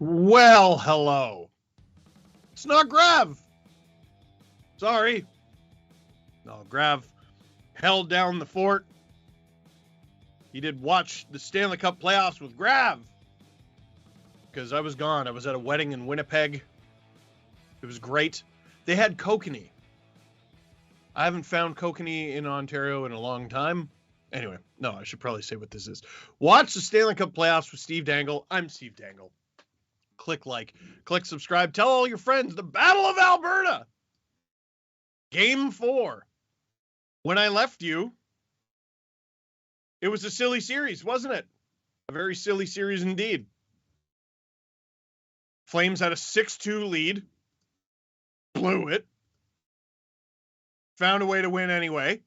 Well, hello. It's not Grav. Sorry. No, Grav held down the fort. He did watch the Stanley Cup playoffs with Grav. Because I was gone. I was at a wedding in Winnipeg. It was great. They had kokanee. I haven't found kokanee in Ontario in a long time. Anyway, no, I should probably say what this is. Watch the Stanley Cup playoffs with Steve Dangle. I'm Steve Dangle. Click like, click subscribe, tell all your friends. The Battle of Alberta. Game 4. When I left you, it was a silly series, wasn't it? A very silly series indeed. Flames had a 6-2 lead. Blew it. Found a way to win anyway.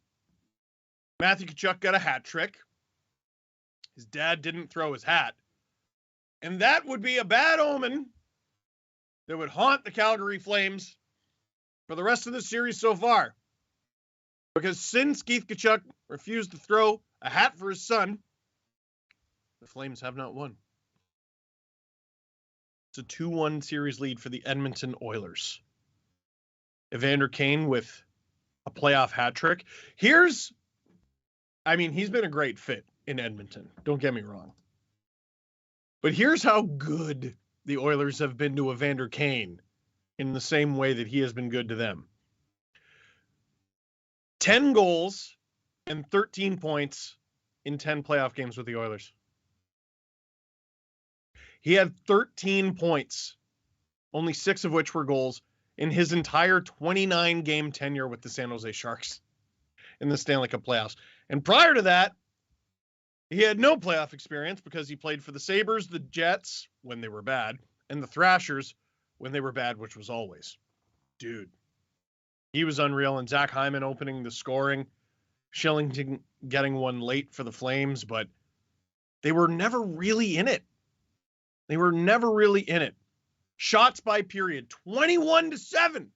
Matthew Tkachuk got a hat trick. His dad didn't throw his hat. And that would be a bad omen that would haunt the Calgary Flames for the rest of the series so far. Because since Keith Tkachuk refused to throw a hat for his son, the Flames have not won. It's a 2-1 series lead for the Edmonton Oilers. Evander Kane with a playoff hat trick. He's been a great fit in Edmonton. Don't get me wrong. But here's how good the Oilers have been to Evander Kane in the same way that he has been good to them. 10 goals and 13 points in 10 playoff games with the Oilers. He had 13 points, only 6 of which were goals, in his entire 29-game tenure with the San Jose Sharks in the Stanley Cup playoffs. And prior to that, he had no playoff experience because he played for the Sabres, the Jets, when they were bad, and the Thrashers when they were bad, which was always. Dude, he was unreal. And Zach Hyman opening the scoring, Shillington getting one late for the Flames, but they were never really in it. Shots by period, 21-7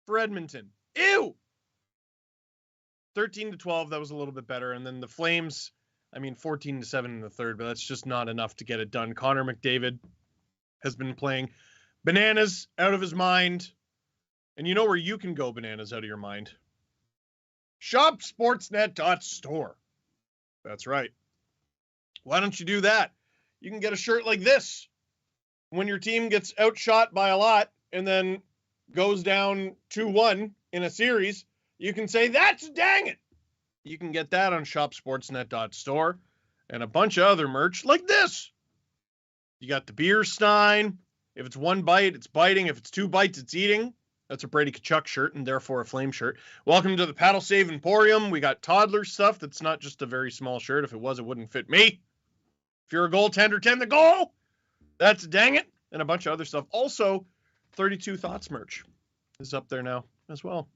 for Edmonton. Ew! 13-12, that was a little bit better. And then the Flames, 14-7 in the third, but that's just not enough to get it done. Connor McDavid has been playing bananas out of his mind. And you know where you can go bananas out of your mind? ShopSportsnet.store. That's right. Why don't you do that? You can get a shirt like this. When your team gets outshot by a lot and then goes down 2-1 in a series, you can say, that's dang it. You can get that on shopsportsnet.store and a bunch of other merch like this. You got the beer stein. If it's one bite, it's biting. If it's 2 bites, it's eating. That's a Brady Tkachuk shirt and therefore a Flame shirt. Welcome to the Paddle Save Emporium. We got toddler stuff that's not just a very small shirt. If it was, it wouldn't fit me. If you're a goaltender, tend the goal. That's dang it. And a bunch of other stuff. Also, 32 Thoughts merch is up there now as well.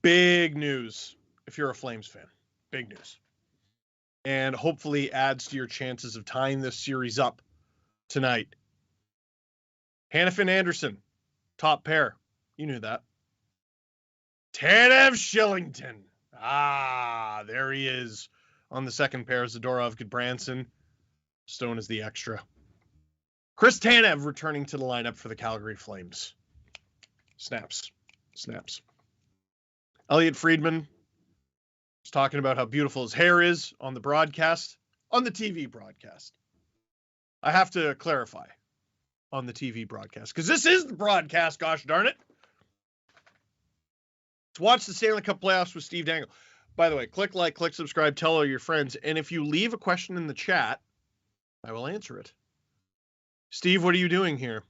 Big news if you're a Flames fan. Big news. And hopefully adds to your chances of tying this series up tonight. Hanifin Anderson, top pair. You knew that. Tanev Shillington. There he is on the second pair. Zadorov, Goodbranson. Stone is the extra. Chris Tanev returning to the lineup for the Calgary Flames. Snaps. Elliot Friedman was talking about how beautiful his hair is on the broadcast, on the TV broadcast. I have to clarify on the TV broadcast because this is the broadcast, gosh darn it. Let's watch the Stanley Cup playoffs with Steve Dangle. By the way, click like, click subscribe, tell all your friends. And if you leave a question in the chat, I will answer it. Steve, what are you doing here?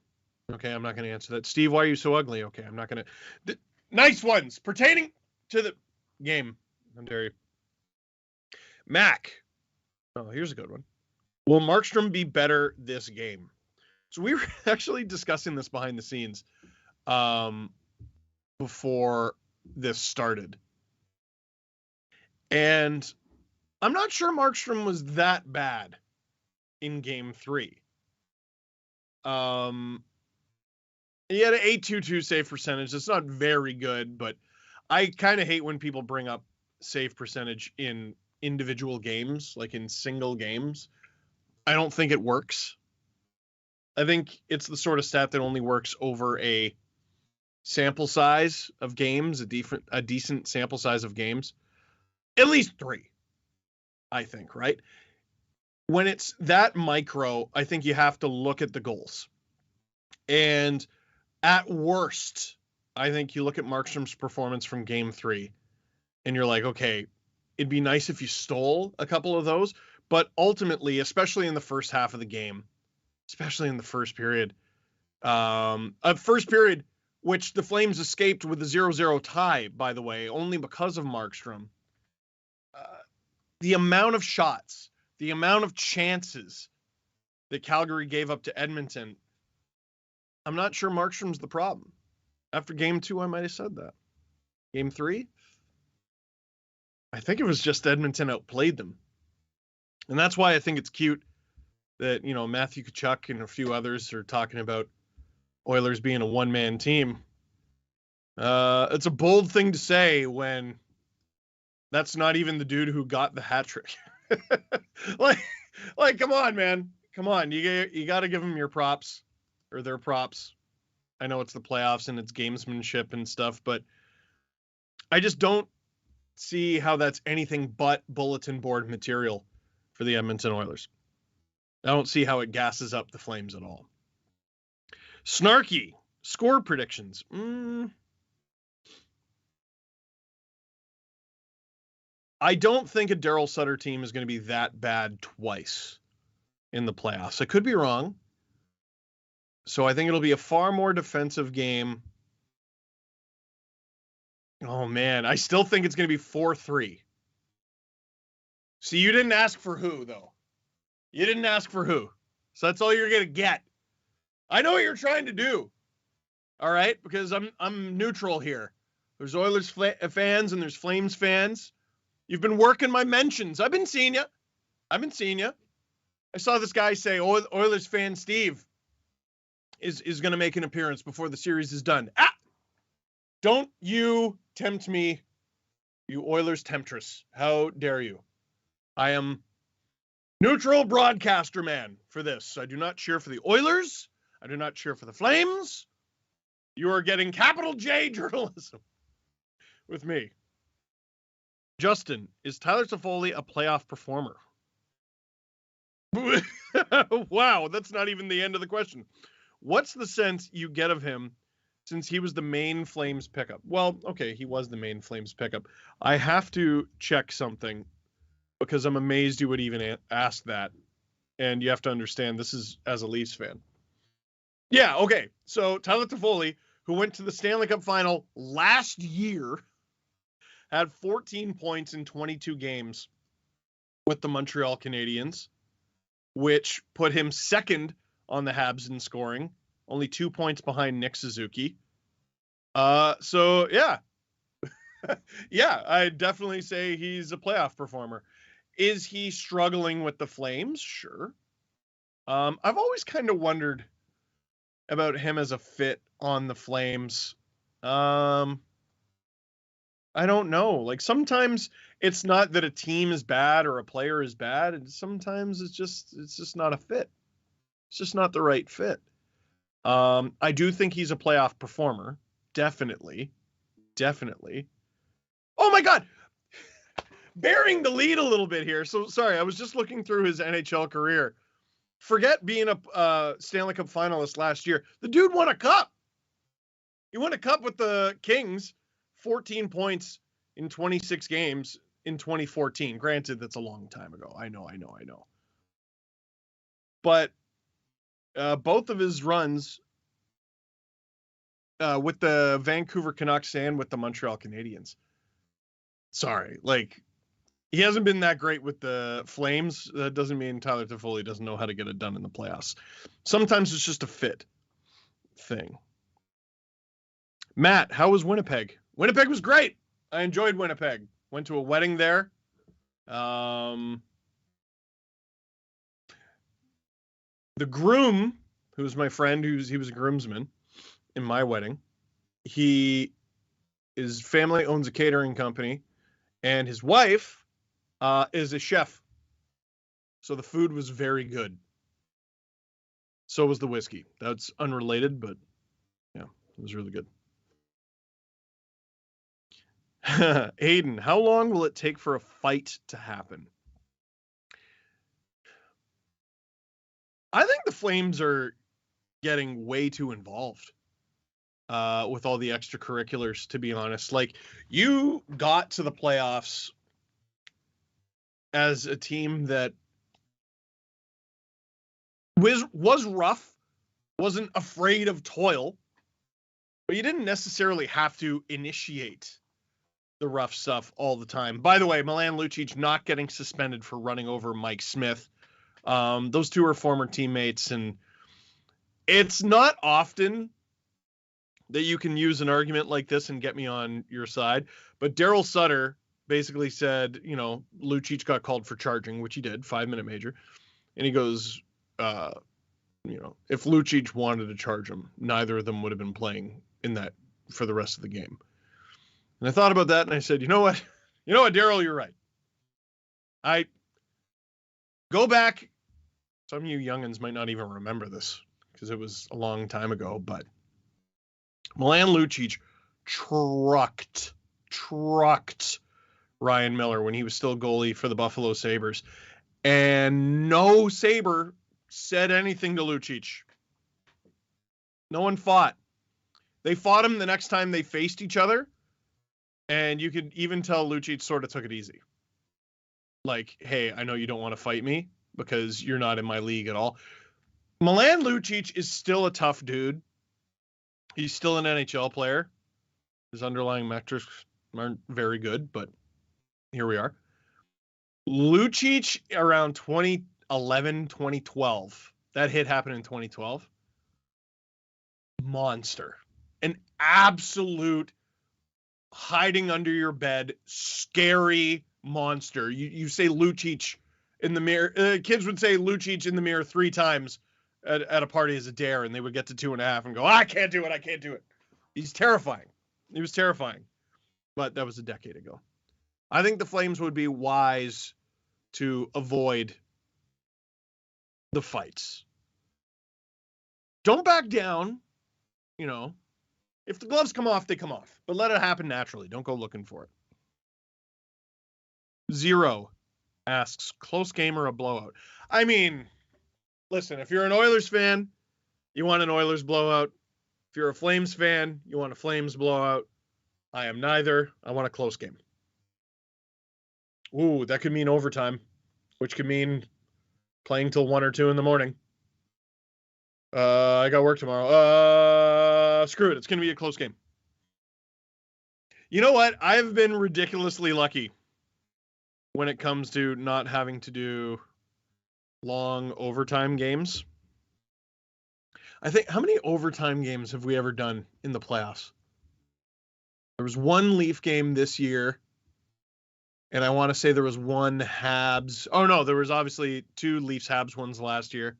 Okay, I'm not going to answer that. Steve, why are you so ugly? Okay, I'm not going to. Nice ones pertaining to the game. How dare you? Mac. Oh, here's a good one. Will Markstrom be better this game? So we were actually discussing this behind the scenes before this started. And I'm not sure Markstrom was that bad in game 3. He had an 8.22 save percentage. It's not very good, but I kind of hate when people bring up save percentage in individual games, like in single games. I don't think it works. I think it's the sort of stat that only works over a sample size of games, a decent sample size of games. At least 3, I think, right? When it's that micro, I think you have to look at the goals. And at worst, I think you look at Markstrom's performance from game 3 and you're like, okay, it'd be nice if you stole a couple of those. But ultimately, especially in the first half of the game, especially in the first period, which the Flames escaped with a 0-0 tie, by the way, only because of Markstrom. The amount of shots, the amount of chances that Calgary gave up to Edmonton, I'm not sure Markstrom's the problem. After game 2, I might have said that. Game 3, I think it was just Edmonton outplayed them. And that's why I think it's cute that, Matthew Tkachuk and a few others are talking about Oilers being a one-man team. It's a bold thing to say when that's not even the dude who got the hat trick. like, come on, man. Come on. You got to give them your props, or their props. I know it's the playoffs and it's gamesmanship and stuff, but I just don't see how that's anything but bulletin board material for the Edmonton Oilers. I don't see how it gasses up the Flames at all. Snarky score predictions. I don't think a Daryl Sutter team is going to be that bad twice in the playoffs. I could be wrong. So I think it'll be a far more defensive game. Oh, man. I still think it's going to be 4-3. See, you didn't ask for who, though. You didn't ask for who. So that's all you're going to get. I know what you're trying to do. All right? Because I'm neutral here. There's Oilers fans and there's Flames fans. You've been working my mentions. I've been seeing you. I saw this guy say, Oilers fan Steve is going to make an appearance before the series is done. Don't you tempt me, you Oilers temptress. How dare you? I am neutral broadcaster man for this. I do not cheer for the Oilers. I do not cheer for the Flames. You are getting capital J journalism with me. Justin, is Tyler Toffoli a playoff performer? Wow, that's not even the end of the question. What's the sense you get of him since he was the main Flames pickup? Well, okay, he was the main Flames pickup. I have to check something because I'm amazed you would even ask that. And you have to understand, this is as a Leafs fan. Yeah, okay. So Tyler Toffoli, who went to the Stanley Cup final last year, had 14 points in 22 games with the Montreal Canadiens, which put him second on the Habs in scoring, only 2 points behind Nick Suzuki. So, yeah. Yeah, I definitely say he's a playoff performer. Is he struggling with the Flames? Sure. I've always kind of wondered about him as a fit on the Flames. I don't know. Like, sometimes it's not that a team is bad or a player is bad, and sometimes it's just not a fit. It's just not the right fit. I do think he's a playoff performer. Definitely. Oh my God. Bearing the lead a little bit here. So sorry, I was just looking through his NHL career. Forget being a Stanley Cup finalist last year. The dude won a cup. He won a cup with the Kings. 14 points in 26 games in 2014. Granted, that's a long time ago. I know. But both of his runs with the Vancouver Canucks and with the Montreal Canadiens. Sorry, he hasn't been that great with the Flames. That doesn't mean Tyler Toffoli doesn't know how to get it done in the playoffs. Sometimes it's just a fit thing. Matt, how was Winnipeg? Winnipeg was great. I enjoyed Winnipeg. Went to a wedding there. The groom, who's my friend, he was a groomsman in my wedding. His family owns a catering company, and his wife is a chef. So the food was very good. So was the whiskey. That's unrelated, but yeah, it was really good. Aiden, how long will it take for a fight to happen? I think the Flames are getting way too involved with all the extracurriculars, to be honest. Like, you got to the playoffs as a team that was rough, wasn't afraid of toil, but you didn't necessarily have to initiate the rough stuff all the time. By the way, Milan Lucic not getting suspended for running over Mike Smith. Those two are former teammates, and it's not often that you can use an argument like this and get me on your side. But Daryl Sutter basically said, Lucic got called for charging, which he did, 5-minute major. And he goes, if Lucic wanted to charge him, neither of them would have been playing in that for the rest of the game. And I thought about that and I said, you know what, Daryl, you're right. I go back. Some of you youngins might not even remember this because it was a long time ago, but Milan Lucic trucked Ryan Miller when he was still goalie for the Buffalo Sabres. And no Sabre said anything to Lucic. No one fought. They fought him the next time they faced each other. And you could even tell Lucic sort of took it easy. Like, hey, I know you don't want to fight me because you're not in my league at all. Milan Lucic is still a tough dude. He's still an NHL player. His underlying metrics aren't very good, but here we are. Lucic around 2011, 2012. That hit happened in 2012. Monster. An absolute hiding under your bed, scary monster. You say Lucic in the mirror. Kids would say Lucic in the mirror 3 times at a party as a dare, and they would get to 2.5 and go, I can't do it. He's terrifying. He was terrifying. But that was a decade ago. I think the Flames would be wise to avoid the fights. Don't back down. If the gloves come off, they come off. But let it happen naturally. Don't go looking for it. Zero asks, close game or a blowout? I mean, listen, if you're an Oilers fan, you want an Oilers blowout. If you're a Flames fan, you want a Flames blowout. I am neither. I want a close game. Ooh, that could mean overtime, which could mean playing till 1 or 2 in the morning. I got work tomorrow. Screw it. It's going to be a close game. You know what? I've been ridiculously lucky when it comes to not having to do long overtime games. I think, how many overtime games have we ever done in the playoffs? There was one Leaf game this year, and I want to say there was one Habs. Oh, no, there was obviously 2 Leafs-Habs ones last year.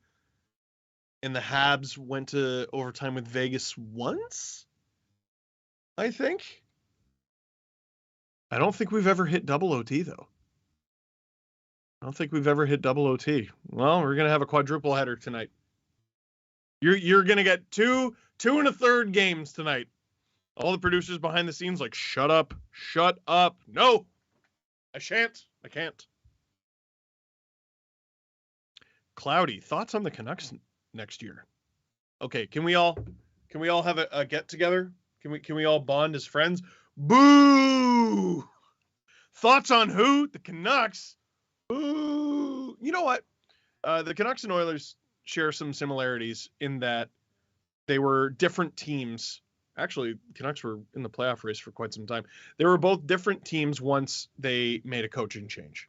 And the Habs went to overtime with Vegas once, I think. I don't think we've ever hit double OT, though. I don't think we've ever hit double OT. Well, we're going to have a quadruple header tonight. You're going to get 2 1/3 games tonight. All the producers behind the scenes like, shut up. No, I can't. Cloudy, thoughts on the Canucks next year? Okay, can we all have a get together? Can we all bond as friends? Boo! Thoughts on who? The Canucks. Boo! You know what? The Canucks and Oilers share some similarities in that they were different teams. Actually, Canucks were in the playoff race for quite some time. They were both different teams once they made a coaching change.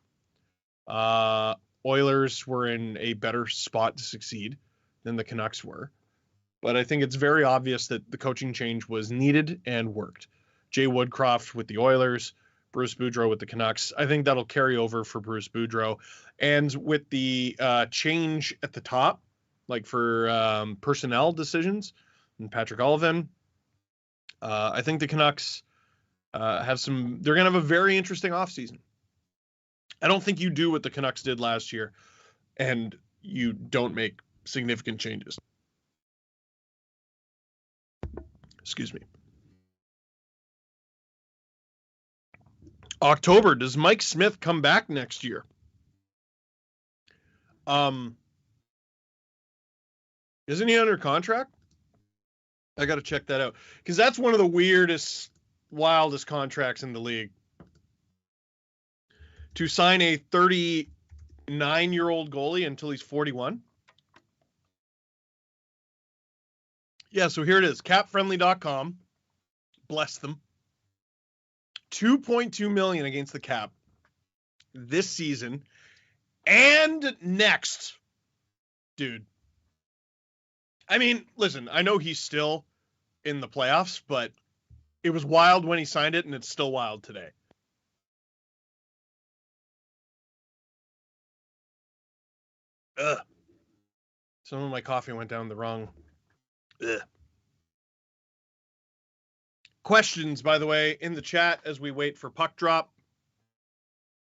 Oilers were in a better spot to succeed than the Canucks were. But I think it's very obvious that the coaching change was needed and worked. Jay Woodcroft with the Oilers, Bruce Boudreau with the Canucks. I think that'll carry over for Bruce Boudreau. And with the change at the top, like for personnel decisions, and Patrick Olivan, I think the Canucks they're going to have a very interesting offseason. I don't think you do what the Canucks did last year. and you don't make significant changes. Excuse me. October, does Mike Smith come back next year? Isn't he under contract? I got to check that out, because that's one of the weirdest, wildest contracts in the league. To sign a 39-year-old goalie until he's 41. Yeah, so here it is. Capfriendly.com. Bless them. $2.2 million against the cap this season and next. Dude. I mean, listen, I know he's still in the playoffs, but it was wild when he signed it, and it's still wild today. Ugh. Some of my coffee went down the wrong. Ugh. Questions, by the way, in the chat as we wait for puck drop.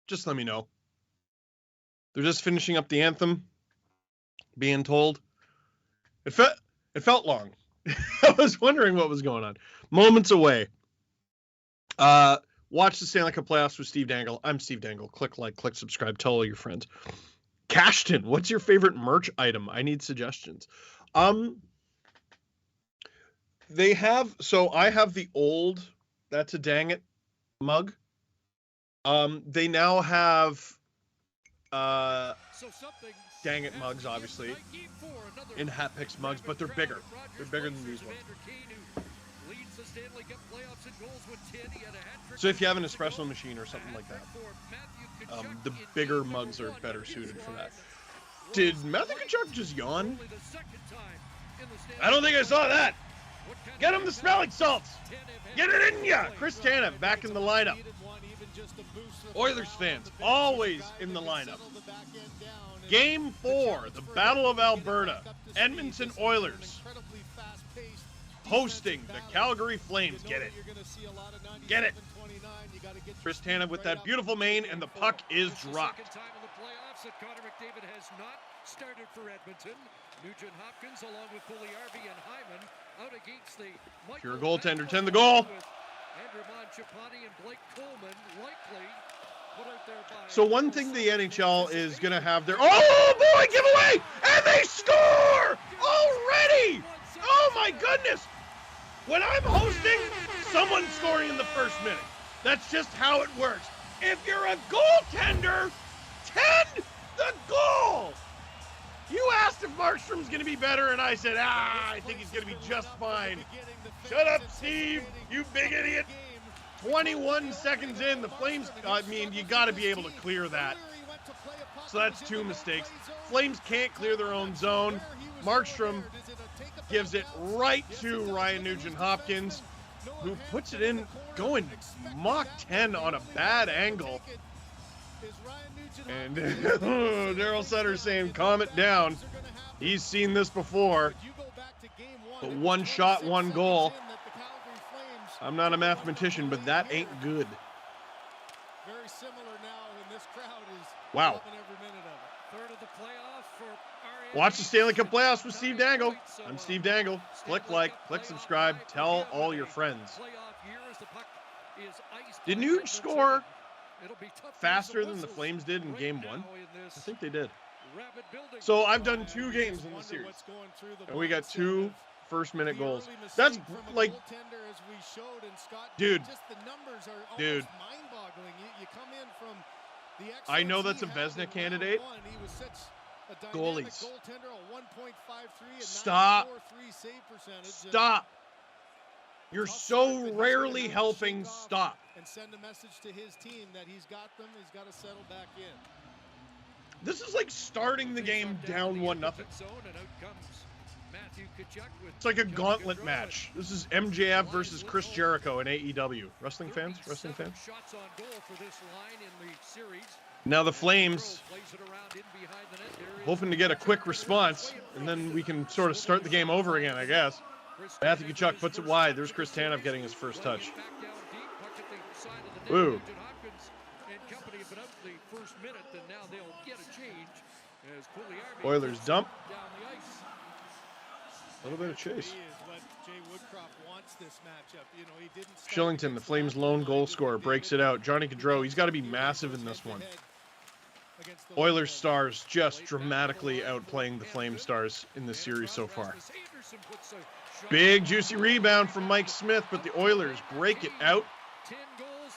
Just let me know. They're just finishing up the anthem, being told. It felt long. I was wondering what was going on. Moments away. Watch the Stanley Cup playoffs with Steve Dangle. I'm Steve Dangle. Click like, click subscribe. Tell all your friends. Cashton, what's your favorite merch item? I need suggestions. They have, so I have the old, that's a Dang It mug. They now have Dang It mugs, obviously, in Hat Picks mugs, but they're bigger. They're bigger than these ones. So if you have an espresso machine or something like that, the bigger mugs are better suited for that. Did Matthew Tkachuk just yawn? I don't think I saw that. Get him the smelling salts. Get it in ya. Chris Tanev back in the lineup. Oilers fans always in the lineup. Game 4, the Battle of Alberta. Edmonton Oilers hosting the Calgary Flames. Get it. Get it. Chris Tanev with that beautiful mane, and the puck is dropped. Connor McDavid has not started for Edmonton. Nugent Hopkins along with Puliarvi and Hyman out against the Pure goaltender, 10 the goal. Andrew Manchapani and Blake Coleman likely put out there by. So one thing the NHL is going to have their boy giveaway, and they score already. Oh my goodness. When I'm hosting, someone's scoring in the first minute. That's just how it works. If you're a goaltender, tend the goal. You asked if Markstrom's going to be better, and I said, I think he's going to be just fine. Shut up, Steve, you big idiot. 21 seconds in, the Flames, you got to be able to clear that. So that's 2 mistakes. Flames can't clear their own zone. Markstrom gives it right to Ryan Nugent-Hopkins, who puts it in going Mach 10 on a bad angle. And Daryl Sutter saying, calm it down. He's seen this before. But 1 shot, 1 goal. I'm not a mathematician, but that ain't good. Very similar now, and this crowd is wow. every minute of it. Third of the playoffs for Watch the Stanley Cup playoffs with Steve Dangle. I'm Steve Dangle. Click like, click subscribe, tell all your friends. Did Nuge score faster than the Flames did in game 1? I think they did. So I've done 2 games in the series, and we got 2 first-minute goals. That's like, dude, I know that's a Vezina candidate. Goalies. Stop. Stop. You're so rarely helping. Stop. And send a message to his team that he's got them. He's got to settle back in. This is like starting the game down 1-0. It's like a gauntlet match. This is MJF versus Chris Jericho in AEW. Wrestling fans? Wrestling fans? Now the Flames hoping to get a quick response, and then we can sort of start the game over again, I guess. Matthew Tkachuk puts it wide. There's Chris Tanev getting his first touch. Woo. Oilers dump. A little bit of chase. Shillington, the Flames' lone goal scorer, breaks it out. Johnny Gaudreau, he's got to be massive in this one. Oilers stars just dramatically outplaying the Flame stars in this series so far. Big juicy rebound from Mike Smith, but the Oilers break it out.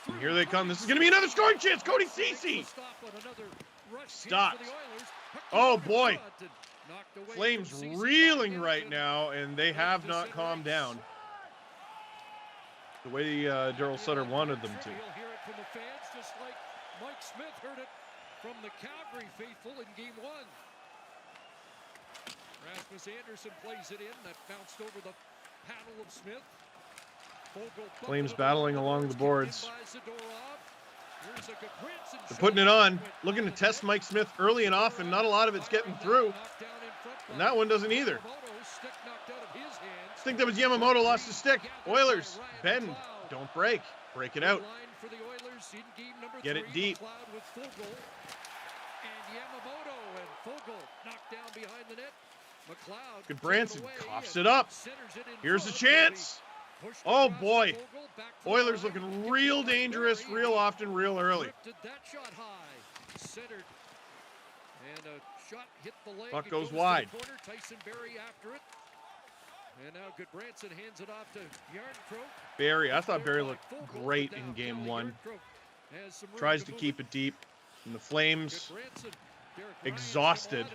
And here they come. This is going to be another scoring chance. Cody Ceci stopped. Oh boy. Flames reeling right now, and they have not calmed down the way Daryl Sutter wanted them to. You'll hear it from the fans, just like Mike Smith heard it from the Calgary faithful in Game 1. Rasmus Anderson plays it in. That bounced over the paddle of Smith. Flames battling along the boards. They're putting it on, looking to test Mike Smith early and often. Not a lot of it's getting through. And that one doesn't either. I think that was Yamamoto lost his stick. Oilers, bend, don't break. Break it out. Get it deep. Good Branson coughs it up. Here's a chance. Oh boy. Oilers looking real dangerous, real often, real early. Puck goes wide. And now Goodbranson hands it off to Yarncroke. Barry, I thought Barry looked great in Game 1. Tries to keep it deep. And the Flames exhausted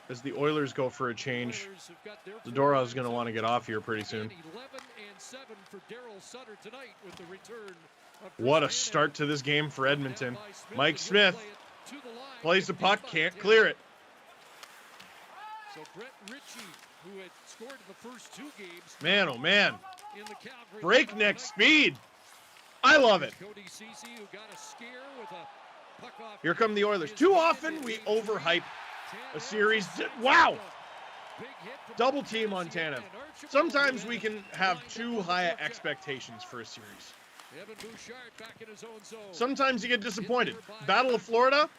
as the Oilers go for a change. Zadorov is going to want to get off here pretty soon. What a start to this game for Edmonton. Mike Smith plays the puck, can't clear it. So Brett Ritchie, who had scored in the first 2 games. Man, oh man. Breakneck speed. I love it. Here come the Oilers. Too often we overhype a series. Wow. Double team on Tanev. Sometimes we can have too high expectations for a series. Sometimes you get disappointed. Battle of Florida.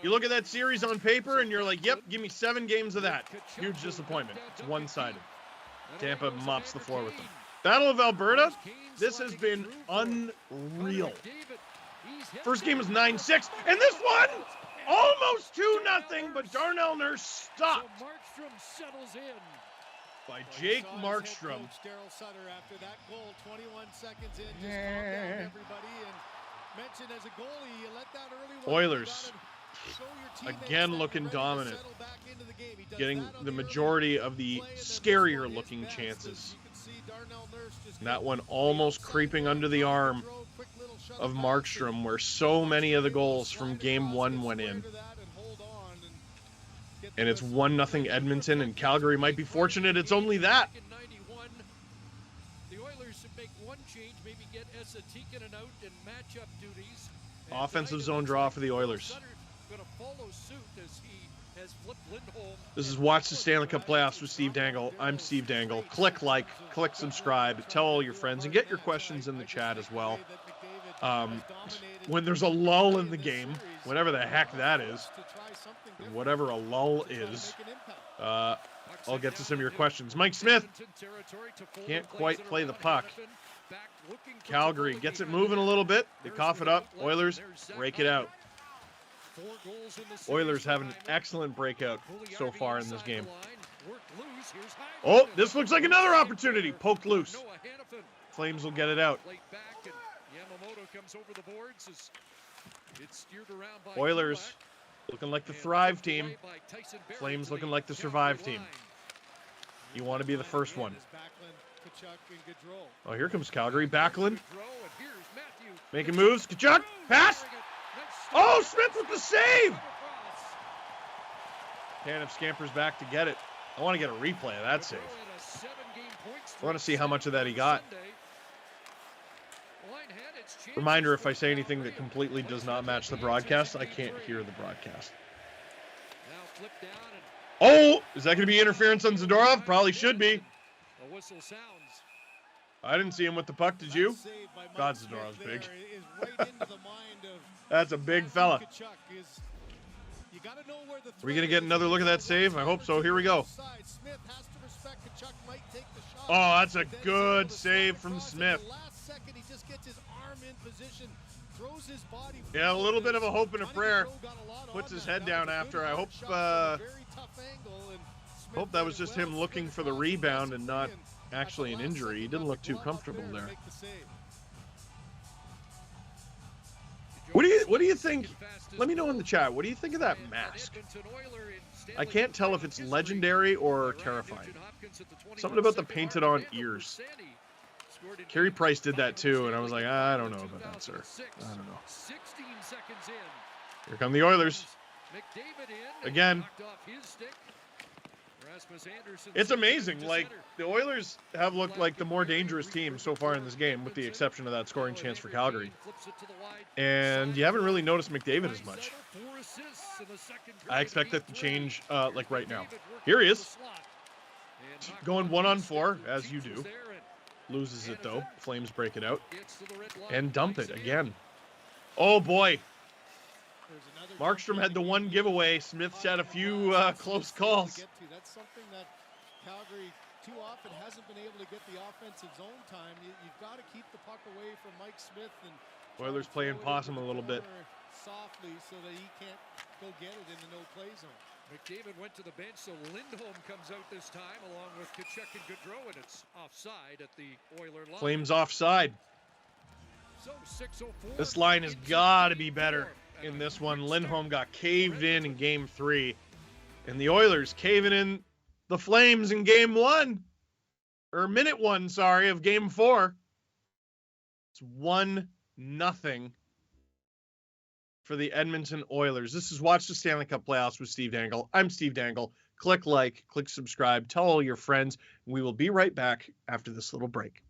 You look at that series on paper and you're like, yep, give me 7 games of that. Huge disappointment. It's one-sided. Tampa mops the floor with them. Battle of Alberta. This has been unreal. First game was 9-6. And this one, almost 2-0, but Darnell Nurse stopped. Markstrom settles in. By Jake Markstrom. Daryl Sutter after that goal, 21 seconds in, just calm down everybody, and mentioned as a goalie, you let that early one. Oilers again looking dominant, getting the majority of the scarier looking chances. And that one almost creeping under the arm of Markstrom, where so many of the goals from Game 1 went in. And it's 1-0 Edmonton, and Calgary might be fortunate it's only that. The Oilers make one change, maybe get Esa Tikkanen out in matchup duties. Offensive zone draw for the Oilers. This is Watch the Stanley Cup Playoffs with Steve Dangle. I'm Steve Dangle. Click like, click subscribe, tell all your friends, and get your questions in the chat as well. When there's a lull in the game, whatever the heck that is, whatever a lull is, I'll get to some of your questions. Mike Smith can't quite play the puck. Calgary gets it moving a little bit. They cough it up. Oilers break it out. Oilers have an excellent breakout so far in this game. Oh, this looks like another opportunity. Poked loose. Flames will get it out. Oilers looking like the Thrive team. Flames looking like the Survive team. You want to be the first one. Oh, here comes Calgary. Backlund. Making moves. Tkachuk. Pass. Oh, Smith with the save. Tanev scampers back to get it. I want to get a replay of that save. I want to see how much of that he got. Reminder, if I say anything that completely does not match the broadcast, I can't hear the broadcast. Oh, is that going to be interference on Zadorov? Probably should be. I didn't see him with the puck, did you? God, Zadorov's big. That's a big fella. You got to know where the Are we going to get another look at that save? I hope so. Here we go. Smith has to respect Kachuk might take the shot. Oh, that's a good save from Smith. Last second, he just gets his arm in position, throws his body. Yeah, a little bit of a hope and a prayer. Puts his head down after. I hope that was just him looking for the rebound and not actually an injury. He didn't look too comfortable there. What do you think? Let me know in the chat. What do you think of that mask? I can't tell if it's legendary or terrifying. Something about the painted on ears. Carey Price did that too, and I was like, I don't know about that, sir. I don't know. Here come the Oilers. Again. It's amazing. Like, the Oilers have looked like the more dangerous team so far in this game, with the exception of that scoring chance for Calgary. And you haven't really noticed McDavid as much. I expect that to change, like, right now. Here he is. Going 1-on-4, as you do. Loses it, though. Flames break it out. And dump it again. Oh, boy. Markstrom had the one giveaway. Smith's had a few close calls. That's something that Calgary too often hasn't been able to get the offensive zone time. You've got to keep the puck away from Mike Smith and Oilers playing possum a little bit. Softly so that he can't go get it in the no-play zone. McDavid went to the bench, so Lindholm comes out this time along with Kachuk and Gaudreau, and it's offside at the Oiler line. Flames offside. So 6:04. This line has got to be better in this one. Lindholm got caved in Game 3. And the Oilers caving in the Flames in Game 1. Or minute 1, sorry, of Game 4. It's 1-0 for the Edmonton Oilers. This is Watch the Stanley Cup Playoffs with Steve Dangle. I'm Steve Dangle. Click like, click subscribe, tell all your friends. We will be right back after this little break.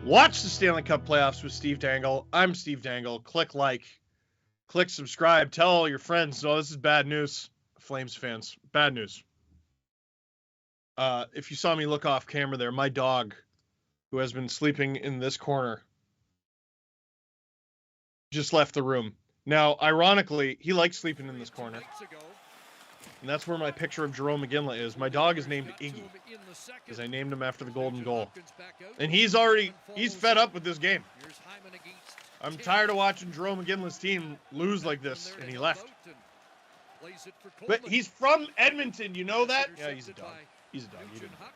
Watch the Stanley Cup Playoffs with Steve Dangle. I'm Steve Dangle. Click like, click subscribe, tell all your friends. Oh, this is bad news, Flames fans. Bad news. If you saw me look off camera there, my dog, who has been sleeping in this corner, just left the room. Now, ironically, he likes sleeping in this corner. And that's where my picture of Jerome McGinley is. My dog is named Iggy, because I named him after the golden goal. And he's fed up with this game. I'm tired of watching Jerome McGinley's team lose like this, and he left. But he's from Edmonton, you know that? Yeah, he's a dog. He's a dog. He didn't know.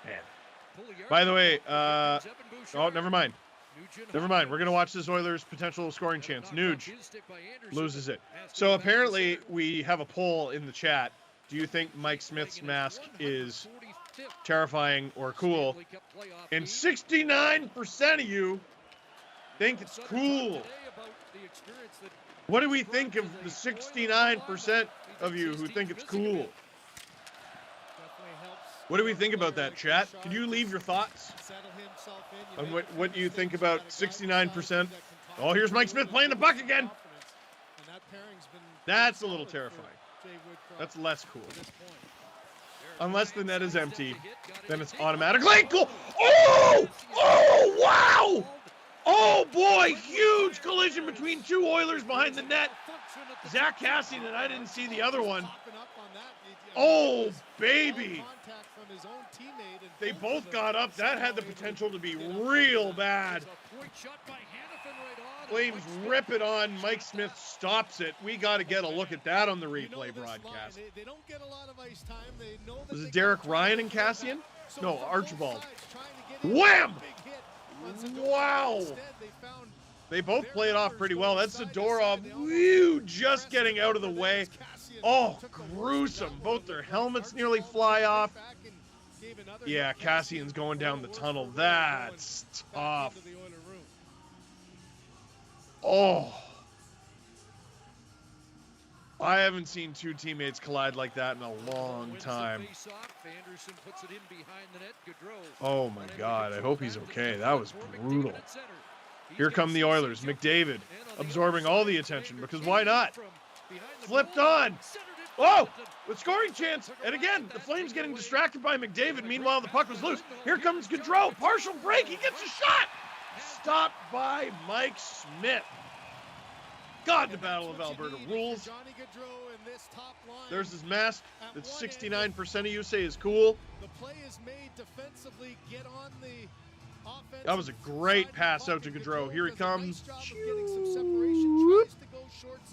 Man. By the way, oh, never mind. Never mind. We're going to watch this Oilers' potential scoring chance. Nuge loses it. So apparently we have a poll in the chat. Do you think Mike Smith's mask is terrifying or cool? And 69% of you think it's cool. What do we think of the 69% of you who think it's cool? What do we think about that, chat? Can you leave your thoughts on what do you think about 69%? Oh, here's Mike Smith playing the puck again. That's a little terrifying. That's less cool. Unless the net is empty, then it's automatically goal. Oh! Oh, wow! Oh, boy! Huge collision between two Oilers behind the net. Zach Cassian, and I didn't see the other one. Oh, baby! They both got up. That had the potential to be real bad. Flames rip it on. Mike Smith stops it. We got to get a look at that on the replay broadcast. Was it Derek Ryan and Cassian? No, Archibald. Wham! Wow! They both played off pretty well. That's Zadorov. Woo! Just getting out of the way. Oh, gruesome. Both their helmets nearly fly off. Yeah, Cassian's going down the tunnel. That's tough. Oh. I haven't seen two teammates collide like that in a long time. Oh my God, I hope he's okay. That was brutal. Here come the Oilers. McDavid absorbing all the attention because why not? Flipped on. Oh, with scoring chance. And again, the Flames getting distracted by McDavid. Meanwhile, the puck was loose. Here comes Gaudreau. Partial break. He gets a shot. Stopped by Mike Smith. God, the Battle of Alberta rules. There's his mask that 69% of you say is cool. That was a great pass out to Gaudreau. Here he comes.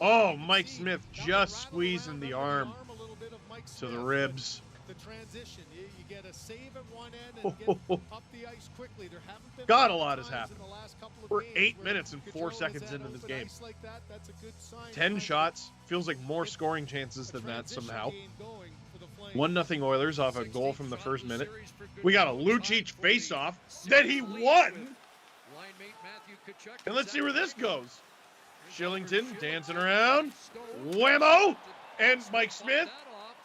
Oh, Mike Smith just squeezing the arm to the ribs. The transition, you get a save at one end and get up the ice quickly. There haven't been God, a lot has happened. We're 8 minutes and 4 seconds into this game. 10 shots. Feels like more scoring chances than that somehow. 1-0 Oilers off a goal from the first minute. We got a Lucic face-off that he won. And let's see where this goes. Shillington dancing around. Whammo! And Mike Smith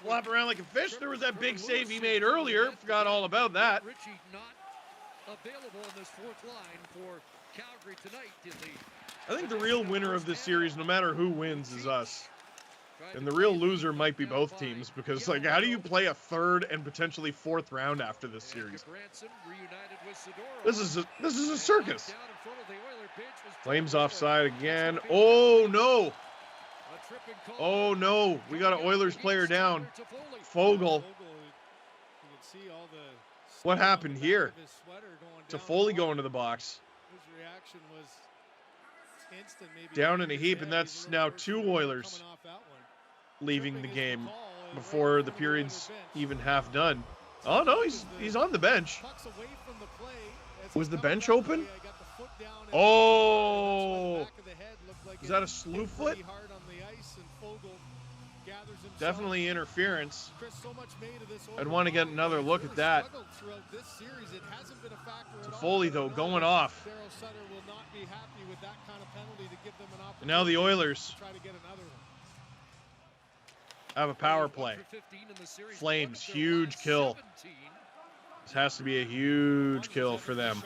flop around like a fish. There was that big save he made earlier. Forgot all about that. I think the real winner of this series, no matter who wins, is us. And the real loser might be both teams, because like, how do you play a third and potentially fourth round after this series? This is a circus. Flames offside again. Oh no! Oh no! We got an Oilers player down. Fogel. What happened here? Toffoli going to the box. Down in a heap, and that's now 2 Oilers leaving the game before the period's even half done. Oh no, he's on the bench. Was the bench open? Oh, is that a slew foot? Definitely interference. I'd want to get another look at that. Toffoli though going off. And now the Oilers have a power play. Flames, huge kill. This has to be a huge kill for them.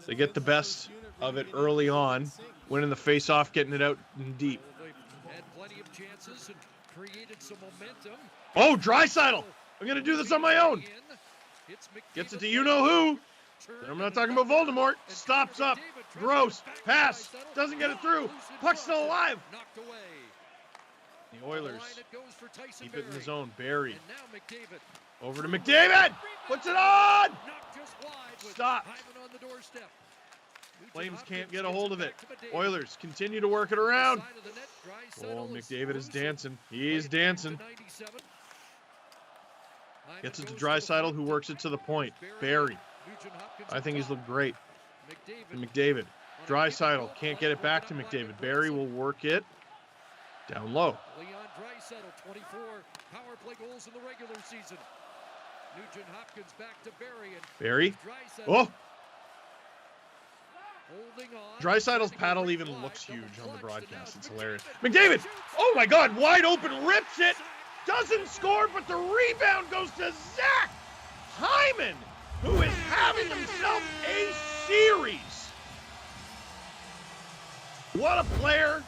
They get the best of it early on, winning the face-off, getting it out in deep. Oh, Draisaitl! I'm going to do this on my own. Gets it to you-know-who. I'm not talking about Voldemort. Stops up. Gross. Pass. Doesn't get it through. Puck's still alive. The Oilers keep it in the zone. Barry. Over to McDavid. Puts it on. Stop. Flames can't get a hold of it. Oilers continue to work it around. Oh, McDavid is dancing. He's dancing. Gets it to Draisaitl, who works it to the point. Barry. I think he's looked great. To McDavid. Draisaitl can't get it back to McDavid. Barry will work it down low. Leon Draisaitl, 24 power play goals in the regular season. Nugent Hopkins back to Barry. Barry. Oh! Draisaitl's paddle even looks huge on the broadcast. It's hilarious. McDavid! Oh my God! Wide open, rips it! Doesn't score, but the rebound goes to Zach Hyman, who is having himself a series. What a player.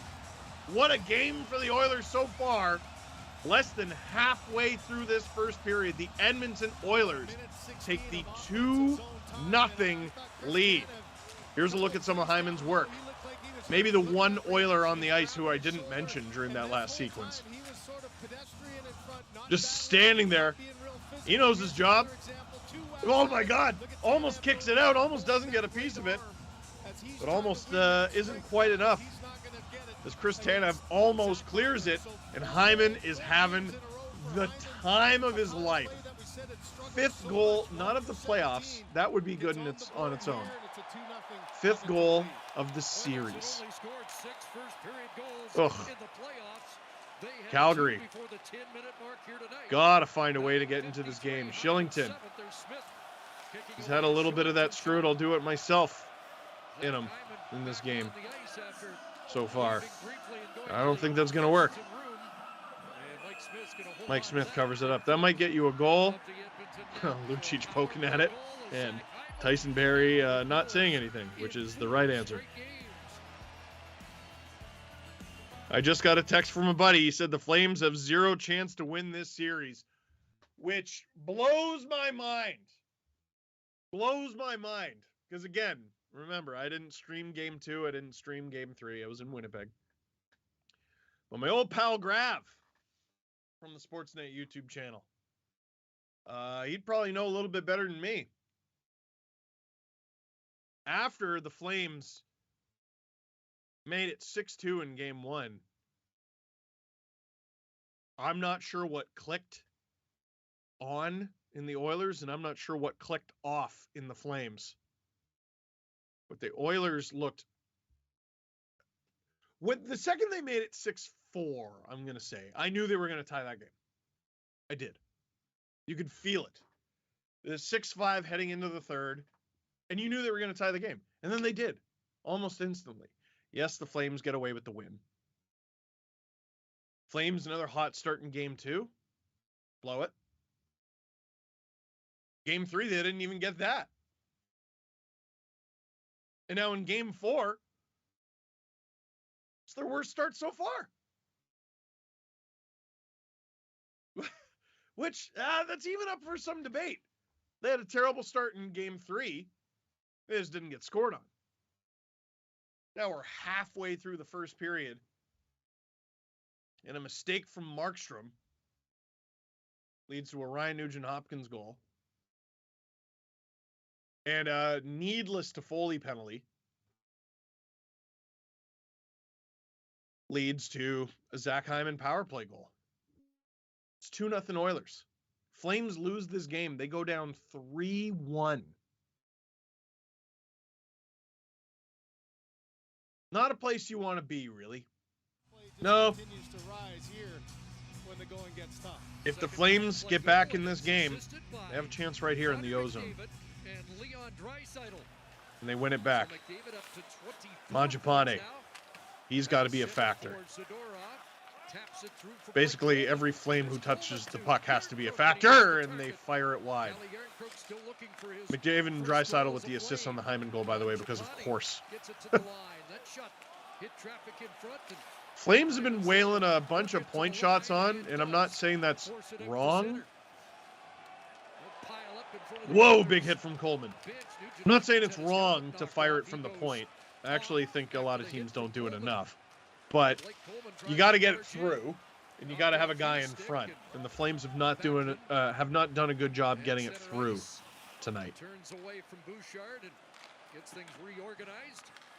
What a game for the Oilers so far. Less than halfway through this first period, the Edmonton Oilers take the 2-0 lead. Here's a look at some of Hyman's work. Maybe the one Oiler on the ice who I didn't mention during that last sequence. Just standing there. He knows his job. Oh my God. Almost kicks it out. Almost doesn't get a piece of it. But almost isn't quite enough. As Chris Tanev almost clears it, and Hyman is having the time of his life. 5th goal, not of the playoffs. That would be good on its own. 5th goal of the series. Ugh. Calgary. Gotta find a way to get into this game. Shillington. He's had a little bit of that screw it, I'll do it myself in him in this game so far. I don't think that's going to work. Mike Smith covers it up. That might get you a goal. Lucic poking at it. And Tyson Barrie not saying anything, which is the right answer. I just got a text from a buddy. He said the Flames have 0 chance to win this series, which blows my mind. Blows my mind. Because again, remember, I didn't stream Game 2. I didn't stream Game 3. I was in Winnipeg. But my old pal Grav from the Sportsnet YouTube channel, he'd probably know a little bit better than me. After the Flames made it 6-2 in Game 1, I'm not sure what clicked on in the Oilers, and I'm not sure what clicked off in the Flames. But the Oilers looked... the second they made it 6-4, I'm going to say, I knew they were going to tie that game. I did. You could feel it. The 6-5 heading into the third, and you knew they were going to tie the game. And then they did, almost instantly. Yes, the Flames get away with the win. Flames, another hot start in Game 2. Blow it. Game 3, they didn't even get that. And now in Game 4, it's their worst start so far. Which, that's even up for some debate. They had a terrible start in Game 3. They just didn't get scored on. Now we're halfway through the first period. And a mistake from Markstrom leads to a Ryan Nugent-Hopkins goal. And a needless to Foley penalty leads to a Zach Hyman power play goal. It's 2-0 Oilers. Flames lose this game. They go down 3-1. Not a place you want to be, really. No. If the Flames get back in this game, they have a chance right here in the O-Zone. And they win it back. Mangiapane, he's got to be a factor. Basically, every Flame who touches the puck has to be a factor, and they fire it wide. McDavid and Draisaitl with the assist on the Hyman goal, by the way, because of course. Flames have been whaling a bunch of point shots on, and I'm not saying that's wrong. Whoa, big hit from Coleman. I'm not saying it's wrong to fire it from the point. I actually think a lot of teams don't do it enough. But you got to get it through, and you got to have a guy in front. And the Flames have not done a good job getting it through tonight.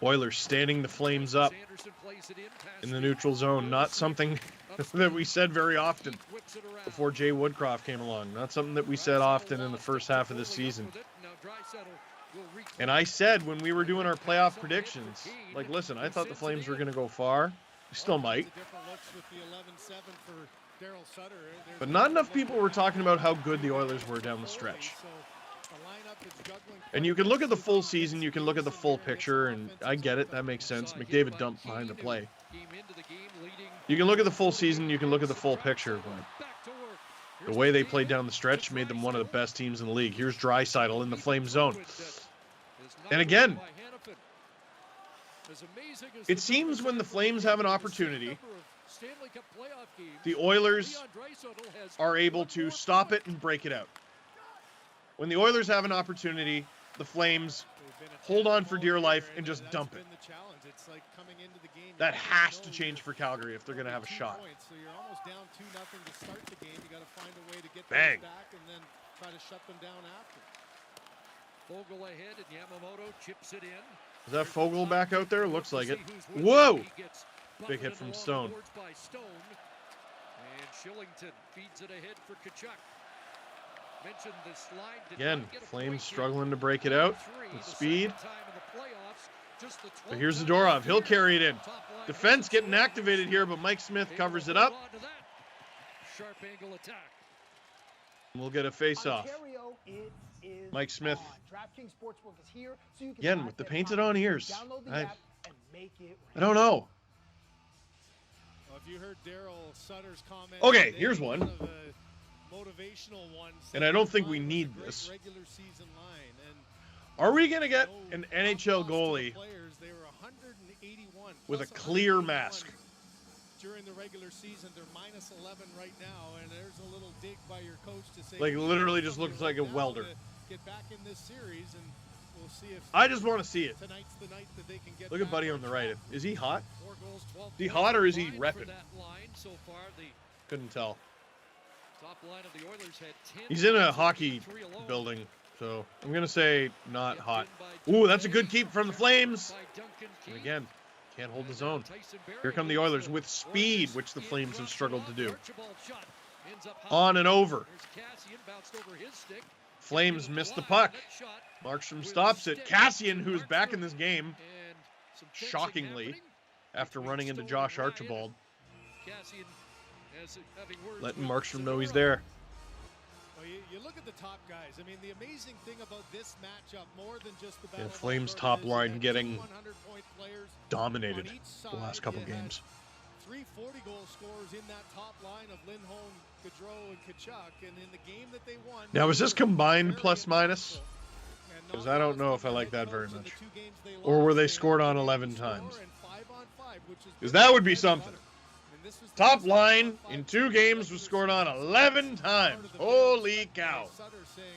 Oilers standing the Flames up in the neutral zone. Not something that we said very often before Jay Woodcroft came along. Not something that we said often in the first half of this season. And I said when we were doing our playoff predictions, like, listen, I thought the Flames were going to go far. They still might. But not enough people were talking about how good the Oilers were down the stretch. And you can look at the full season, you can look at the full picture, and I get it, that makes sense. McDavid dumped behind the play. You can look at the full season, you can look at the full picture, but the way they played down the stretch made them one of the best teams in the league. Here's Draisaitl in the Flame zone. And again, it seems when the Flames have an opportunity Stanley Cup playoff games, the Oilers Leon Draisaitl has are able one to more stop point. it and break it out. When the Oilers have an opportunity, the Flames They've been hold on attentive for all dear year, life and and just that's dump it. been the challenge. It's like coming into the game. That you has know to change for Calgary if they're going to have a 2 shot. points, so you're almost down 2-0 to start the game. You got to find a way to get Bang. those back and then try to shut them down after. Fogel ahead, and Yamamoto chips it in. Is that Fogel back out there? Looks like it. See who's with Whoa! him. He gets Big hit buffeted from along Stone. the boards by Stone. And Shillington feeds it ahead for Tkachuk. Mentioned the slide did Again, not get a Flames point struggling here. to break it out Three, with the speed. second time in the playoffs, just the But 12th here's time Zadorov. this He'll year. carry it in. Top line Defense hits getting it. activated here, but Mike Smith Able covers to it hold up. on to that. Sharp angle attack. We'll get a face-off. Ontario, it is Mike Smith. on. DraftKings Sportsbook is here, so you can Again, back with the their painted odds. on ears. Download the I app and make it I don't know. Well, if you heard Daryl Sutter's comment Okay, today, here's one. of the motivational ones. And I don't think Line we was a need great this. regular season line, and Are we going to get no an top NHL loss to the goalie players. They were 181 with a plus clear 181 mask? during the regular season? They're minus 11 right now, and there's a little dig by your coach to say, Like, "We literally need just looks something like a right now welder." to get back in this series, and we'll see if I just want to see it. tonight's the night that they can get Look at back Buddy on on the right. track. Is he hot? 4 goals, 12 Is he points hot or is he combined for repping? that line so far. The Couldn't tell. top line of the Oilers had 10 He's in a points, hockey 3 alone. building, so I'm going to say not Kept hot. in by Ooh, that's a Duque, good keep from the Flames. by Duncan And Keith. again, can't hold the And zone. Tyson Barrie Here come the leads Oilers the with speed, Oilers. which the He Flames have drops it struggled off. to do. Archibald shot ends up high. On and over. There's Cassian, bounced over his stick. Flames missed the Wide, puck. net shot Markstrom with stops stick. it. Cassian, who's back in this game, And some fencing shockingly, happening after between running into Stone Josh and Ryan. Archibald, Cassian has having words letting with Markstrom know he's Zadorov. there. Well, you look at the top guys. I mean, the amazing thing about this matchup, more than just the battle of Flames Alberta, top is you line had getting 100-point players dominated on each the side. last couple You had games. 3 40-goal scorers in that top line of Lindholm, Gaudreau, and Tkachuk, and in the game that they won. Now, is this they were combined very plus minus? impactful. And 'Cause not I don't know lost if I in like the that very close in the much. 2 games they Or were lost. they They scored had on to 11 score times? and 5-on-5, which is Because good. that would be Better. something. I mean, this was the Top best line 5-on-5 in 2 games was scored on 11 times. Holy cow. Sutter saying,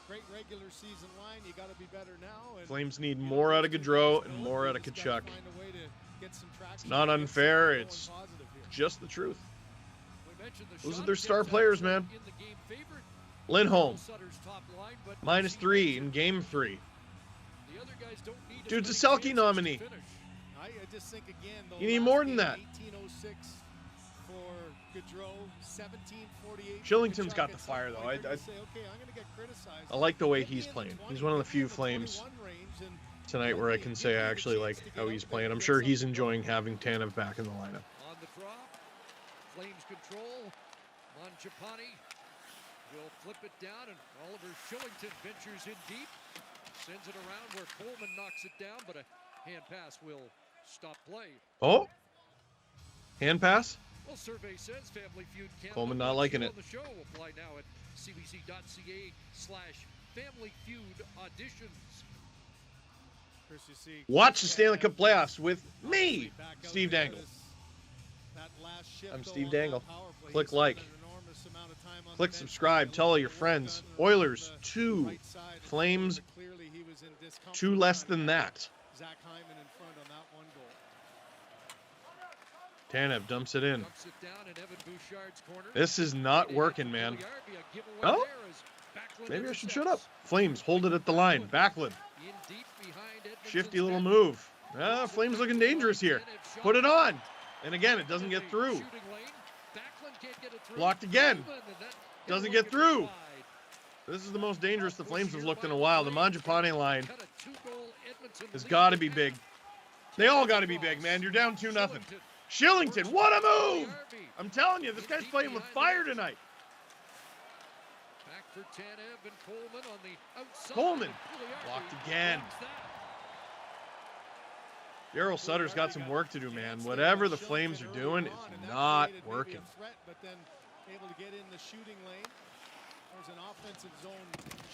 great regular season line, you got to be better now. And Flames need you know, more out of those 2 Gaudreau games and go, more they out of just gotta Tkachuk. find a way to get some traction not and get unfair, something it's going positive here. just the truth. We mentioned the Those are shot their star attempts players, actually man. in the game favored Lindholm, Sutter's top line, but minus 3 in game 3. the other guys don't need as Dude's a many Selke chances nominee. to finish. I just think again, though, You need last more than game, that. 1806 for Gaudreau, 1748. for Shillington's Tkachuk. got the At some fire, though. point, you're I gonna say, okay, I'm gonna get criticized. I like the way Get me he's in the playing. 20, He's one of the get me few in the Flames 21 range, and tonight where I can say I actually like how he's playing. I'm sure he's enjoying having Tanev back in the lineup. On the drop, Flames control. Mangiapane will flip it down, and Oliver Shillington ventures in deep. Sends it around where Coleman knocks it down, but a hand pass will stop play. Oh, hand pass. Well, survey says Family Feud Canada. Coleman not wants liking you it. on the show. Apply now at cbc.ca/Family Feud auditions. Chris, you see, Watch the Stanley Cup playoffs with me, back out Steve there Dangle. that last shift, I'm though, Steve on that Dangle. power play. Click He like. spent an enormous amount of time on Click the bench. subscribe. Tell all your friends. Oilers 2, Right side, and Flames clearly he was in discomfort 2 less trying to than get that. Zach Hyman in front on that one goal. Tanev dumps it in. Dumps it down in Evan Bouchard's corner. This is not working, man. Oh, maybe I should shut up. Flames hold it at the line. Backlund. Shifty little move. Flames looking dangerous here. Put it on. And again, it doesn't get through. Blocked again. Doesn't get through. This is the most dangerous the Flames have looked in a while. The Mangiapane line has got to be big. They all got to be big, man. You're down 2-0. Shillington, what a move! I'm telling you, this guy's playing with fire tonight. Back for Tanev and Coleman on the outside. Coleman blocked again. Daryl Sutter's got some work to do, man. Whatever the Flames are doing is not working. But then able to get in the shooting lane. There's an offensive zone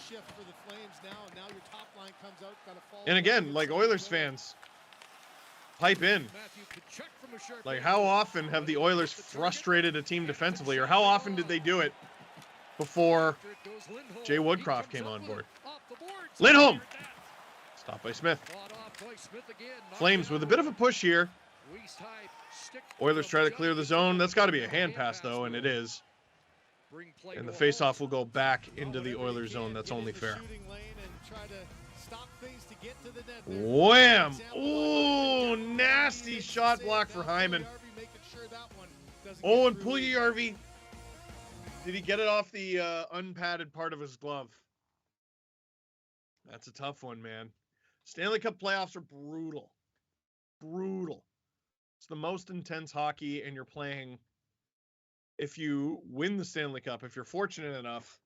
shift for the Flames now, and now your top line comes out, got to fall. And again, like Oilers fans, pipe in. Like, how often have the Oilers frustrated a team defensively, or how often did they do it before Jay Woodcroft came on board? Lindholm! Stopped by Smith. Flames with a bit of a push here. Oilers try to clear the zone. That's got to be a hand pass, though, and it is. And the faceoff will go back into the Oilers zone. That's only fair. Wham! Ooh, nasty shot block for Hyman. Oh, and Puljujarvi. Did he get it off the unpadded part of his glove? That's a tough one, man. Stanley Cup playoffs are brutal. Brutal. It's the most intense hockey, and you're playing, if you win the Stanley Cup, if you're fortunate enough,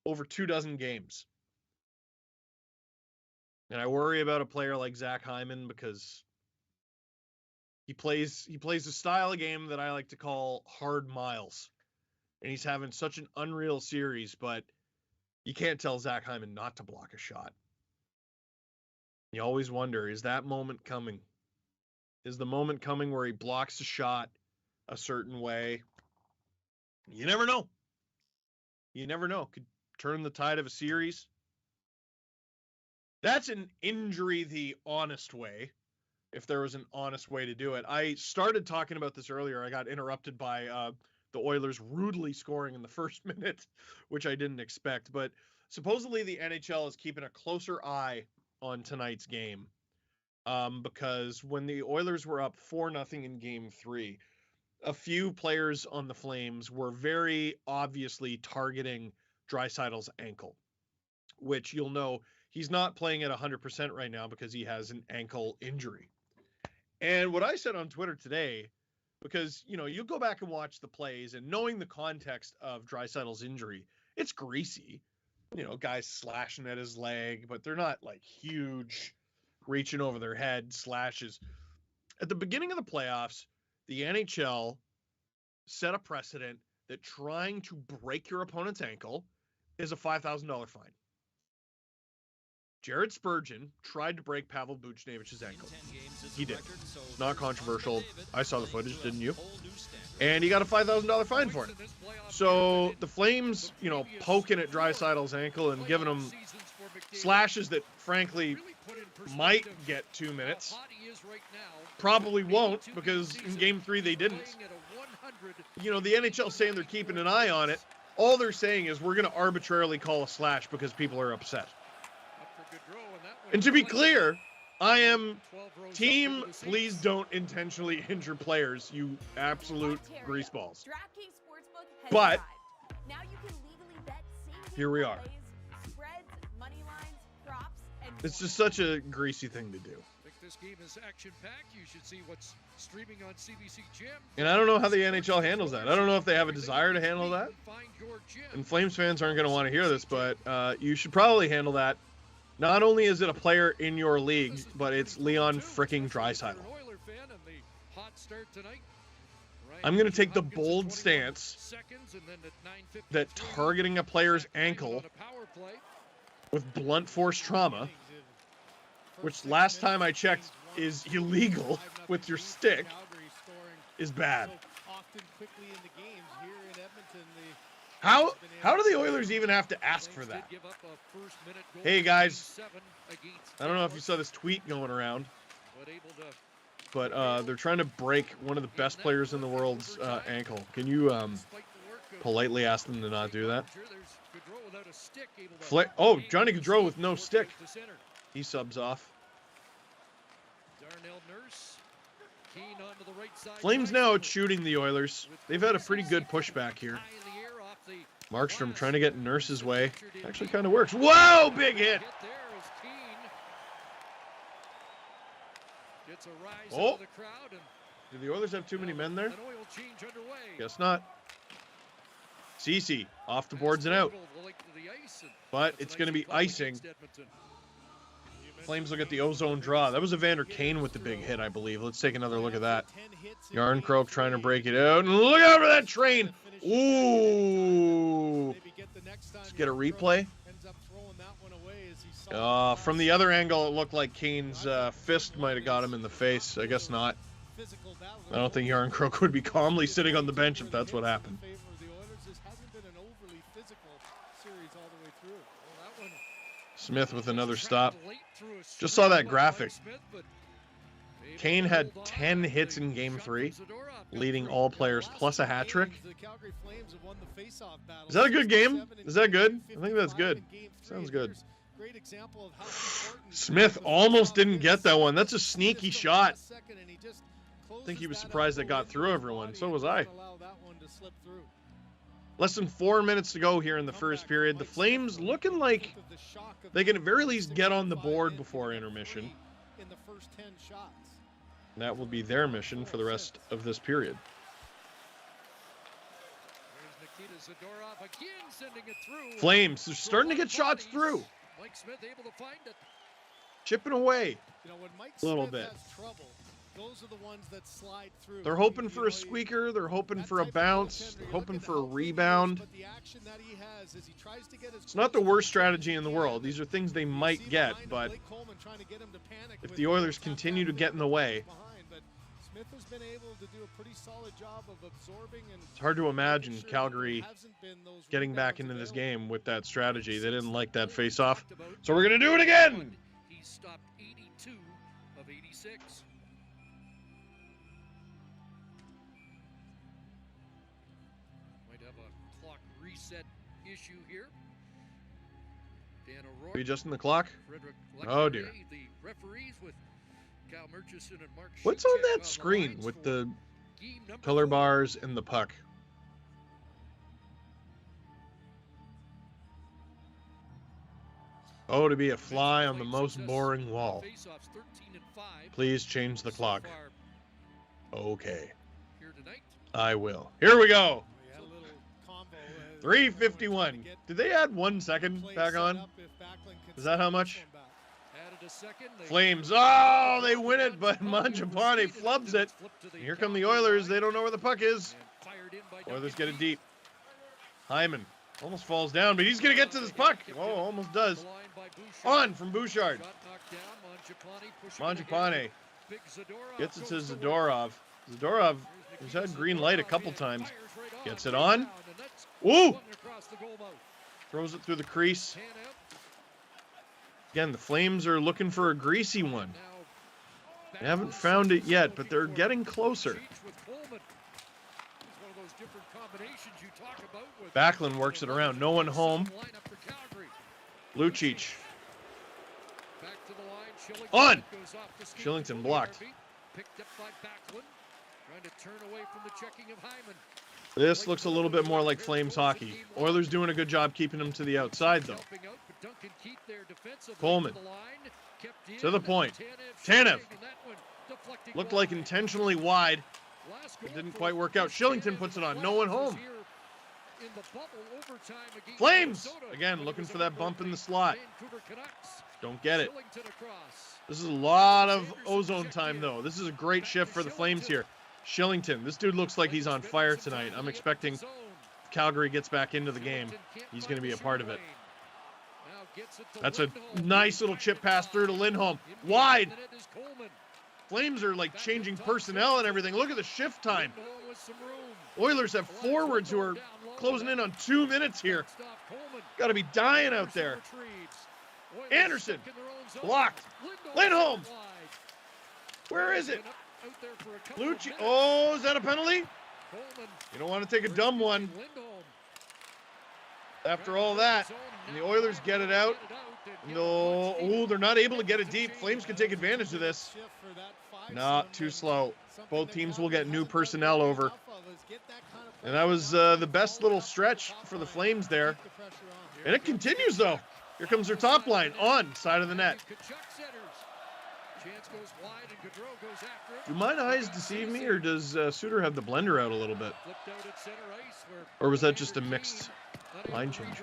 over 24 games. And I worry about a player like Zach Hyman because he plays a style of game that I like to call hard miles. And he's having such an unreal series, but you can't tell Zach Hyman not to block a shot. You always wonder, is that moment coming? Is the moment coming where he blocks a shot a certain way? You never know. You never know. Could turn the tide of a series. That's an injury the honest way, if there was an honest way to do it. I started talking about this earlier. I got interrupted by the Oilers rudely scoring in the first minute, which I didn't expect. But supposedly the NHL is keeping a closer eye on tonight's game because when the Oilers were up 4-0 in Game 3, a few players on the Flames were very obviously targeting Draisaitl's ankle, which you'll know he's not playing at 100% right now because he has an ankle injury. And what I said on Twitter today, because, you know, you go back and watch the plays and knowing the context of Draisaitl's injury, it's greasy. You know, guys slashing at his leg, but they're not like huge, reaching over their head slashes. At the beginning of the playoffs, the NHL set a precedent that trying to break your opponent's ankle is a $5,000 fine. Jared Spurgeon tried to break Pavel Buchnevich's ankle. He did. Not controversial. I saw the footage, didn't you? And he got a $5,000 fine for it. So the Flames, you know, poking at Draisaitl's ankle and giving him slashes that, frankly, might get 2 minutes. Probably won't, because in Game 3 they didn't. You know, the NHL saying they're keeping an eye on it. All they're saying is we're going to arbitrarily call a slash because people are upset. And to be clear, I am team, please don't intentionally injure players, you absolute greaseballs. But here we are. It's just such a greasy thing to do. And I don't know how the NHL handles that. I don't know if they have a desire to handle that. And Flames fans aren't going to want to hear this, but you should probably handle that. Not only is it a player in your league, but it's Leon fricking Draisaitl. I'm going to take the bold stance that targeting a player's ankle with blunt force trauma, which last time I checked is illegal with your stick, is bad. How do the Oilers even have to ask for that? Hey guys, I don't know if you saw this tweet going around, but they're trying to break one of the best players in the world's ankle. Can you politely ask them to not do that? Johnny Gaudreau with no stick. He subs off. Flames now out shooting the Oilers. They've had a pretty good pushback here. Markstrom trying to get Nurse's way. Actually kind of works. Whoa, big hit. Oh, do the Oilers have too many men there? Guess not. Ceci off the boards and out. But it's going to be icing. Flames look at the ozone draw. That was Evander Kane with the big hit, I believe. Let's take another look at that. Yarncroke trying to break it out. And look out for that train. Ooh. Let's get a replay. From the other angle, it looked like Kane's fist might have got him in the face. I guess not. I don't think Yarn Crook would be calmly sitting on the bench if that's what happened. Smith with another stop. Just saw that graphic. Kane had 10 hits in Game 3, leading all players plus a hat trick. Is that a good game? Is that good? I think that's good. Sounds good. Smith almost didn't get that one. That's a sneaky shot. I think he was surprised it got through everyone. So was I. Less than 4 minutes to go here in the first period. The Flames looking like they can at very least get on the board before intermission. And that will be their mission for the rest of this period. Flames are starting to get shots through. Mike Smith able to find it. Chipping away When Mike a little Smith bit. has trouble, those are the ones that slide through. They're hoping for a squeaker. They're hoping for a bounce. They're hoping for a rebound. It's not the worst strategy in the world. These are things they might get, but if the Oilers continue to get in the way, Smith has been able to do a pretty solid job of absorbing, and it's hard to imagine Calgary getting back into this game with that strategy. They didn't like that face-off, so we're going to do it again. He stopped 82 of 86. Might have a clock reset issue here. Dan O'Rourke, Are you adjusting the clock? Frederick Oh, dear. Leclerc, the referees with Cal Murchison and Mark What's Shishak on that the screen lines with for the game number color 4. bars and the puck? Oh, to be a fly on the most boring wall. Faceoffs 13 and 5 Please change the so clock. far Okay, here tonight. I will. Here we go. we had a little combo as 3:51. Did they add 1 second play back set on? up if Backlund can Is that how set much? this one back. Added a second. They Flames. Oh, they win it, but Mangiapane flubs it. And here come the Oilers. They don't know where the puck is. And fired in by Oilers Duncan get it deep. Hyman almost falls down, but he's going to get to this puck. Oh, almost does. The line by Bouchard. On from Bouchard. Shot knocked down. Mangiapane pushing it again. Mangiapane Big Zadorov gets it to goes work. Zadorov. Zadorov Here's has had Nikita green light a Zadorov couple in, times. fires right on, Gets it rebound, on. and that's Woo! swung across the goal mouth. Throws it through the crease. Tanev Again, the Flames are looking for a greasy one. now They haven't back found it yet, looking but they're for getting closer. Cheech with Coleman. It's one of those different combinations you talk about with Backlund works it around. No one home. lineup for Calgary. Lucic. Back to the line. Shillington On! goes off the skate Shillington before blocked. the RB. Picked up by Backlund. Trying to turn away from the checking of Hyman. This looks a little bit more like Flames hockey. Oilers doing a good job keeping them to the outside, though. Jumping out, but Duncan Keith there defensively Coleman. to the line, kept in, To the point. Tanev Tanev. shooting, and that one deflecting Looked like wide. intentionally wide. Last It goal didn't for quite work out. Chris Shillington Tanev puts and it on. the No one Flames home. here in the bubble overtime against Flames! Minnesota. Again, But it looking was for a that number bump in the three slot. Vancouver Canucks. Don't get it. Shillington across. This is a lot of ozone time, though. This is a great shift for the Flames here. Shillington. This dude looks like he's on fire tonight. I'm expecting if Calgary gets back into the game, he's going to be a part of it. That's a nice little chip pass through to Lindholm. Wide. Flames are like changing personnel and everything. Look at the shift time. Oilers have forwards who are closing in on 2 minutes here. Got to be dying out there. Anderson. Blocked. Lindholm. Where is it? Lucci. Oh, is that a penalty? You don't want to take a dumb one. After all that, and the Oilers get it out. No, oh, they're not able to get it deep. Flames can take advantage of this. Not too slow. Both teams will get new personnel over. And that was the best little stretch for the Flames there. And it continues, though. Here comes their top line on side of the net. Do my eyes deceive me, or does Suter have the blender out a little bit? Or was that just a mixed line change?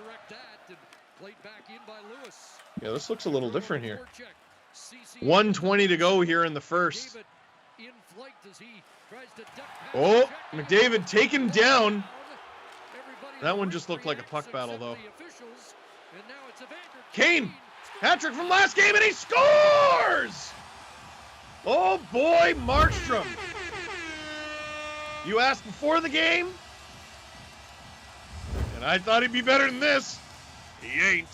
Yeah, this looks a little different here. 1:20 to go here in the first. Oh, McDavid taken down. That one just looked like a puck battle, though. Kane! Hat-trick from last game, and he scores! Oh boy, Markstrom. You asked before the game, and I thought he'd be better than this. He ain't.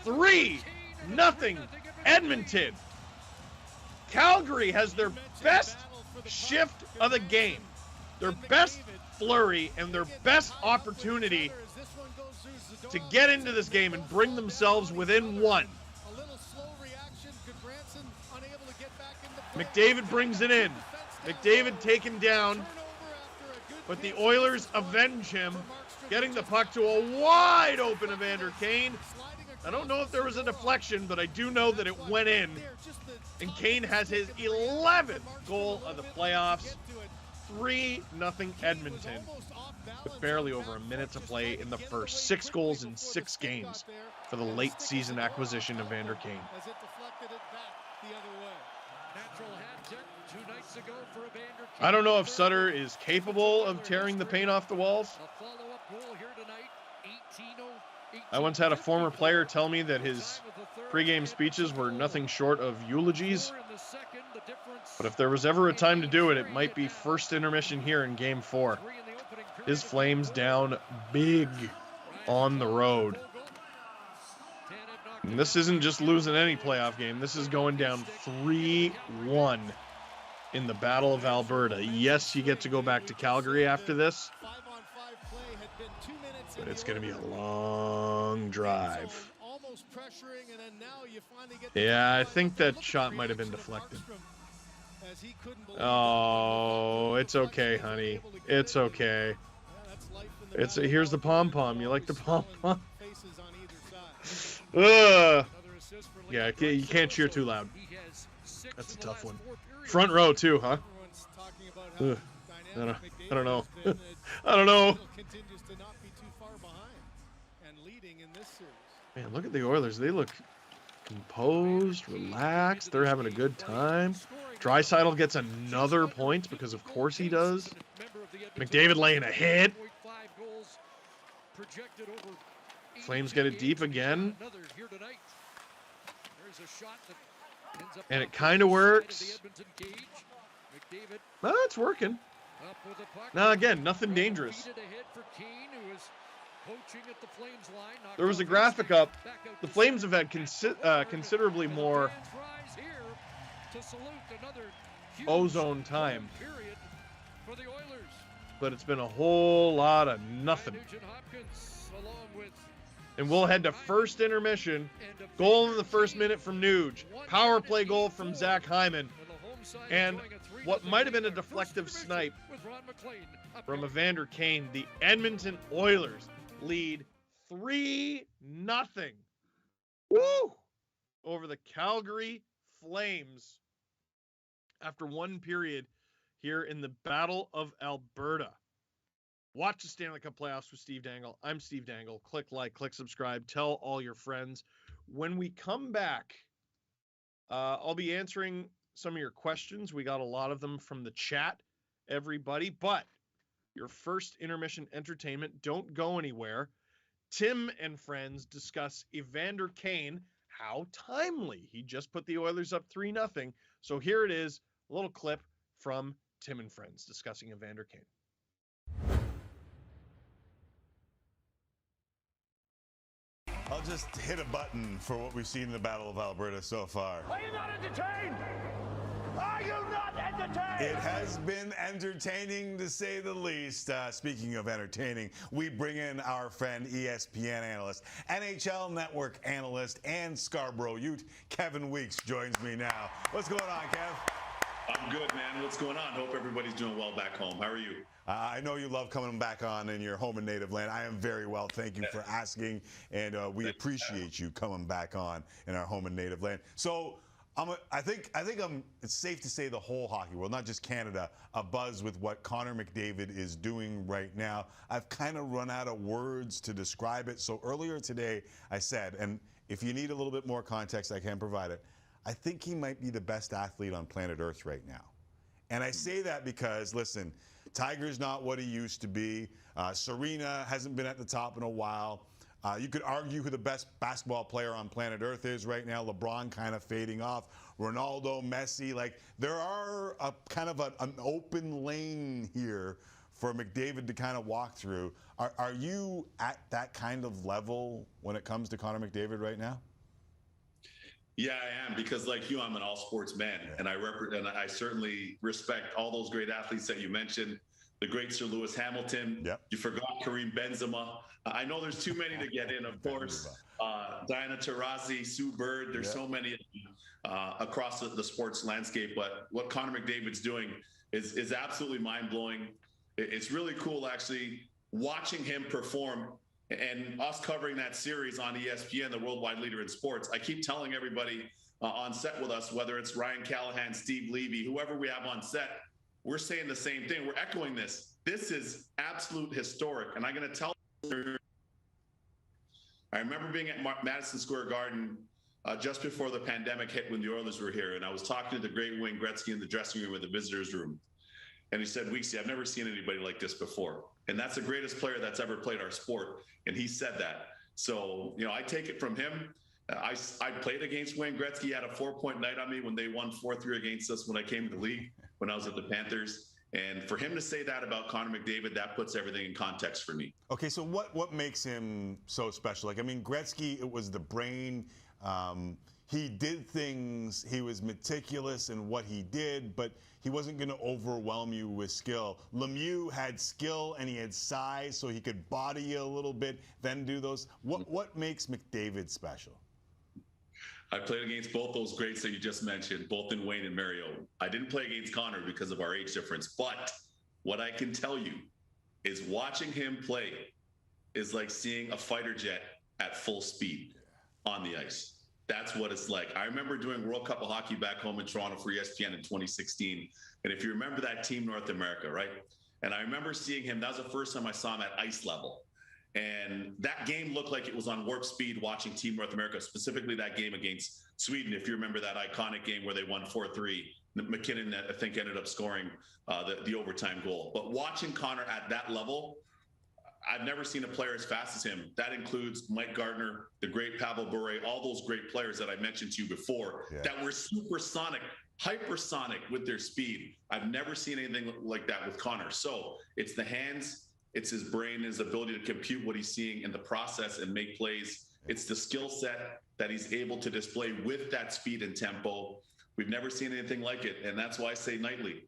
3-0 Edmonton. Calgary has their best shift of the game, their best flurry, and their best opportunity to get into this game and bring themselves within one. McDavid brings it in. McDavid taken down, but the Oilers avenge him, getting the puck to a wide open Evander Kane. I don't know if there was a deflection, but I do know that it went in. And Kane has his 11th goal of the playoffs. 3-0 Edmonton with barely over a minute to play in the first. 6 goals in 6 games for the late season acquisition of Evander Kane. I don't know if Sutter is capable of tearing the paint off the walls. I once had a former player tell me that his pregame speeches were nothing short of eulogies. But if there was ever a time to do it, it might be first intermission here in Game 4. His Flames down big on the road. And this isn't just losing any playoff game. This is going down 3-1 in the Battle of Alberta. Yes, you get to go back to Calgary after this, but it's going to be a long drive. Yeah, I think that shot might have been deflected. Oh, it's okay, honey. It's okay. Here's the pom-pom. You like the pom-pom? Yeah, you can't cheer too loud. That's a tough one. Front row too, huh? I don't know. I don't know. Man, look at the Oilers. They look composed, relaxed. They're having a good time. Draisaitl gets another point because of course he does. McDavid laying a hit. Flames get it deep again. And it kind of works. Well, it's working. Now again, nothing dangerous. There was a graphic up. The Flames have had considerably more ozone time. But it's been a whole lot of nothing. And we'll head to first intermission. Goal in the first minute from Nuge. Power play goal from Zach Hyman. And what might have been a deflective snipe from Evander Kane. The Edmonton Oilers lead 3-0. Woo! Over the Calgary Flames after one period here in the Battle of Alberta. Watch the Stanley Cup playoffs with Steve Dangle. I'm Steve Dangle. Click like, click subscribe, tell all your friends. When we come back, I'll be answering some of your questions. We got a lot of them from the chat, everybody. But your first intermission entertainment, don't go anywhere. Tim and friends discuss Evander Kane. How timely. He just put the Oilers up 3-0. So here it is, a little clip from Tim and friends discussing Evander Kane. I'll just hit a button for what we've seen in the Battle of Alberta so far. Are you not entertained? Are you not entertained? It has been entertaining, to say the least. Speaking of entertaining, we bring in our friend, ESPN analyst, NHL Network analyst, and Scarborough Ute, Kevin Weeks joins me now. What's going on, Kev? I'm good, man. What's going on? Hope everybody's doing well back home. How are you? I know you love coming back on in your home and native land. I am very well. Thank you for asking, and we appreciate you coming back on in our home and native land. So I think it's safe to say the whole hockey world, not just Canada, abuzz with what Connor McDavid is doing right now. I've kind of run out of words to describe it. So earlier today, I said, and if you need a little bit more context, I can provide it. I think he might be the best athlete on planet Earth right now. And I say that because, listen, Tiger's not what he used to be. Serena hasn't been at the top in a while. You could argue who the best basketball player on planet Earth is right now. LeBron kind of fading off. Ronaldo, Messi. Like, there are a kind of an open lane here for McDavid to kind of walk through. Are you at that kind of level when it comes to Connor McDavid right now? Yeah, I am, because like you, I'm an all sports man, and I certainly respect all those great athletes that you mentioned. The great Sir Lewis Hamilton. Yep. You forgot Kareem Benzema. I know there's too many to get in, of course. Diana Taurasi, Sue Bird. There's so many across the sports landscape. But what Connor McDavid's doing is absolutely mind blowing. It's really cool, actually, watching him perform. And us covering that series on ESPN, the worldwide leader in sports. I keep telling everybody on set with us, whether it's Ryan Callahan, Steve Levy, whoever we have on set, we're saying the same thing. We're echoing this. This is absolute historic. And I'm going to tell you, I remember being at Madison Square Garden just before the pandemic hit when the Oilers were here. And I was talking to the great Wayne Gretzky in the dressing room in the visitors room. And he said, Weeksy, I've never seen anybody like this before. And that's the greatest player that's ever played our sport. And he said that. So, you know, I take it from him. I played against Wayne Gretzky. He had a 4-point night on me when they won 4-3 against us when I came to the league, when I was at the Panthers. And for him to say that about Connor McDavid, that puts everything in context for me. Okay, so what makes him so special? Like, I mean, Gretzky, it was the brain. He did things, he was meticulous in what he did, but he wasn't going to overwhelm you with skill. Lemieux had skill and he had size, so he could body you a little bit, then do those. What makes McDavid special? I played against both those greats that you just mentioned, both in Wayne and Mario. I didn't play against Connor because of our age difference, but what I can tell you is watching him play is like seeing a fighter jet at full speed on the ice. That's what it's like. I remember doing World Cup of Hockey back home in Toronto for ESPN in 2016. And if you remember that Team North America, right? And I remember seeing him. That was the first time I saw him at ice level. And that game looked like it was on warp speed watching Team North America, specifically that game against Sweden. If you remember that iconic game where they won 4-3, McKinnon, I think, ended up scoring the overtime goal. But watching Connor at that level, I've never seen a player as fast as him. That includes Mike Gardner, the great Pavel Bure, all those great players that I mentioned to you before that were supersonic, hypersonic with their speed. I've never seen anything like that with Connor. So it's the hands, it's his brain, his ability to compute what he's seeing in the process and make plays. It's the skill set that he's able to display with that speed and tempo. We've never seen anything like it. And that's why I say nightly,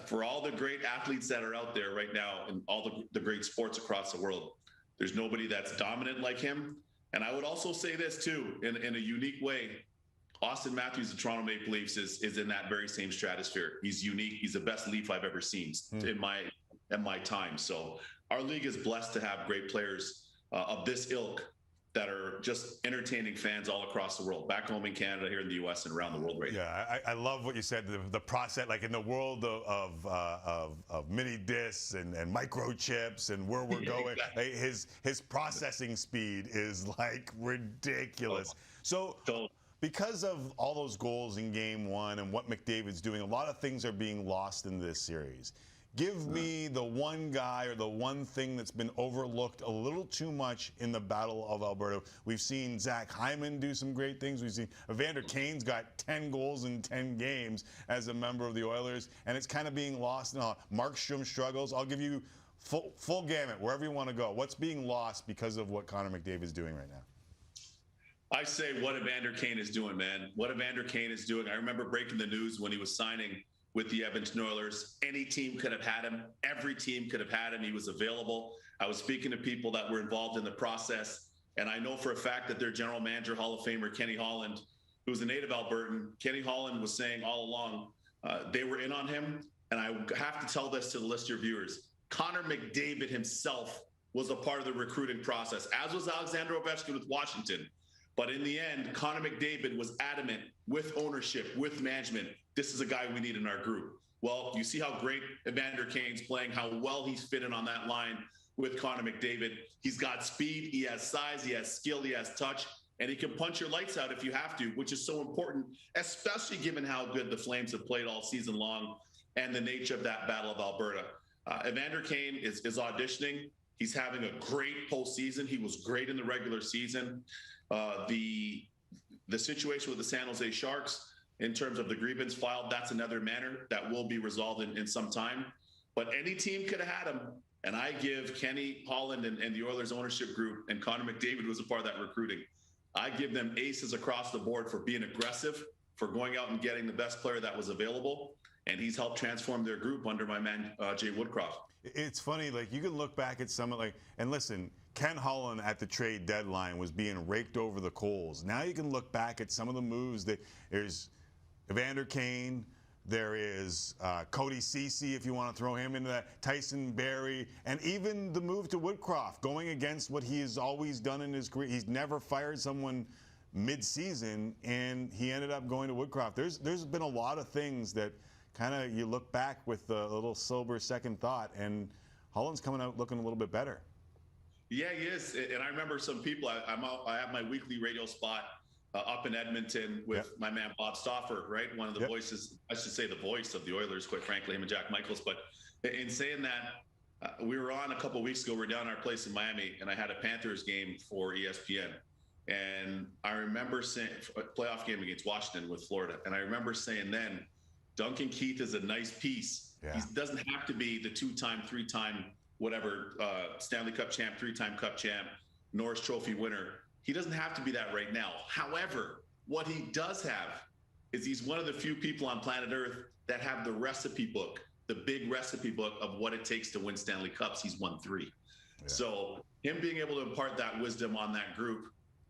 for all the great athletes that are out there right now in all the great sports across the world, there's nobody that's dominant like him. And I would also say this too, in a unique way, Austin Matthews, the Toronto Maple Leafs, is in that very same stratosphere. He's unique. He's the best Leaf I've ever seen in my time. So our league is blessed to have great players of this ilk that are just entertaining fans all across the world, back home in Canada, here in the U.S., and around the world right now. Yeah, I love what you said, the process, like in the world of mini discs and microchips and where we're going, like his processing speed is like ridiculous. So because of all those goals in game one and what McDavid's doing, a lot of things are being lost in this series. Give me the one guy or the one thing that's been overlooked a little too much in the Battle of Alberta. We've seen Zach Hyman do some great things. We've seen Evander Kane's got 10 goals in 10 games as a member of the Oilers, and it's kind of being lost. Markstrom struggles. I'll give you full gamut, wherever you want to go. What's being lost because of what Connor McDavid is doing right now? I say what Evander Kane is doing, man. What Evander Kane is doing. I remember breaking the news when he was signing with the Edmonton Oilers. Any team could have had him. Every team could have had him. He was available. I was speaking to people that were involved in the process, and I know for a fact that their general manager, Hall of Famer Kenny Holland, who's a native Albertan, Kenny Holland was saying all along they were in on him. And I have to tell this to the listener viewers. Connor McDavid himself was a part of the recruiting process, as was Alexander Ovechkin with Washington. But in the end, Connor McDavid was adamant with ownership, with management. This is a guy we need in our group. Well, you see how great Evander Kane's playing, how well he's fitting on that line with Connor McDavid. He's got speed, he has size, he has skill, he has touch, and he can punch your lights out if you have to, which is so important, especially given how good the Flames have played all season long and the nature of that Battle of Alberta. Evander Kane is auditioning. He's having a great postseason. He was great in the regular season. The situation with the San Jose Sharks, in terms of the grievance filed, that's another matter that will be resolved in some time. But any team could have had him. And I give Kenny Holland and the Oilers ownership group, and Connor McDavid was a part of that recruiting, I give them aces across the board for being aggressive, for going out and getting the best player that was available. And he's helped transform their group under my man, Jay Woodcroft. It's funny, like, you can look back at some of, like, and listen, Ken Holland at the trade deadline was being raked over the coals. Now you can look back at some of the moves that there's Evander Kane, there is Cody Ceci, if you want to throw him into that, Tyson Barrie, and even the move to Woodcroft, going against what he has always done in his career. He's never fired someone mid-season, and he ended up going to Woodcroft. There's been a lot of things that kind of you look back with a little sober second thought, and Holland's coming out looking a little bit better. Yeah, he is. And I remember some people, I have my weekly radio spot up in Edmonton with my man Bob Stauffer, right? One of the voices, I should say the voice of the Oilers, quite frankly, him and Jack Michaels. But in saying that, we were on a couple of weeks ago, we're down our place in Miami, and I had a Panthers game for ESPN. And I remember saying, a playoff game against Washington with Florida. And I remember saying then, Duncan Keith is a nice piece. Yeah. He doesn't have to be the two-time, three-time, whatever, Stanley Cup champ, three-time Cup champ, Norris Trophy winner. He doesn't have to be that right now. However, what he does have is he's one of the few people on planet Earth that have the recipe book, the big recipe book of what it takes to win Stanley Cups. He's won 3. Yeah. So him being able to impart that wisdom on that group,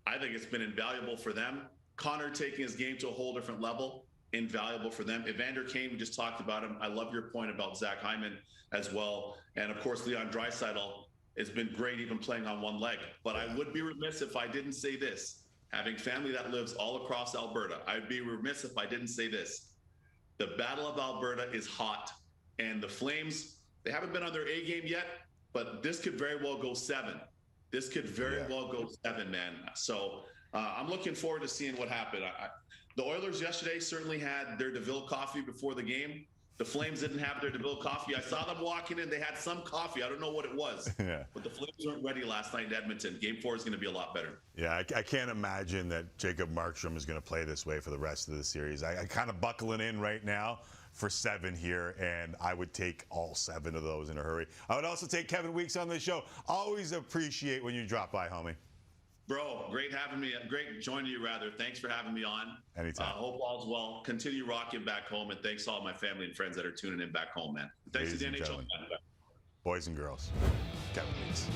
I think it's been invaluable for them. Connor taking his game to a whole different level, invaluable for them. Evander Kane, we just talked about him. I love your point about Zach Hyman as well. And of course, Leon Draisaitl has been great even playing on one leg. But I would be remiss if I didn't say this. Having family that lives all across Alberta, I'd be remiss if I didn't say this. The Battle of Alberta is hot. And the Flames, they haven't been on their A game yet, but this could very well go 7. This could very well go 7, man. So I'm looking forward to seeing what happened. The Oilers yesterday certainly had their DeVille coffee before the game. The Flames didn't have their DeVille coffee. I saw them walking in. They had some coffee. I don't know what it was. But the Flames weren't ready last night in Edmonton. Game 4 is going to be a lot better. Yeah, I can't imagine that Jacob Markstrom is going to play this way for the rest of the series. I kind of buckling in right now for 7 here, and I would take all 7 of those in a hurry. I would also take Kevin Weeks on the show. Always appreciate when you drop by, homie. Bro, great having me. Great joining you, rather. Thanks for having me on. Anytime. Hope all's well. Continue rocking back home, and thanks to all my family and friends that are tuning in back home, man. Thanks to the NHL. Boys and girls, Kevin Weeks.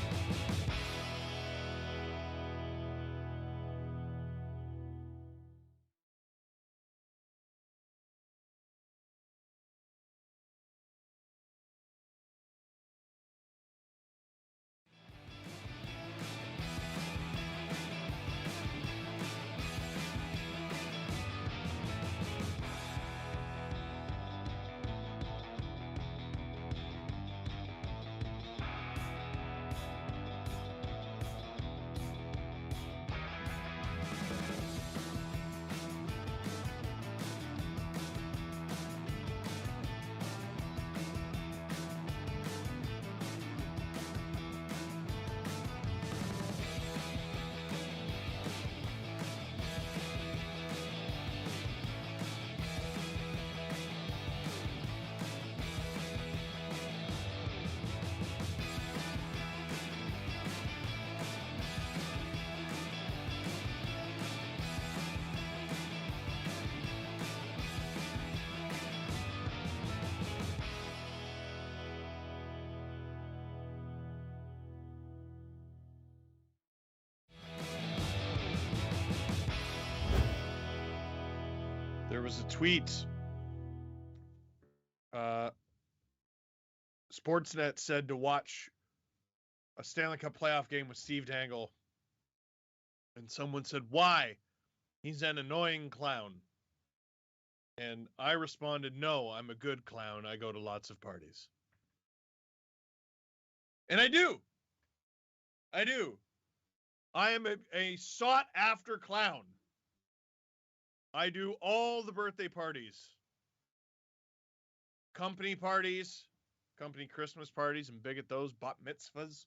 There was a tweet. Sportsnet said to watch a Stanley Cup playoff game with Steve Dangle. And someone said, why? He's an annoying clown. And I responded, no, I'm a good clown. I go to lots of parties. And I do. I do. I am a sought-after clown. I do all the birthday parties, company parties, company Christmas parties, and big at those, bat mitzvahs.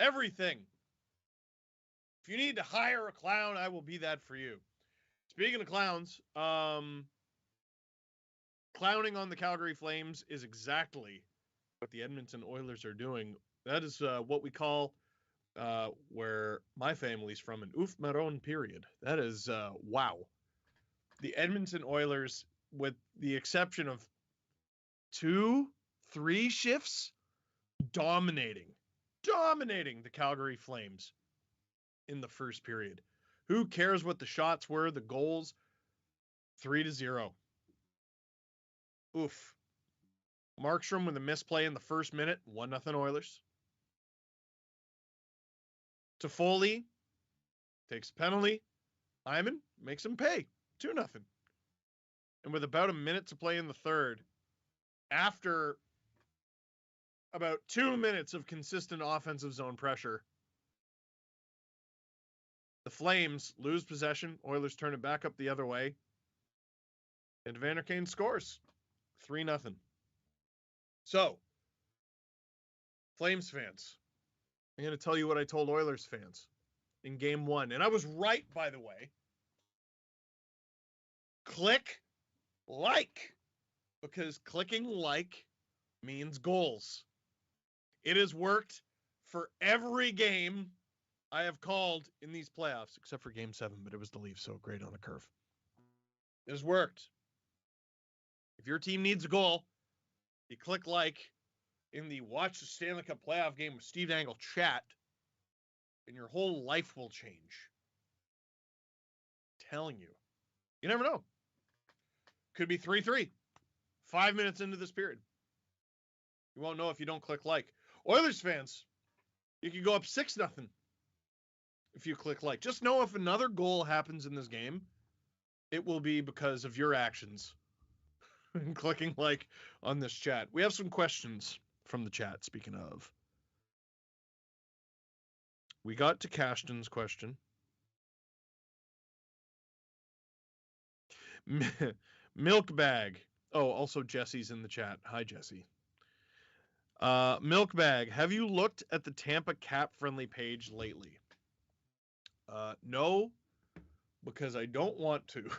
Everything. If you need to hire a clown, I will be that for you. Speaking of clowns, clowning on the Calgary Flames is exactly what the Edmonton Oilers are doing. That is what we call, where my family's from, an ouf marron period. That is, wow. The Edmonton Oilers, with the exception of 2-3 shifts, dominating the Calgary Flames in the first period. Who cares what the shots were, the goals? 3-0. Oof. Markstrom with a misplay in the first minute, 1-0 Oilers. Toffoli takes a penalty. Hyman makes him pay, 2-0. And with about a minute to play in the third, after about 2 minutes of consistent offensive zone pressure, the Flames lose possession. Oilers turn it back up the other way. And Evander Kane scores. 3-0. So, Flames fans, I'm going to tell you what I told Oilers fans in game 1. And I was right, by the way. Click like. Because clicking like means goals. It has worked for every game I have called in these playoffs, except for game 7, but it was the Leafs, so great on a curve. It has worked. If your team needs a goal, you click like in the Watch the Stanley Cup playoff game with Steve Dangle chat, and your whole life will change. I'm telling you. You never know. Could be 3-3. 5 minutes into this period. You won't know if you don't click like. Oilers fans, you could go up 6-0 if you click like. Just know if another goal happens in this game, it will be because of your actions and clicking like on this chat. We have some questions from the chat, speaking of. We got to Cashton's question. Milk bag. Oh, also Jesse's in the chat. Hi, Jesse. Milk bag. Have you looked at the Tampa Cap Friendly page lately? No, because I don't want to.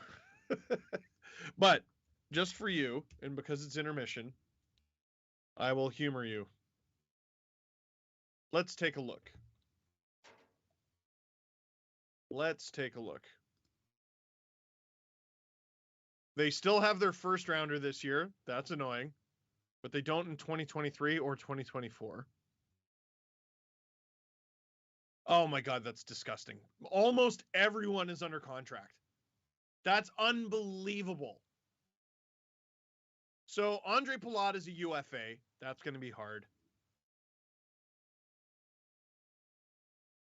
But just for you, and because it's intermission, I will humor you. Let's take a look. They still have their first rounder this year. That's annoying. But they don't in 2023 or 2024. Oh my God, that's disgusting. Almost everyone is under contract. That's unbelievable. So Andre Palat is a UFA. That's going to be hard.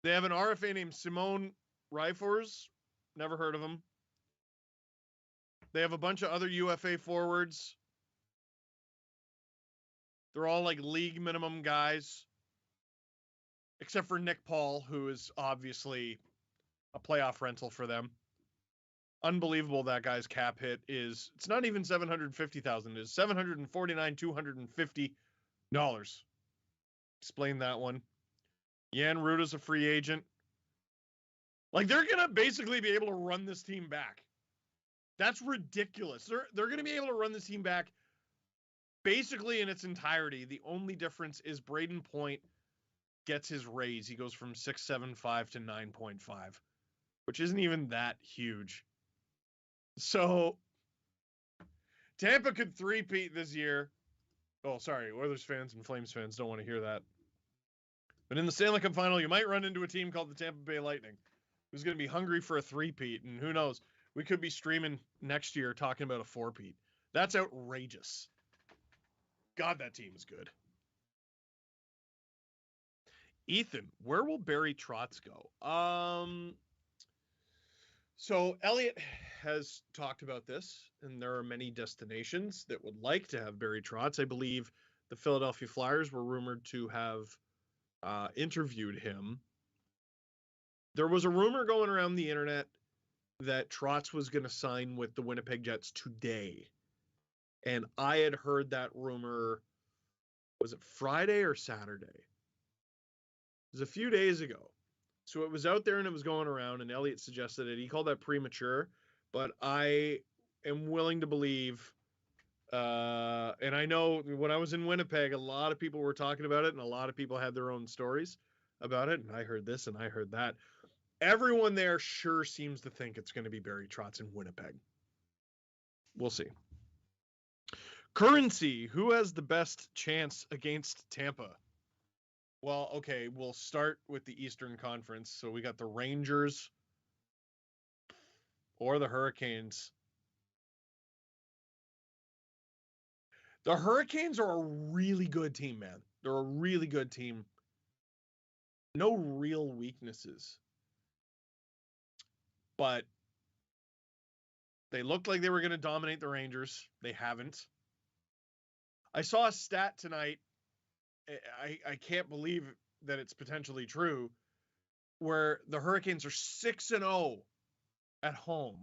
They have an RFA named Simone Rifors. Never heard of him. They have a bunch of other UFA forwards. They're all like league minimum guys. Except for Nick Paul, who is obviously a playoff rental for them. Unbelievable that guy's cap hit is. It's not even $750,000. It's $749,250. Explain that one. Jan Ruta's a free agent. Like, they're going to basically be able to run this team back. That's ridiculous. They're going to be able to run this team back basically in its entirety. The only difference is Braden Point gets his raise. He goes from 6.75 to 9.5, which isn't even that huge. So Tampa could three-peat this year. Oh, sorry. Oilers fans and Flames fans don't want to hear that. But in the Stanley Cup final, you might run into a team called the Tampa Bay Lightning who's going to be hungry for a three-peat. And who knows? We could be streaming next year talking about a four-peat. That's outrageous. God, that team is good. Ethan, where will Barry Trotz go? So Elliot has talked about this, and there are many destinations that would like to have Barry Trotz. I believe the Philadelphia Flyers were rumored to have interviewed him. There was a rumor going around the internet that Trotz was going to sign with the Winnipeg Jets today. And I had heard that rumor, was it Friday or Saturday? was a few days ago. So it was out there and it was going around, and Elliot suggested it. He called that premature, but I am willing to believe, and I know when I was in Winnipeg, a lot of people were talking about it, and a lot of people had their own stories about it, and I heard this and I heard that. Everyone there sure seems to think it's going to be Barry Trotz in Winnipeg. We'll see. Currency, who has the best chance against Tampa? Well, okay, we'll start with the Eastern Conference. So we got the Rangers or the Hurricanes. The Hurricanes are a really good team, man. They're a really good team. No real weaknesses. But they looked like they were going to dominate the Rangers. They haven't. I saw a stat tonight. I can't believe that it's potentially true, where the Hurricanes are 6-0 at home,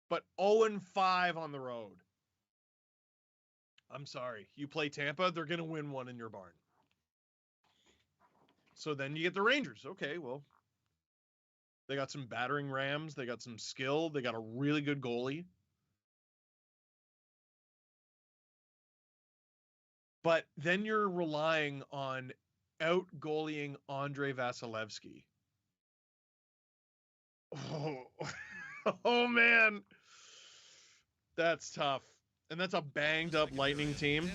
but 0-5 on the road. I'm sorry. You play Tampa, they're going to win one in your barn. So then you get the Rangers. Okay, well, they got some battering rams. They got some skill. They got a really good goalie. But then you're relying on out-goalying Andrei Vasilevsky. Oh, man. That's tough. And that's a banged-up Lightning team.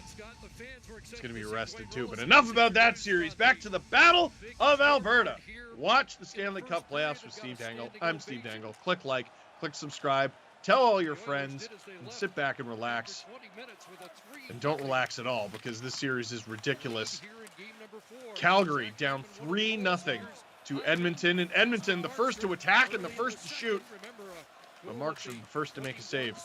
It's going to be rested, too. But enough about that series. Back to the Battle of Alberta. Watch the Stanley Cup playoffs with Steve Dangle. I'm Steve Dangle. Click like, click subscribe. Tell all your friends and sit back and relax. And don't relax at all because this series is ridiculous. Calgary down 3-0 to Edmonton. And Edmonton, the first to attack and the first to shoot. But Markstrom, the first to make a save.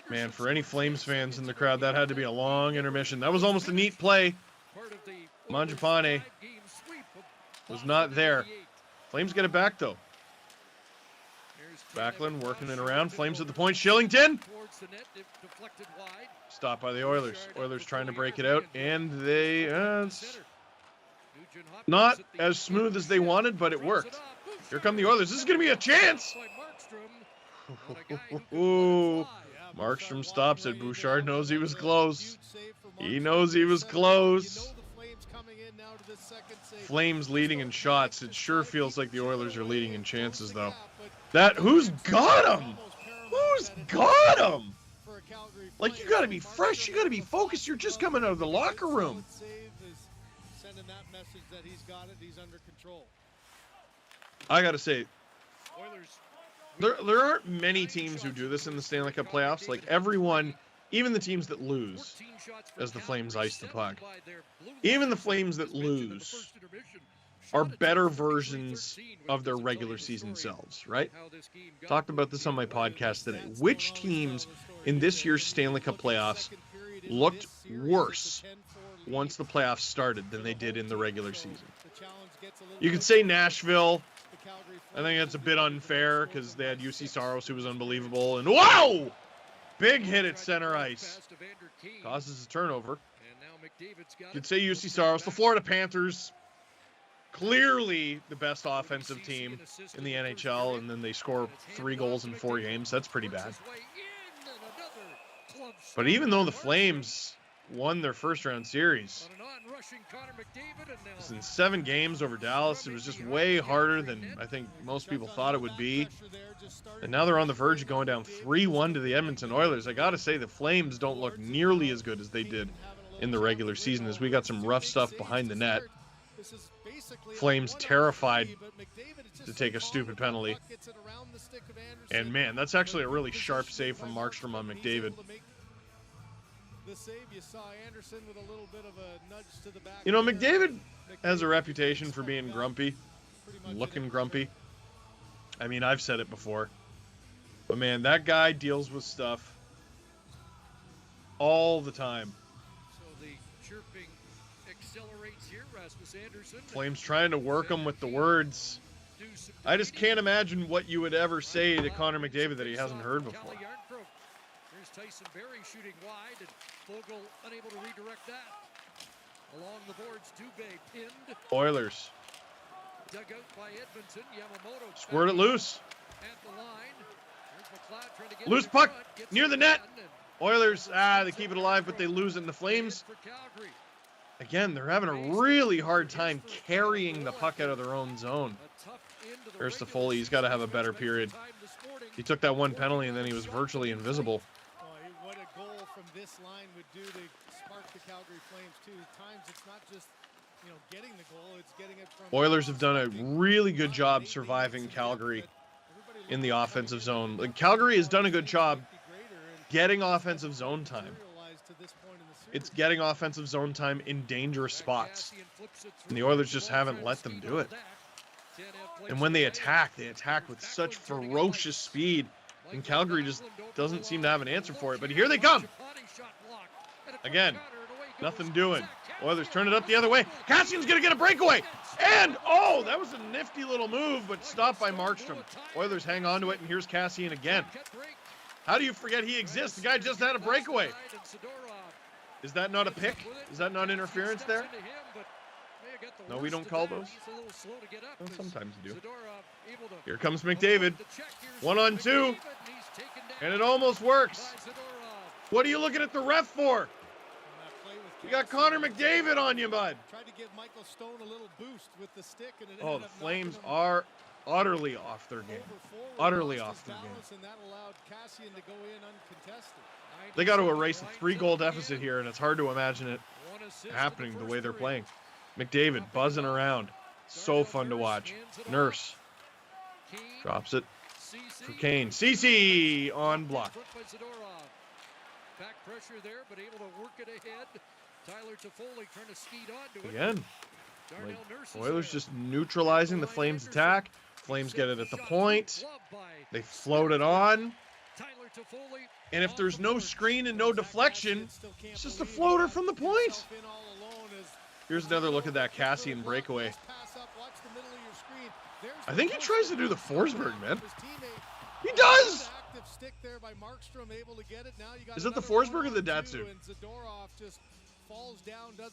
Man, for any Flames fans in the crowd, that had to be a long intermission. That was almost a neat play. Mangiapane was not there. Flames get it back, though. Backlund working it around. Flames at the point. Shillington. Stopped by the Oilers. Oilers trying to break it out, and they... it's not as smooth as they wanted, but it worked. Here come the Oilers. This is going to be a chance. Ooh. Markstrom stops it. Bouchard knows he was close. He knows he was close. Flames leading in shots. It sure feels like the Oilers are leading in chances, though. Who's got him? Who's got him? Like, you got to be fresh. You got to be focused. You're just coming out of the locker room. I got to say, there aren't many teams who do this in the Stanley Cup playoffs. Like, everyone, even the teams that lose, as the Flames ice the puck, even the Flames that lose are better versions of their regular season selves, right? Talked about this on my podcast today. Which teams in this year's Stanley Cup playoffs looked worse once the playoffs started than they did in the regular season? You could say Nashville. I think that's a bit unfair because they had UC Saros, who was unbelievable. And whoa! Big hit at center ice. Causes a turnover. You could say UC Saros. The Florida Panthers, clearly the best offensive team in the NHL, and then they score 3 goals in 4 games. That's pretty bad. But even though the Flames won their first-round series, it was in 7 games over Dallas. It was just way harder than I think most people thought it would be. And now they're on the verge of going down 3-1 to the Edmonton Oilers. I got to say, the Flames don't look nearly as good as they did in the regular season, as we got some rough stuff behind the net. Flames terrified to take a stupid penalty. And, man, that's actually a really sharp save from Markstrom on McDavid. You know, McDavid has a reputation for being grumpy, looking grumpy. I mean, I've said it before. But, man, that guy deals with stuff all the time. Flames trying to work him with the words. I just can't imagine what you would ever say to Connor McDavid that he hasn't heard before. Tyson Berry shooting wide, and Vogel unable to redirect that. Along the boards, Dubé pinned. Oilers. Dug out by Edmonton. Yamamoto Squirt it loose. at the line. Here's McLeod trying to get Loose it in puck front, gets near it the net. done, and Oilers, they keep it alive, but they lose it in the Flames. for Calgary. Again, they're having a really hard time carrying the puck out of their own zone. A tough end to the There's regular Toffoli. He's got to have a season better stretch. period. Time this morning. He took that one penalty, and then he was virtually invisible. Oh, what a goal from this line would do to spark the Calgary Flames too. Times it's not just, you know, getting the goal, it's getting it from Oilers have done a really good job surviving Calgary in the offensive zone. Like, Calgary has done a good job getting offensive zone time. It's getting offensive zone time in dangerous spots. And the Oilers just haven't let them do it. And when they attack with such ferocious speed. And Calgary just doesn't seem to have an answer for it. But here they come. Again, nothing doing. Oilers turn it up the other way. Cassian's going to get a breakaway. And, oh, that was a nifty little move, but stopped by Markstrom. Oilers hang on to it, and here's Cassian again. How do you forget he exists? The guy just had a breakaway. Is that not a pick? Is that not interference there? No, we don't call those. Well, sometimes you do. Here comes McDavid. 1-on-2. And it almost works. What are you looking at the ref for? You got Connor McDavid on you, bud. Tried to give Michael Stone a little boost with the stick, and it Oh, ended the up Flames knocking him are utterly off their game. over forward, Utterly lost off his their game. balance, and that allowed Cassian to go in uncontested. They got to erase a 3-goal deficit here, and it's hard to imagine it happening the way they're playing. McDavid buzzing around. So fun to watch. Nurse drops it for Kane. Cece on block. Back pressure there, but able to work it ahead. Tyler Toffoli trying to speed onto it. Again, Darnell like, Nurse is Oilers there. just neutralizing the Flames' attack. Flames get it at the point. They float it on. Tyler Toffoli And if there's no screen and no deflection, it's just a floater from the point. Here's another look at that Cassian breakaway. I think he tries to do the Forsberg, man. He does! Is it the Forsberg or the Datsu?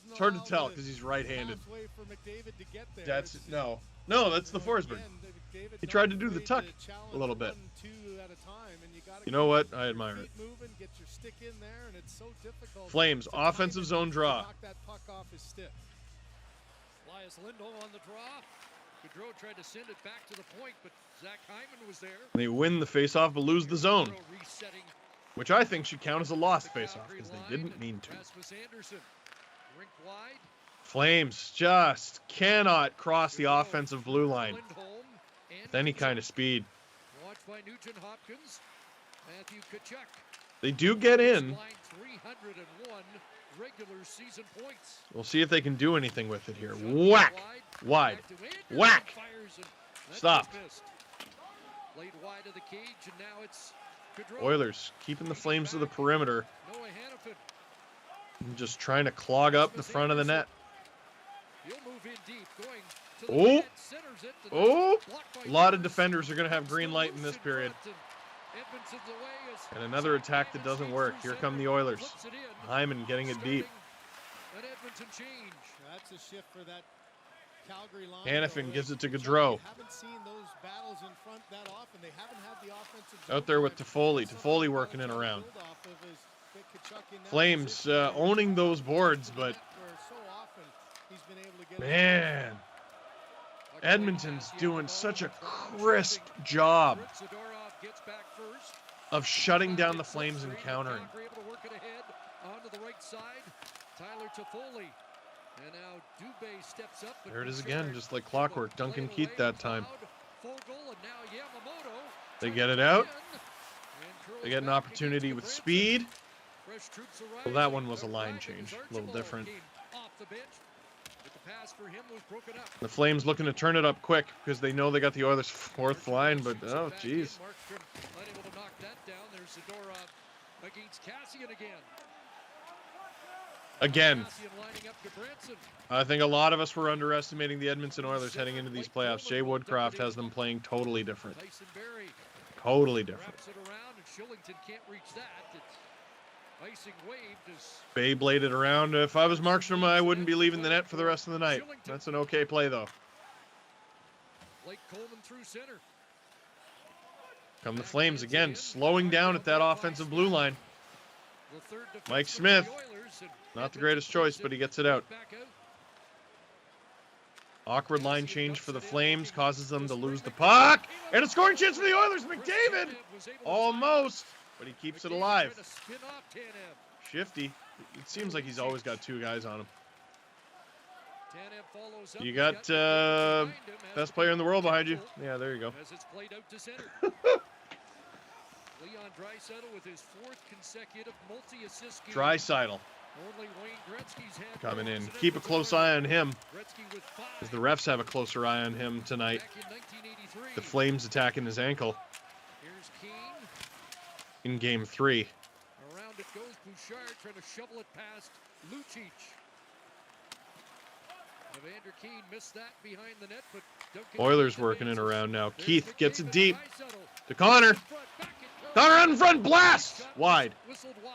It's hard to tell because he's right-handed. That's no, that's the Forsberg. He tried to do the tuck a little bit. You know what? I admire it. Flames offensive zone draw. Elias Lindholm on the draw. Gaudreau tried to send it back to the point, but Zach Hyman was there. They win the faceoff but lose the zone, Gaudreau resetting which I think should count as a lost faceoff because they didn't mean to. Rasmus Anderson, rink wide. Flames just cannot cross the offensive blue line Lindholm with any kind of speed. watched by Nugent Hopkins. Matthew Tkachuk. They do get in. Line 301 regular season points. We'll see if they can do anything with it here. Whack! Wide. Whack! Stop. Laid wide of the cage, and now it's Gaudreau. Oilers keeping the Flames to the perimeter Noah Hannafin. and just trying to clog up the front of the net. He'll move in deep, going to the Oh. net, centers it, and Oh! blocked by A lot of Nurse. defenders are going to have green light in this period. Edmonton's away as And another attack that doesn't work. Here come the Oilers. flips it in. Hyman getting it deep. An Edmonton change. That's a shift for that Calgary line. Hannafin though. gives it to Tkachuk, Gaudreau. we haven't seen those battles in front that often. They haven't had the offensive Out there with Toffoli. Toffoli working it around. Flames Flames owning those boards, but man, Edmonton's doing such a crisp job Zadorov gets back first. of shutting down the Flames and countering. Calgary able to work it ahead onto the right side. Tyler Toffoli. And now Dubé steps up. There it is again, just like clockwork. Duncan Keith that time. Fogel and now Yamamoto. They get it out. And They get an curls back opportunity against with the speed. Fresh troops arrive. Well, that one was a Good line back, and change, a little Archibald different. came off the bench. But the pass for him was broken up. The Flames looking to turn it up quick because they know they got the Oilers' fourth line, but oh, geez. Markstrom unable to knock that down. There's Zadorov against Cassian again. Again, Cassian lining up to Branson. I think a lot of us were underestimating the Edmonton Oilers heading into these playoffs. Jay Woodcroft has them playing totally different. Tyson Berry Totally different. wraps it around, and Shillington can't reach that. It's Icing waved as Beybladed around. If I was Markstrom, I wouldn't be leaving the net for the rest of the night. That's an okay play, though. Blake Coleman through center. Come the Flames again, slowing down at that offensive blue line. The third Mike defenseman Smith, for the Oilers, and not the Edmonton greatest choice, takes but he it gets it out. back out. Awkward line change for the Flames causes them to lose the puck. And a scoring chance for the Oilers. McDavid! Almost, but he keeps it alive. Shifty. It seems like he's always got two guys on him. You got best player in the world behind you. Yeah, there you go. As it's played out to center. Leon Draisaitl with his fourth consecutive multi-assist game. Draisaitl Only Wayne Gretzky's had coming in. goals, and Keep a Edmonton close eye on him, Gretzky with 5 as the refs have a closer eye on him tonight. back in 1983. The Flames attacking his ankle Here's Keane. in Game 3. Around it goes Bouchard trying to shovel it past Lucic. Evander Keane missed that behind the net, but Duncan Oilers Keane working it advances. around now. There's Keith gets it McDavid, deep Draisaitl. to Connor. In front, back it goes. Connor out in front, blast! Shot Wide. Whistled wide.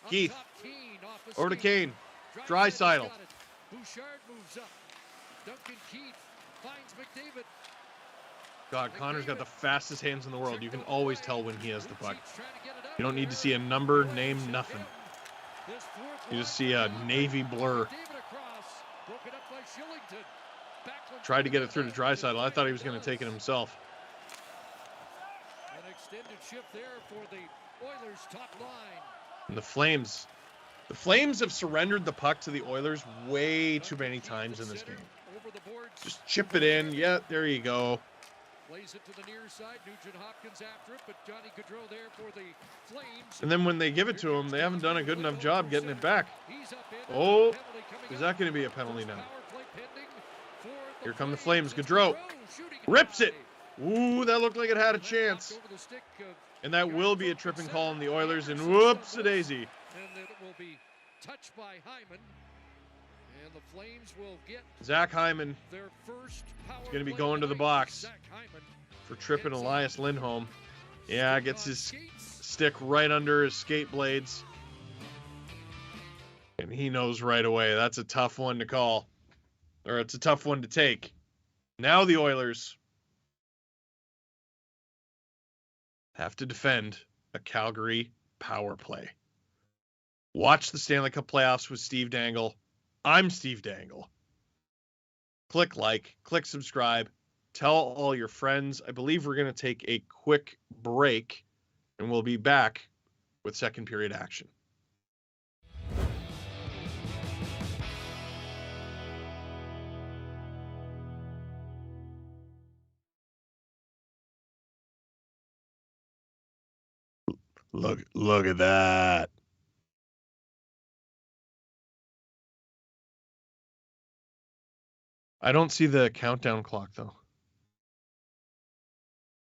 Up Keith. top, Keane off a Over to skate. Kane. Draisaitl's Draisaitl. got it. Bouchard moves up. Duncan Keith finds McDavid. God, Connor's got the fastest hands in the world. You can always tell when he has the puck. Lucic's trying to get it out You don't need to there. see a number, name, nothing. This fourth You just line see a comes navy blur. McDavid across. Broken up by Shillington. Backlund Tried to get it through to net. Draisaitl. I thought he was going to take it himself. An extended shift there for the Oilers top line. And the Flames have surrendered the puck to the Oilers way too many times in this game. Over the boards. Just chip it in. Yeah, there you go. Plays it to the near side. Nugent Hopkins after it, but Johnny Gaudreau there for the Flames. And then when they give it to him, they haven't done a good enough job getting it back. He's up in. Oh, Penalty coming is up. that going to be a penalty now? Power play pending for the Here come the Flames. Flames. Gaudreau shooting rips it. high. Ooh, that looked like it had a And that chance. knocked over the stick of And that will be a tripping call on the Oilers. And whoops-a-daisy. And then it will be touched by Hyman. And the Flames will get Zach Hyman their first power gonna be play going to the tonight. box. Zach Hyman for tripping Elias Lindholm. Yeah, gets his skates. stick right under his skate blades. And he knows right away that's a tough one to call. Or it's a tough one to take. Now the Oilers have to defend a Calgary power play. Watch the Stanley Cup playoffs with Steve Dangle. I'm Steve Dangle. Click like, click subscribe, tell all your friends. I believe we're going to take a quick break, and we'll be back with second period action. Look at that. I don't see the countdown clock though.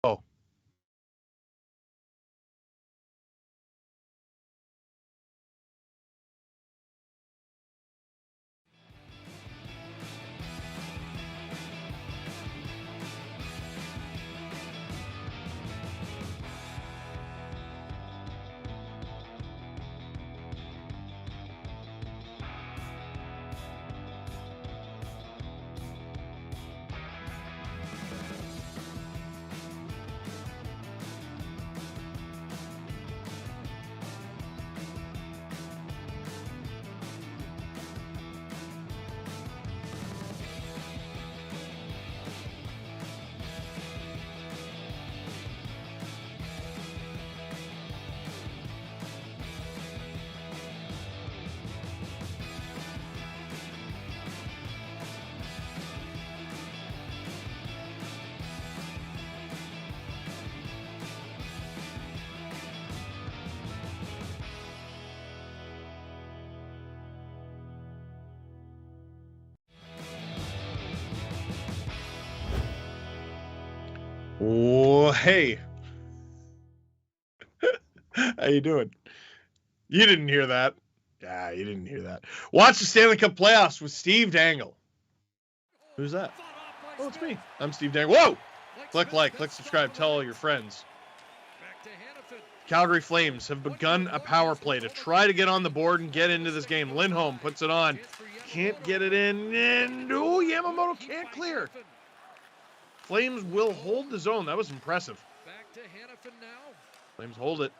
Oh. Oh, hey. How you doing? You didn't hear that. Yeah, you didn't hear that. Watch the Stanley Cup playoffs with Steve Dangle. Who's that? Oh, it's me. I'm Steve Dangle. Whoa! Click like, click subscribe, tell all your friends. Back to Hannafin. Calgary Flames have begun a power play to try to get on the board and get into this game. Lindholm puts it on. Can't get it in. And Yamamoto can't clear. Flames will hold the zone. That was impressive. Back to Hannafin now. Flames hold it.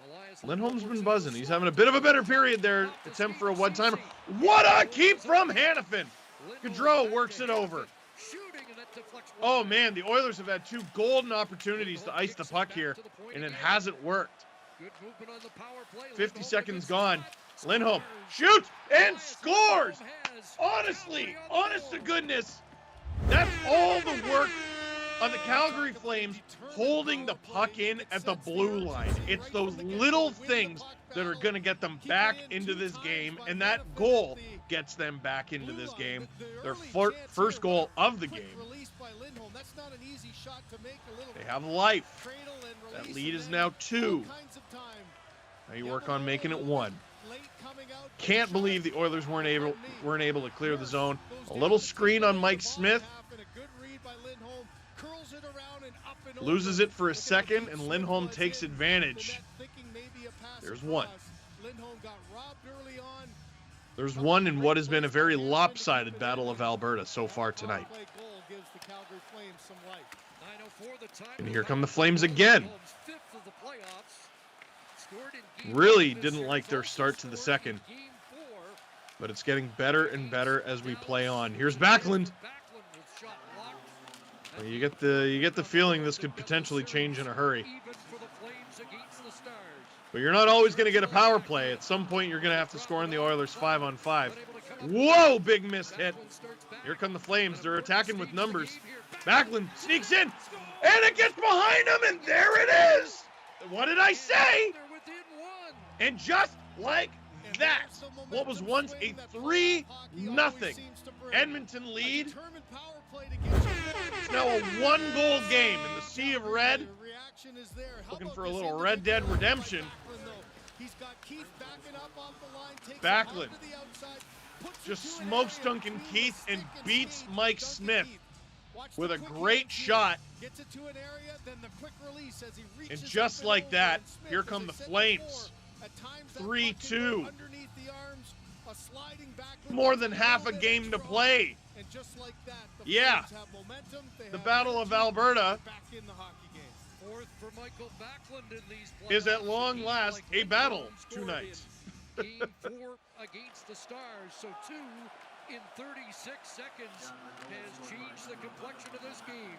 Elias Lindholm's works been it buzzing. to He's slot. having a bit of a better period there. Attempt for a one-timer. What a keep from Hannafin. Gaudreau works it over. Shooting, and that deflects Oh, wide. man, the Oilers have had 2 golden opportunities to ice the puck here, and it hasn't worked. Good movement on the power play. 50 Lindholm seconds against gone. the Lindholm Stars. shoots and Elias scores. Lindholm has Honestly, Calgary on the honest to board. goodness, that's all the work of the Calgary Flames holding the puck in at the blue line. It's those little things that are going to get them back into this game, and that goal gets them back into this game. Their first goal of the game. They have life. That lead is now 2. Now you work on making it 1. Can't believe the Oilers weren't able to clear the zone. A little screen on Mike Smith. Loses it for a second, and Lindholm takes advantage. There's 1. There's 1 in what has been a very lopsided Battle of Alberta so far tonight. And here come the Flames again. Really didn't like their start to the second, but it's getting better and better as we play on. Here's Backlund. You get the feeling this could potentially change in a hurry. But you're not always going to get a power play. At some point, you're going to have to score on the Oilers 5-on-5. Whoa, big missed hit. Here come the Flames. They're attacking with numbers. Backlund sneaks in, and it gets behind him, and there it is. What did I say? And just like that, what was once a 3-0 Edmonton lead, it's now a 1-goal game in the Sea of Red. Looking for a little Red Dead redemption. Backlund just smokes Duncan Keith and beats Mike Smith with a great shot. And just like that, here come the Flames. 3-2. More than half a game to play. Yeah. The Battle of Alberta is at long last a battle tonight. Game 4 against the Stars, so 2 in 36 seconds has changed the complexion of this game.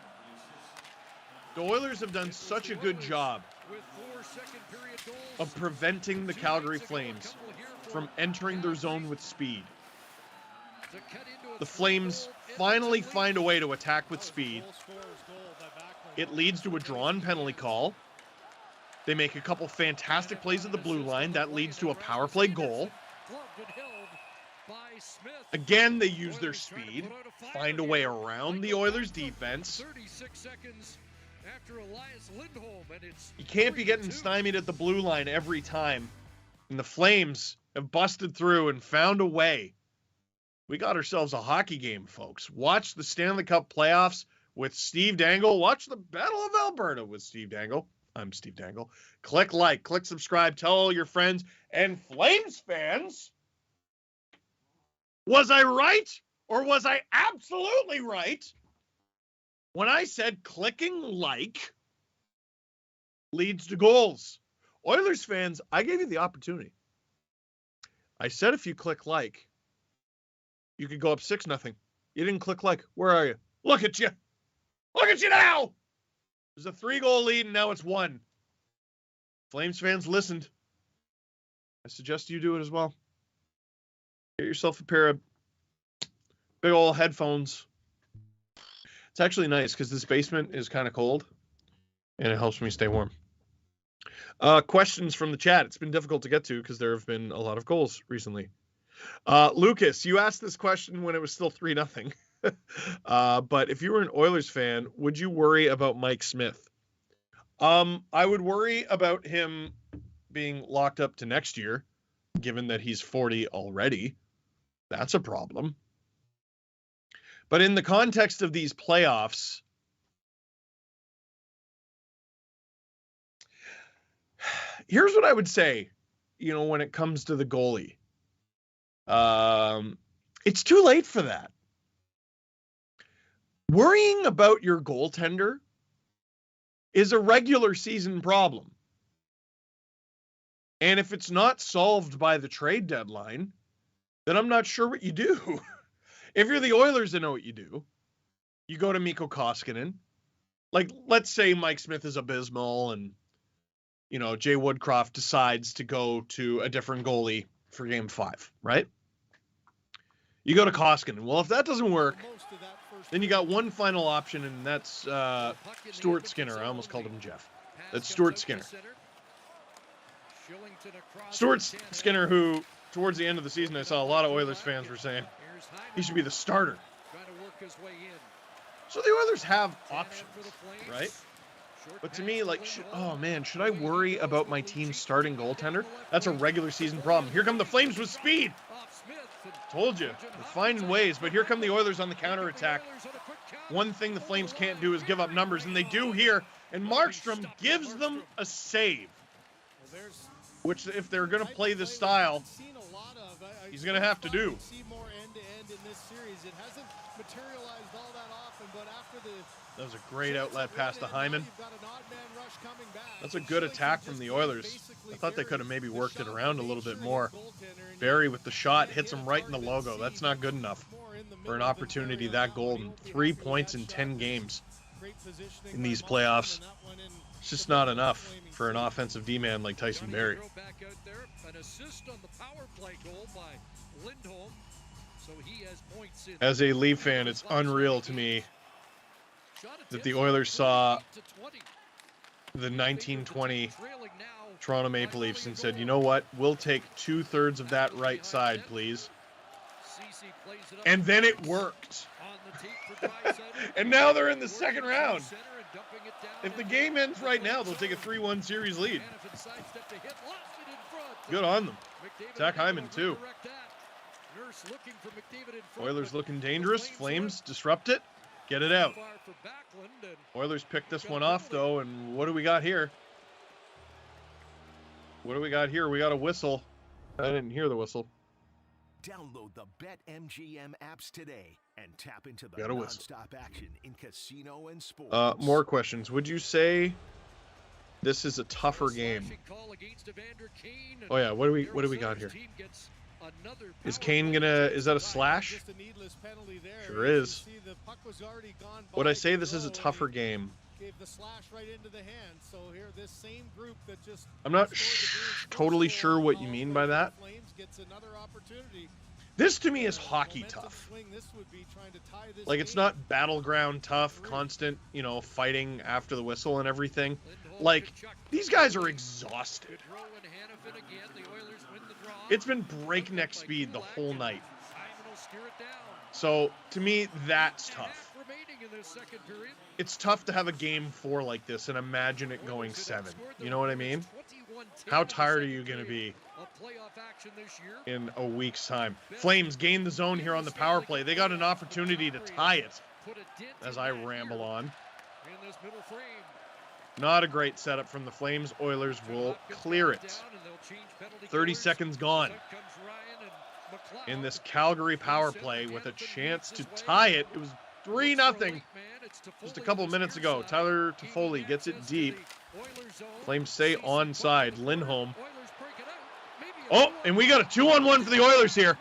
The Oilers have done such a good job With 4 second-period goals, of preventing the Calgary Flames from entering their zone with speed. to cut into a The Flames finally find a way to attack with speed. It leads to a drawn penalty call. They make a couple fantastic plays at the blue line. That leads to a power play goal. gloved and held by Smith. Again, they use their speed, find a way around the Oilers' defense. 36 seconds after Elias Lindholm, and it's You can't be getting 3-2. stymied at the blue line every time. And the Flames have busted through and found a way. We got ourselves a hockey game, folks. Watch the Stanley Cup playoffs with Steve Dangle. Watch the Battle of Alberta with Steve Dangle. I'm Steve Dangle. Click like, click subscribe, tell all your friends. And Flames fans, was I right or was I absolutely right when I said clicking like leads to goals? Oilers fans, I gave you the opportunity. I said if you click like, you could go up 6-0. You didn't click like. Where are you? Look at you. Look at you now. There's a 3-goal lead, and now it's 1. Flames fans listened. I suggest you do it as well. Get yourself a pair of big old headphones. It's actually nice because this basement is kind of cold, and it helps me stay warm. Questions from the chat. It's been difficult to get to because there have been a lot of goals recently. Lucas, you asked this question when it was still 3-0. But if you were an Oilers fan, would you worry about Mike Smith? I would worry about him being locked up to next year, given that he's 40 already. That's a problem. But in the context of these playoffs, Here's what I would say, when it comes to the goalie. It's too late for that. Worrying about your goaltender is a regular season problem. And if it's not solved by the trade deadline, then I'm not sure what you do. If you're the Oilers, I know what you do. You go to Mikko Koskinen. Like, let's say Mike Smith is abysmal and, Jay Woodcroft decides to go to a different goalie for Game 5, right? You go to Koskinen. Well, if that doesn't work, then you got one final option, and that's Stuart Skinner. I almost called him Jeff. That's Stuart Skinner. Stuart Skinner, who, towards the end of the season, I saw a lot of Oilers fans were saying he should be the starter. So the Oilers have options, right? But to me, should I worry about my team's starting goaltender? That's a regular season problem. Here come the Flames with speed. Told you, they're finding ways, but here come the Oilers on the counterattack. One thing the Flames can't do is give up numbers, and they do here. And Markstrom gives them a save, which, if they're going to play this style, he's going to have to do. That was a great outlet pass to Hyman. That's a good attack from the Oilers. I thought they could have maybe worked it around a little bit more. Barry with the shot hits him right in the logo. That's not good enough for an opportunity that golden. 3 points in 10 games in these playoffs. It's just not enough for an offensive D-man like Tyson Barrie. As a Leaf fan, it's unreal to me that the Oilers saw the 1920 Toronto Maple Leafs and said, you know what, we'll take 2/3 of that right side, please. And then it worked. And now they're in the second round. If the game ends right now, they'll take a 3-1 series lead. Good on them. Zach Hyman, too. Oilers looking dangerous. Flames disrupt it. Get it out. Oilers pick this one off, though, and what do we got here? What do we got here? We got a whistle. I didn't hear the whistle. Download the BetMGM apps today and tap into the non-stop action in casino and sports. More questions. Would you say this is a tougher game? Oh yeah, what do we got here? Is Kane is that a slash? Sure is. Would I say this is a tougher game? I'm not totally sure what you mean by that. This to me is hockey tough. Like, it's not battleground tough, constant, fighting after the whistle and everything. Like, these guys are exhausted. It's been breakneck speed the whole night. So, to me, that's tough. It's tough to have a game 4 like this and imagine it going 7. You know what I mean? How tired are you going to be in a week's time? Flames gain the zone here on the power play. They got an opportunity to tie it as I ramble on. Not a great setup from the Flames. Oilers will clear it. 30 seconds gone in this Calgary power play with a chance to tie it. It was 3-0 just a couple minutes ago. Tyler Toffoli gets it deep. Flames stay onside. Lindholm. Oh, and we got a 2-on-1 for the Oilers here.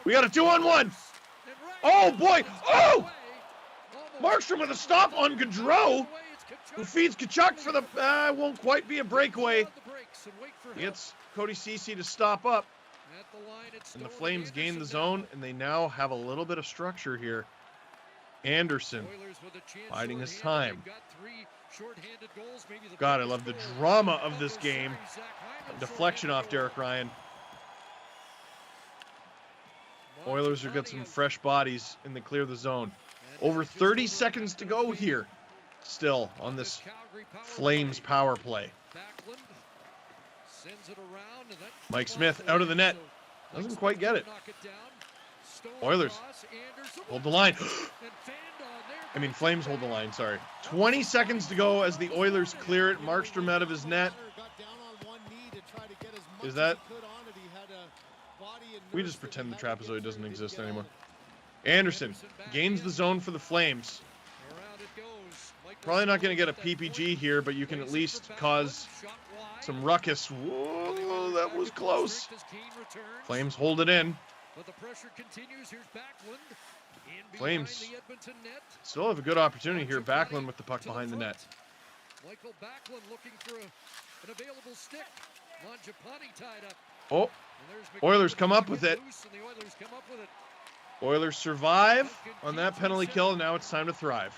We got a 2-on-1. Oh, boy. Oh! Markstrom with a stop on Gaudreau, who feeds Tkachuk for the... won't quite be a breakaway. He gets Cody Ceci to stop up. And the Flames gain the zone, and they now have a little bit of structure here. Anderson biding his time. God, I love the drama of this game. Deflection off Derek Ryan. Oilers have got some fresh bodies, and they clear the zone. Over 30 seconds to go here still on this Flames power play. Mike Smith out of the net. Doesn't quite get it. Oilers hold the line. Flames hold the line, sorry. 20 seconds to go as the Oilers clear it. Markstrom out of his net. Is that... We just pretend the trapezoid doesn't exist anymore. Anderson gains the zone for the Flames. Probably not going to get a PPG here, but you can at least cause some ruckus. Whoa, that was close. Flames hold it in. Flames still have a good opportunity here. Backlund with the puck behind the net. Michael Backlund looking for an available stick. Mangiapane tied up. Oh, Oilers come up with it. Oilers survive on that penalty kill, and now it's time to thrive.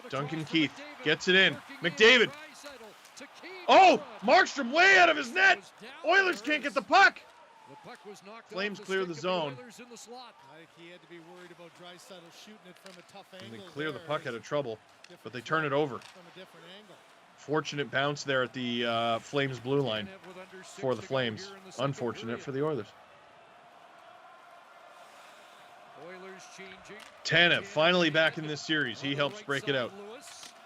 Duncan Keith gets it in. McDavid. Oh, Markstrom way out of his net. Oilers can't get the puck. Flames clear the zone. He had to be worried about Draisaitl shooting it from a tough angle. And they clear the puck out of trouble, but they turn it over. From a different angle. Fortunate bounce there at the Flames blue line for the Flames. Unfortunate for the Oilers. Tanev finally back in this series. He helps break it out.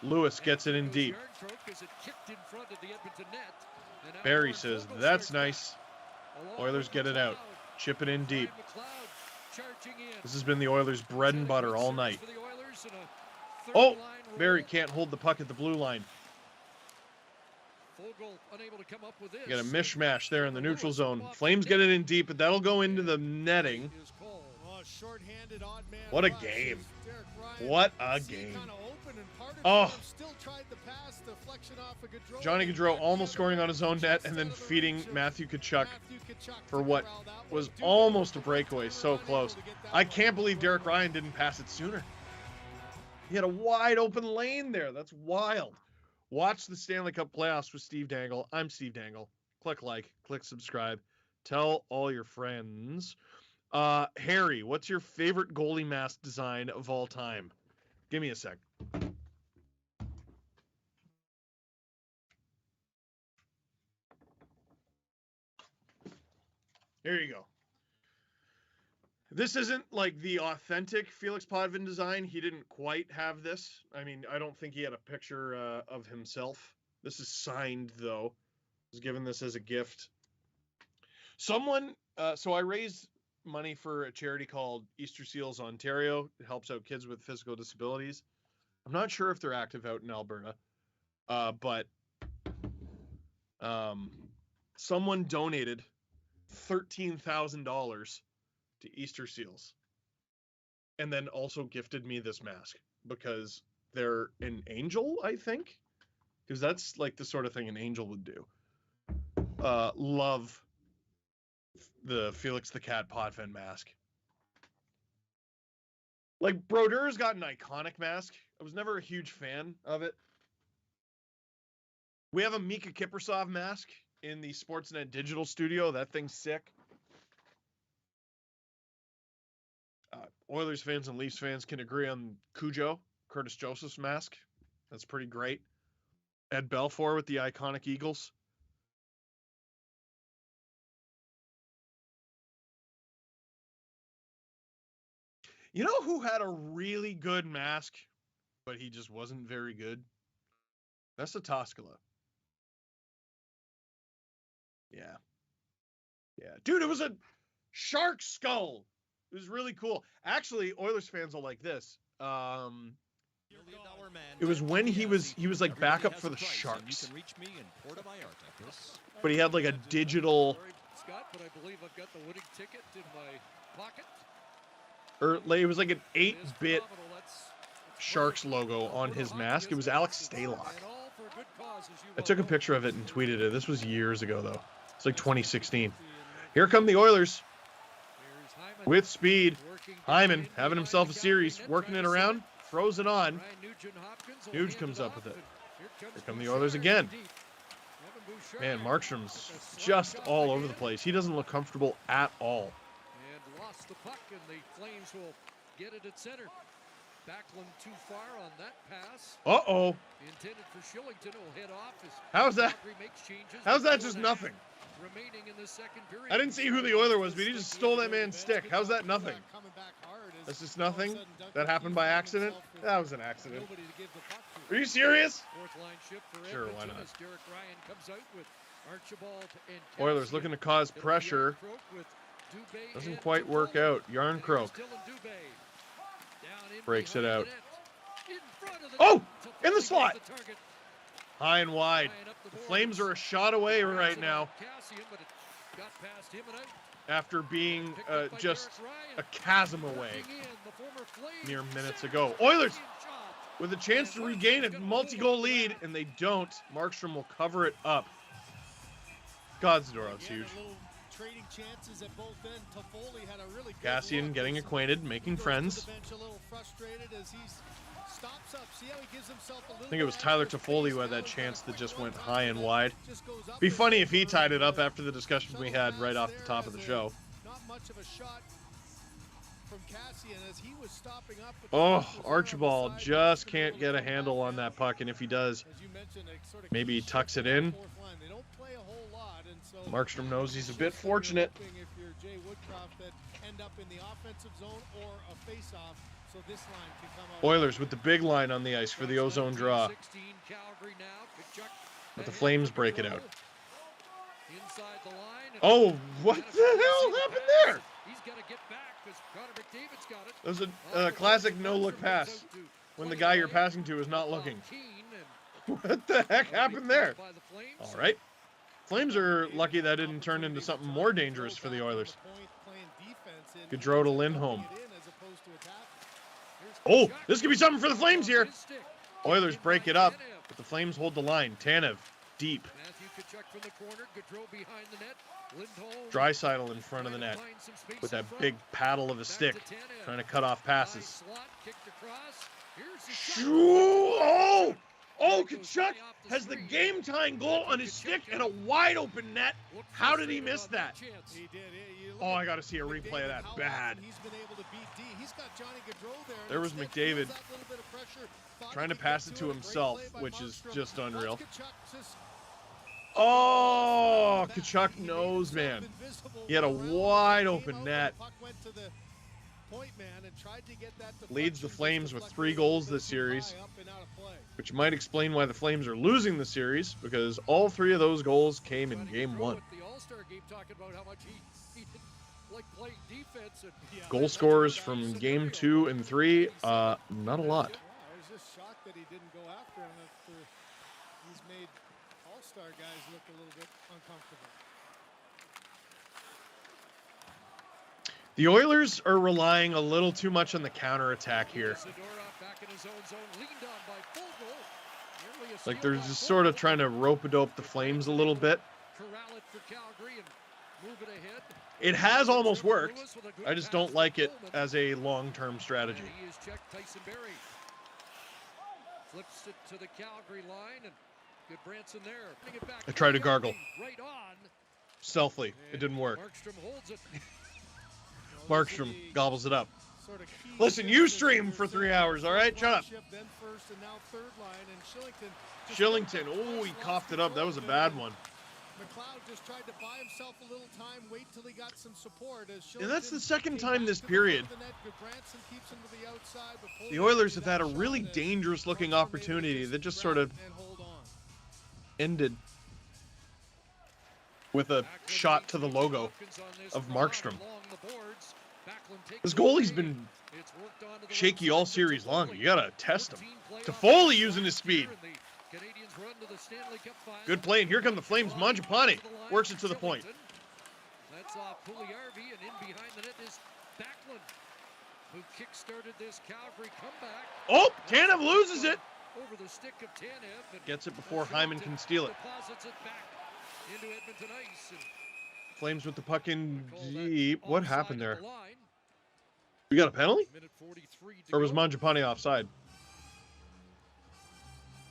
Lewis gets it in deep. Barry says, that's nice. Oilers get it out. Chip it in deep. This has been the Oilers' bread and butter all night. Oh, Barry can't hold the puck at the blue line. You got a mishmash there in the neutral zone. Flames get it in deep, but that'll go into the netting. What a game. What a game. Oh. Johnny Gaudreau almost scoring on his own net and then feeding Matthew Tkachuk for what was almost a breakaway. So close. I can't believe Derek Ryan didn't pass it sooner. He had a wide open lane there. That's wild. Watch the Stanley Cup playoffs with Steve Dangle. I'm Steve Dangle. Click like, click subscribe. Tell all your friends. Harry, what's your favorite goalie mask design of all time? Give me a sec. Here you go. This isn't like the authentic Felix Potvin design. He didn't quite have this. I mean, I don't think he had a picture of himself. This is signed, though. I was given this as a gift. Someone, so I raised money for a charity called Easter Seals Ontario. It helps out kids with physical disabilities. I'm not sure if they're active out in Alberta, but someone donated $13,000 to Easter Seals and then also gifted me this mask because they're an angel, I think, because that's like the sort of thing an angel would do. Love the Felix the Cat Potvin mask. Like, Brodeur's got an iconic mask. I was never a huge fan of it. We have a Mika Kiprusoff mask in the Sportsnet digital studio. That thing's sick. Oilers fans and Leafs fans can agree on Cujo, Curtis Joseph's mask. That's pretty great. Ed Belfour with the iconic Eagles. You know who had a really good mask, but he just wasn't very good? That's the Toskala. Yeah. Yeah. Dude, it was a shark skull. It was really cool. Actually, Oilers fans will like this. It was when he was like backup for the Sharks. But he had like a digital. But I believe I've got the winning ticket in my pocket. Or it was like an 8-bit Sharks logo on his mask. It was Alex Stalock. I took a picture of it and tweeted it. This was years ago, though. It's like 2016. Here come the Oilers. With speed. Hyman having himself a series. Working it around. Throws it on. Nuge comes up with it. Here come the Oilers again. Man, Markstrom's just all over the place. He doesn't look comfortable at all. And lost the puck, and the Flames will get it at center. Backlund too far on that pass. Uh-oh. Intended for Shillington, will head off. How's that just nothing? Remaining in the second period. I didn't see who the Oiler was, but he just stole that man's stick. How's that nothing? That's just nothing? That happened by accident? That was an accident. Are you serious? Sure, why not? Oilers looking to cause pressure. Doesn't quite work out. Yarncroke breaks it out. Oh! In the slot! High and wide. The Flames are a shot away right now. After being just a chasm away mere minutes ago. Oilers with a chance to regain a multi-goal lead, and they don't. Markstrom will cover it up. God's door, that's huge. Cassian getting acquainted, making friends. I think it was Tyler Toffoli who had that chance that just went high and wide. Be funny if he tied it up after the discussion we had right off the top of the show. Oh, Archibald just can't get a handle on that puck, and if he does, maybe he tucks it in. Markstrom knows he's a bit fortunate. Oilers with the big line on the ice for the ozone draw. But the Flames break it out. Oh, what the hell happened there? That was a classic no-look pass when the guy you're passing to is not looking. What the heck happened there? All right. Flames are lucky that didn't turn into something more dangerous for the Oilers. Gaudreau to Lindholm. Oh, this could be something for the Flames here. Oilers break it up, but the Flames hold the line. Tanev, deep. Draisaitl in front of the net with that big paddle of a stick, trying to cut off passes. Oh! Oh, Tkachuk has the game-tying goal on his stick and a wide-open net. How did he miss that? Oh, I got to see a replay of that. Bad. There was McDavid trying to pass it to himself, which is just unreal. Oh, Tkachuk knows, man. He had a wide-open net. Leads the Flames with 3 goals this series, which might explain why the Flames are losing the series, because all 3 of those goals came in Game 1. Goal scorers from Game 2 and 3, not a lot. I was just shocked that he didn't go after him after he's made all-star guys look a little bit uncomfortable. The Oilers are relying a little too much on the counterattack here. Like they're just sort of trying to rope-a-dope the Flames a little bit. It has almost worked. I just don't like it as a long-term strategy. Flips it to the Calgary line, and good Branson there. I tried to gargle. Stealthily. It didn't work. Markstrom gobbles it up. Listen, you stream for 3 hours, all right? Shut up. Shillington. Oh, he coughed it up. That was a bad one. McLeod just tried to buy himself a little time, wait till he got some support. And that's the second time this period. The Oilers have had a really dangerous-looking opportunity that just sort of ended with a shot to the logo of Markstrom. This goalie's been shaky all series long. You gotta test him. Toffoli using his speed. Good play, and here come the Flames. Mangiapane works it to the point. That's Pugliarvi, and in behind the net is Backlund, who kick-started this Calgary comeback. Oh, Tanev loses it. Over the stick of Tanev. Gets it before Hyman can steal it. Deposits it back into Edmonton ice. Flames with the puck in deep. What happened there? We got a penalty? Or was Mangiapane offside?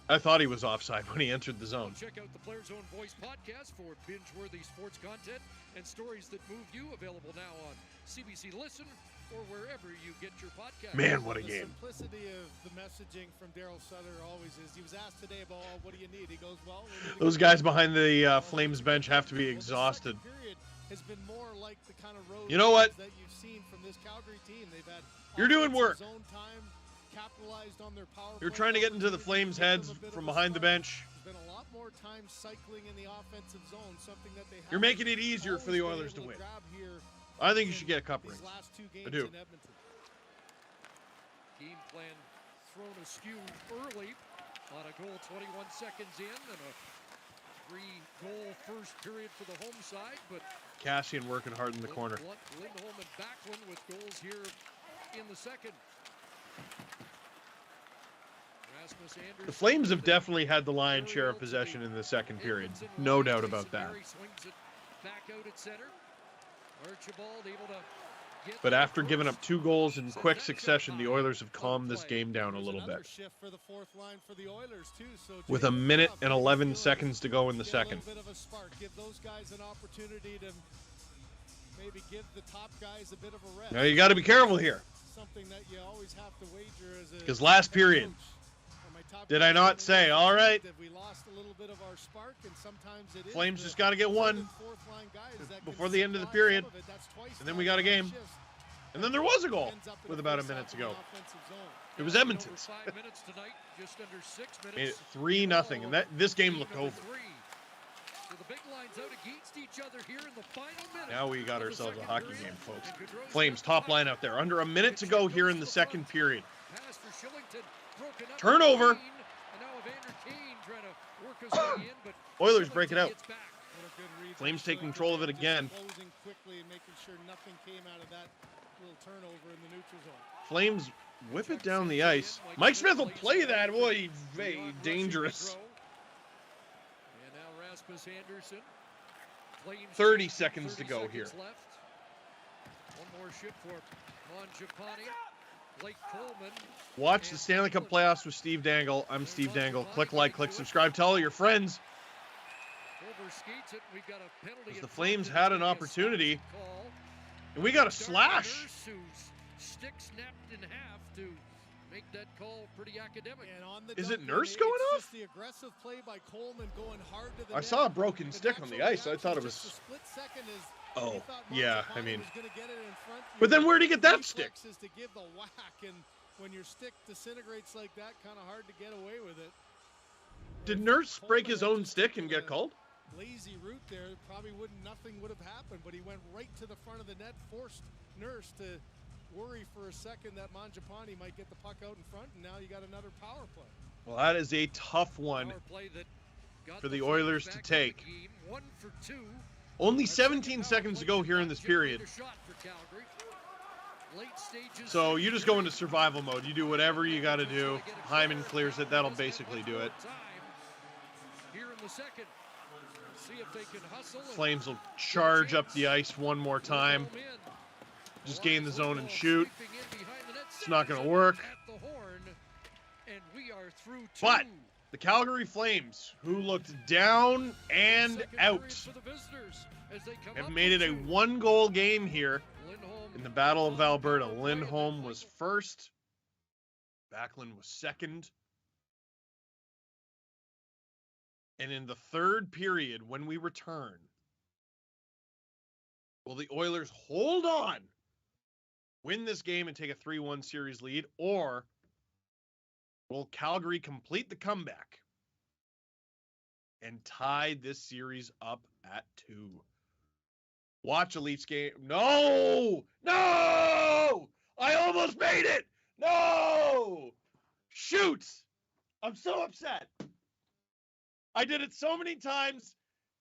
I thought he was offside when he entered the zone. Check out the Players Own Voice podcast for binge-worthy sports content and stories that move you. Available now on CBC Listen or wherever you get your podcast. Man, what a game. The simplicity of the messaging from Daryl Sutter always is. He was asked today about, what do you need? He goes, well... Those guys behind the Flames bench have to be exhausted. Has been more like the kind of road you know what? That you've seen from this Calgary team. They've had You're doing work. Zone time, capitalized on their power You're trying to get into the Flames' heads from behind the bench. There's been a lot lot more time cycling in the offensive zone, something that they You're making it easier for the Oilers to win. I think you should get a cup rings. I do. Game plan thrown askew early on a goal 21 seconds in and a 3-goal first period for the home side, but Cassian working hard in the corner. Lindholm and Backlund with goals here in the second. Rasmus Anderson, The Flames have definitely had the lion's share of possession in the second period. No doubt about that. Swings it back out at center. Archibald able to get But after giving up 2 goals in quick succession, the Oilers have calmed this game down a little bit. With a minute and 11 seconds to go in the second. Give those guys an opportunity to maybe give the top guys a bit of a rest. Now you got to be careful here. Something that you always have to wager as a Because last period, did I not say, all right, we lost a little bit of our spark, and sometimes it Flames just got to get one before the end of the period, and then we got a game. And then there was a goal with about a minute to go. It was Edmonton's. Made it 3-0, and this game looked over. So the big lines out against each other here in the final minute. Now we got ourselves a hockey game, folks. Flames top line out there. Under a minute to go here in the second period. Turnover. Oilers break it out. Flames take control of it again. Flames whip it down the ice. Mike Smith will play that. Boy, he's very dangerous. 30 seconds to go here. One more shift for Mangiapane. Blake Coleman. Watch the Stanley Cup playoffs with Steve Dangle. I'm Steve Dangle. Click like, click subscribe. Tell all your friends. Because the Flames had an opportunity. And we got a slash. Stick snapped in half to make that call pretty academic. Is it Nurse going off? The aggressive play by Coleman going hard to the I saw a broken stick on the ice. I thought it was... Oh, yeah, I mean... But then where'd he get that stick? Is to give the whack, and when your stick disintegrates like that, kind of hard to get away with it. Did Nurse break his own stick and get called? Lazy route there, probably nothing would have happened, but he went right to the front of the net, forced Nurse to worry for a second that Mangiapane might get the puck out in front, and now you got another power play. Well, that is a tough one for the Oilers to take. 1 for 2. Only 17 seconds to go here in this period. So you just go into survival mode. You do whatever you got to do. Hyman clears it. That'll basically do it. Flames will charge up the ice one more time. Just gain the zone and shoot. It's not going to work. But the Calgary Flames, who looked down and out, have made it a 1-goal game here in the Battle of Alberta. Lindholm was first. Backlund was second. And in the third period, when we return, will the Oilers hold on, win this game and take a 3-1 series lead, or will Calgary complete the comeback and tie this series up at 2? Watch Elite's game. No! No! I almost made it! No! Shoot! I'm so upset. I did it so many times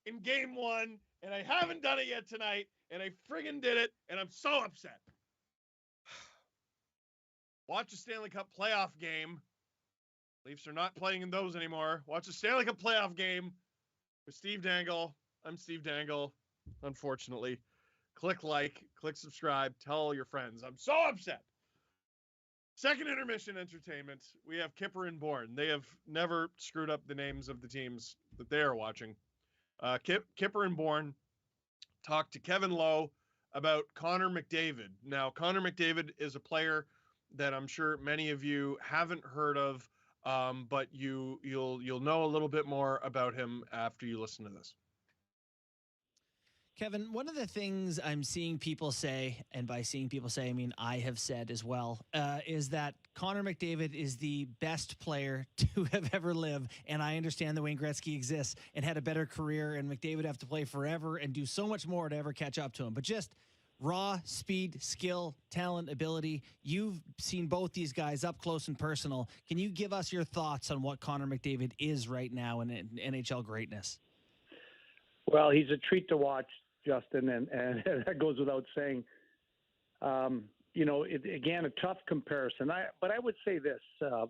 in game 1, and I haven't done it yet tonight, and I friggin' did it, and I'm so upset. Watch a Stanley Cup playoff game. Leafs are not playing in those anymore. Watch a Stanley Cup playoff game with Steve Dangle. I'm Steve Dangle, unfortunately. Click like, click subscribe, tell all your friends. I'm so upset. Second intermission entertainment. We have Kipper and Bourne. They have never screwed up the names of the teams that they are watching. Kipper and Bourne talked to Kevin Lowe about Connor McDavid. Now, Connor McDavid is a player that I'm sure many of you haven't heard of, but you'll know a little bit more about him after you listen to this. Kevin, one of the things I'm seeing people say, and by seeing people say, I mean I have said as well, is that Connor McDavid is the best player to have ever lived. And I understand that Wayne Gretzky exists and had a better career, and McDavid would have to play forever and do so much more to ever catch up to him. But just raw speed, skill, talent, ability. You've seen both these guys up close and personal. Can you give us your thoughts on what Connor McDavid is right now in NHL greatness? Well, he's a treat to watch, Justin, and that goes without saying. Again, a tough comparison. But I would say this. I'll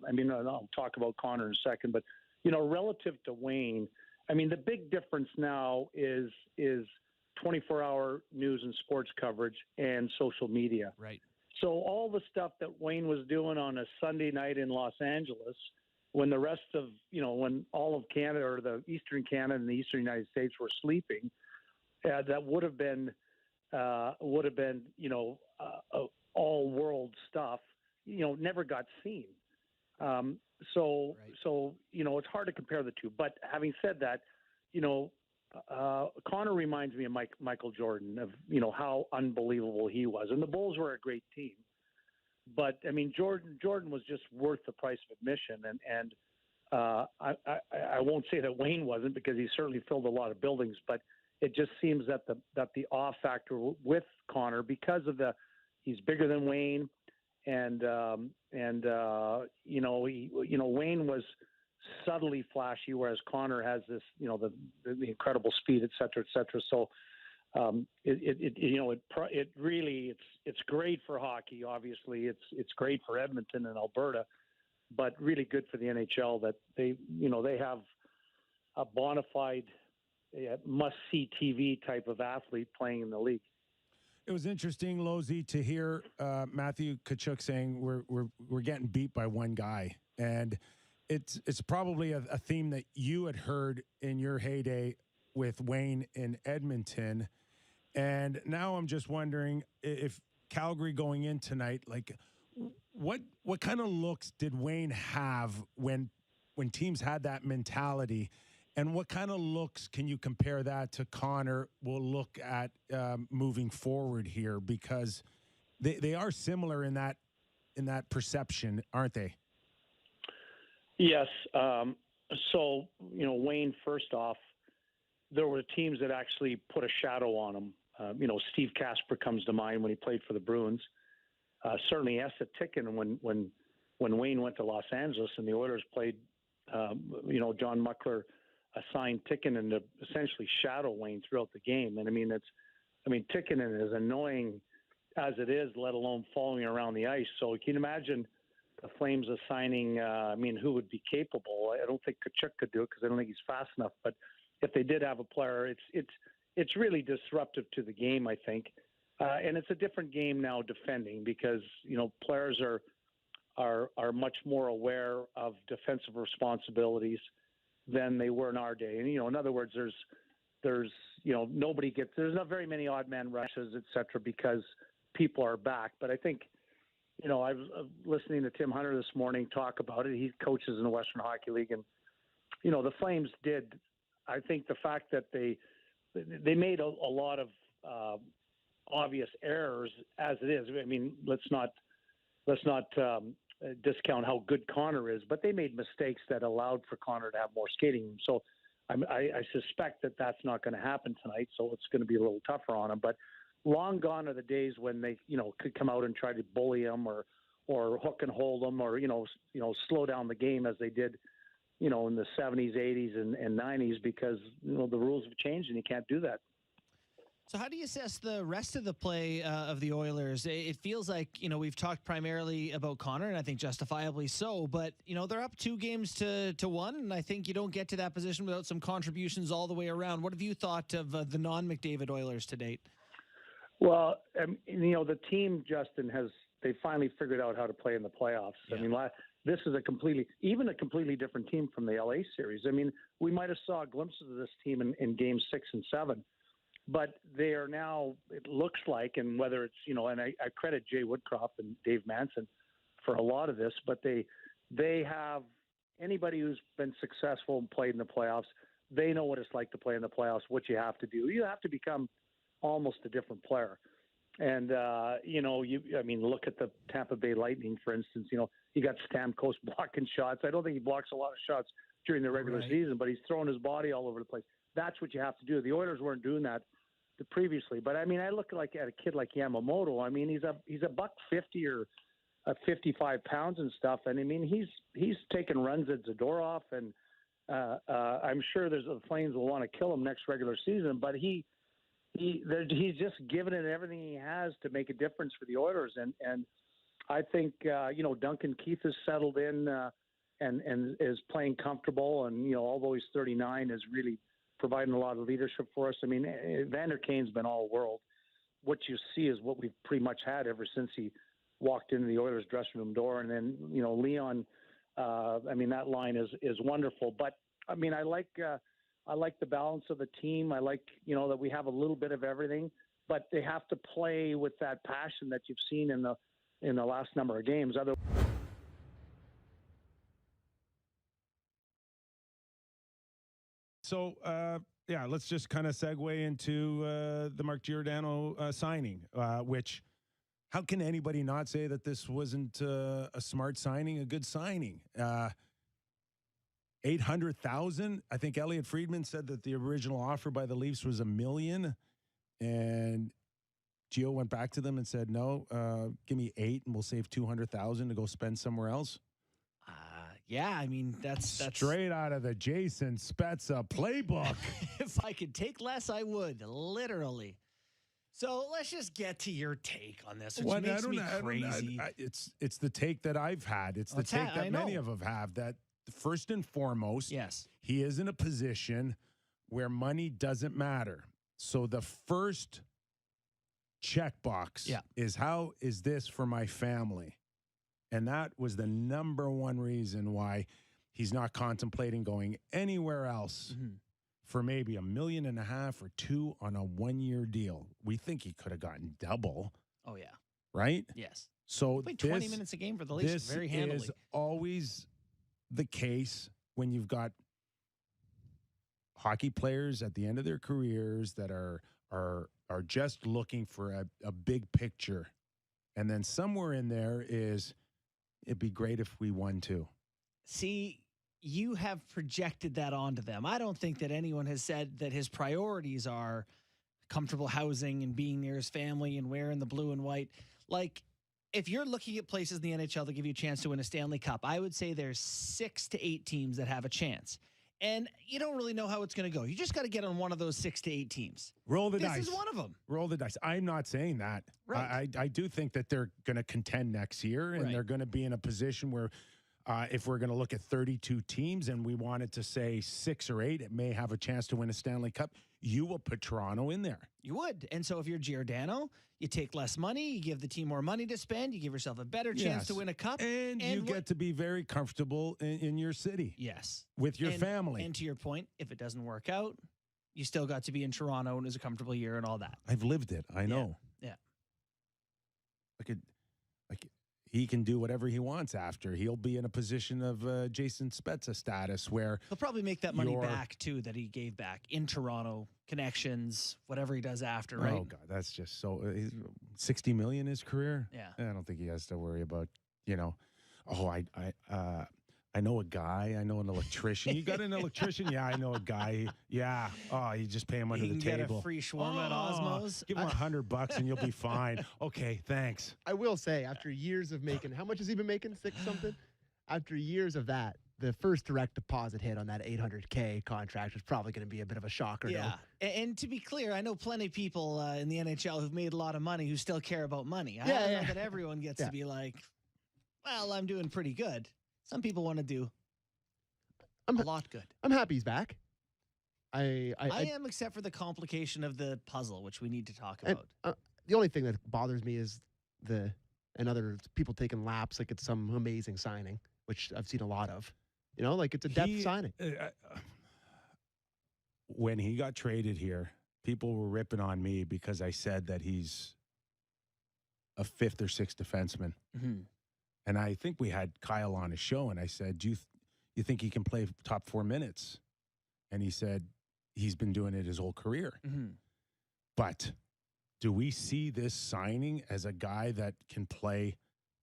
talk about Connor in a second, but relative to Wayne, I mean, the big difference now is 24-hour news and sports coverage and social media. Right. So all the stuff that Wayne was doing on a Sunday night in Los Angeles, when the rest of, when all of Canada or the Eastern Canada and the Eastern United States were sleeping, that would have been all world stuff, never got seen. So it's hard to compare the two. But having said that, Connor reminds me of Michael Jordan, of how unbelievable he was, and the Bulls were a great team. But I mean, Jordan was just worth the price of admission, and I won't say that Wayne wasn't, because he certainly filled a lot of buildings. But it just seems that the off factor with Connor, because of he's bigger than Wayne, and Wayne was subtly flashy, whereas Connor has this, the incredible speed, et cetera, et cetera. So it really it's great for hockey. Obviously, it's great for Edmonton and Alberta, but really good for the NHL that they have a bona fide must-see TV type of athlete playing in the league. It was interesting, Lozy, to hear Matthew Tkachuk saying we're getting beat by one guy, and it's probably a theme that you had heard in your heyday with Wayne in Edmonton. And now I'm just wondering if Calgary going in tonight, like what kind of looks did Wayne have when teams had that mentality? And what kind of looks can you compare that to Connor will look at moving forward here? Because they are similar in that perception, aren't they? Yes. So, Wayne, first off, there were teams that actually put a shadow on him. Steve Kasper comes to mind when he played for the Bruins. Certainly Esa Tikin when Wayne went to Los Angeles and the Oilers played, John Muckler assigned Tikkanen to essentially shadow Wayne throughout the game. And Tikkanen is annoying as it is, let alone following around the ice. So you can imagine the Flames assigning, who would be capable. I don't think Tkachuk could do it because I don't think he's fast enough. But if they did have a player, it's really disruptive to the game, I think. And it's a different game now defending because, players are much more aware of defensive responsibilities than they were in our day. And, in other words, there's not very many odd man rushes, et cetera, because people are back. But I think, I was listening to Tim Hunter this morning talk about it. He coaches in the Western Hockey League. And, the Flames did, I think the fact that they made a lot of obvious errors as it is. Let's not discount how good Connor is, but they made mistakes that allowed for Connor to have more skating. So I suspect that that's not going to happen tonight. So it's going to be a little tougher on him. But long gone are the days when they could come out and try to bully him or hook and hold him or slow down the game as they did in the 70s, 80s, and 90s because the rules have changed and you can't do that. So how do you assess the rest of the play of the Oilers? It feels like, we've talked primarily about Connor, and I think justifiably so, but, they're up 2 games to 1, and I think you don't get to that position without some contributions all the way around. What have you thought of the non-McDavid Oilers to date? Well, the team, Justin, they finally figured out how to play in the playoffs. Yeah. This is a completely different team from the LA series. We might have saw glimpses of this team in games 6 and 7. But they are now, it looks like, and whether it's, and I credit Jay Woodcroft and Dave Manson for a lot of this, but they have anybody who's been successful and played in the playoffs, they know what it's like to play in the playoffs, what you have to do. You have to become almost a different player. And, look at the Tampa Bay Lightning, for instance. You got Stamkos blocking shots. I don't think he blocks a lot of shots during the regular season, but he's throwing his body all over the place. That's what you have to do. The Oilers weren't doing that previously. But, I look at a kid like Yamamoto. He's a $150 or 55 pounds and stuff. And, he's taking runs at Zadorov. And I'm sure the Flames will want to kill him next regular season. But he's just giving it everything he has to make a difference for the Oilers. And I think, Duncan Keith has settled in and is playing comfortable. And, although he's 39, is really providing a lot of leadership for us. Vander Kane's been all world. What you see is what we've pretty much had ever since he walked into the Oilers dressing room door. And then, Leon, that line is wonderful. But, I like the balance of the team. I like, that we have a little bit of everything, but they have to play with that passion that you've seen in the last number of games. So, let's just kind of segue into the Mark Giordano signing, which how can anybody not say that this wasn't a smart signing, a good signing? $800,000. I think Elliot Friedman said that the original offer by the Leafs was $1 million, and Gio went back to them and said, "No, give me $8 million, and we'll save $200,000 to go spend somewhere else." That's straight out of the Jason Spezza playbook. If I could take less, I would, literally. So let's just get to your take on this, which makes me crazy. It's the take that I've had. It's the take that many of them have. That first and foremost, yes, he is in a position where money doesn't matter. So the first checkbox is, how is this for my family? And that was the number one reason why he's not contemplating going anywhere else for maybe $1.5 million or $2 million on a 1-year deal. We think he could have gotten double. Oh, yeah. Right? Yes. So played 20 minutes a game for the Leafs very handily. This is always the case when you've got hockey players at the end of their careers that are just looking for a big picture. And then somewhere in there is, it'd be great if we won too. See, you have projected that onto them. I don't think that anyone has said that his priorities are comfortable housing and being near his family and wearing the blue and white. Like, if you're looking at places in the NHL that give you a chance to win a Stanley Cup, I would say there's 6 to 8 teams that have a chance. And you don't really know how it's going to go. You just got to get on one of those 6 to 8 teams. Roll the dice. This is one of them. Roll the dice. I'm not saying that. Right. I do think that they're going to contend next year, and they're going to be in a position where if we're going to look at 32 teams and we wanted to say 6 or 8, it may have a chance to win a Stanley Cup. You will put Toronto in there. You would. And so if you're Giordano, you take less money, you give the team more money to spend, you give yourself a better chance to win a cup. And you get to be very comfortable in your city. Yes. With your family. And to your point, if it doesn't work out, you still got to be in Toronto and it was a comfortable year and all that. I've lived it. I know. Yeah. He can do whatever he wants after. He'll be in a position of Jason Spezza status where he'll probably make that money back too that he gave back in Toronto, connections, whatever he does after, right? Oh God, that's just so $60 million his career. Yeah, I don't think he has to worry about I know a guy. I know an electrician. You got an electrician? Yeah, I know a guy. Yeah. Oh, you just pay him under the table. Get a free shawarma at Osmos. Give him $100 and you'll be fine. Okay, thanks. I will say, after years of making, how much has he been making? 6 something? After years of that, the first direct deposit hit on that $800K contract was probably going to be a bit of a shocker. Yeah. And to be clear, I know plenty of people in the NHL who've made a lot of money who still care about money. I don't know that everyone gets to be like, well, I'm doing pretty good. Some people want to do a lot good. I'm happy he's back. I am, except for the complication of the puzzle, which we need to talk about. The only thing that bothers me is other people taking laps like it's some amazing signing, which I've seen a lot of. Like it's a depth signing. When he got traded here, people were ripping on me because I said that he's a 5th or 6th defenseman. Mm-hmm. And I think we had Kyle on his show, and I said, do you think he can play top 4 minutes? And he said he's been doing it his whole career. Mm-hmm. But do we see this signing as a guy that can play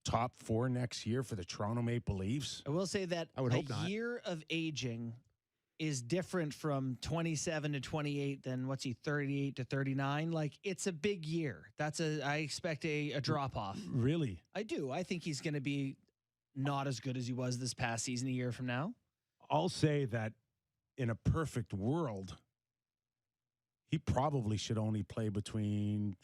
top 4 next year for the Toronto Maple Leafs? I will say that I would hope not. year of aging is different from 27 to 28 than 38 to 39. Like, it's a big year. I expect a drop off. Really? I do. I think he's going to be not as good as he was this past season a year from now. I'll say that in a perfect world, he probably should only play between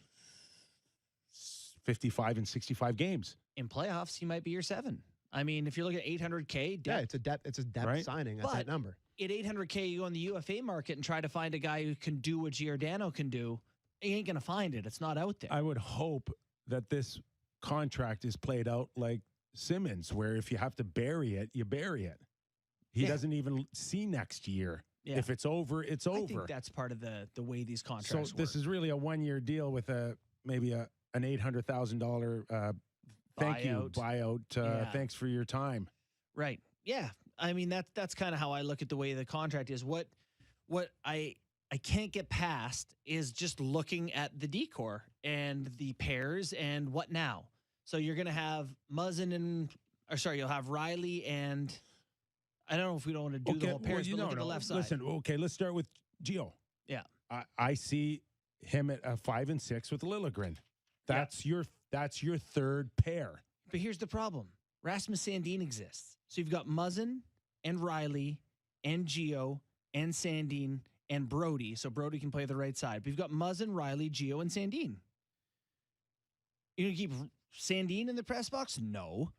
55 and 65 games. In playoffs, he might be your 7. I mean, if you're looking at 800K, Yeah, it's a depth Right. signing at But that number. at 800K, you go on the UFA market and try to find a guy who can do what Giordano can do. You ain't going to find it. It's not out there. I would hope that this contract is played out like Simmons, where if you have to bury it, you bury it. He doesn't even see next year. Yeah. If it's over, it's I over. think that's part of the way these So contracts work. this is really a 1-year deal with maybe an $800,000 thank you buyout. Yeah. Thanks for your time. Right. Yeah. I mean, that's kind of how I look at the way the contract is. What I can't get past is just looking at the decor and the pairs and what now. So you're going to have you'll have Riley and I don't know if we don't want to do the whole pairs, but look at the left side. Listen, okay, let's start with Gio. Yeah. I see him at 5 and 6 with Liljegren. That's your third pair. But here's the problem. Rasmus Sandin exists. So you've got Muzzin and Riley and Gio and Sandin and Brody. So Brody can play the right side. But you've got Muzzin, Riley, Gio, and Sandin. You're going to keep Sandin in the press box? No.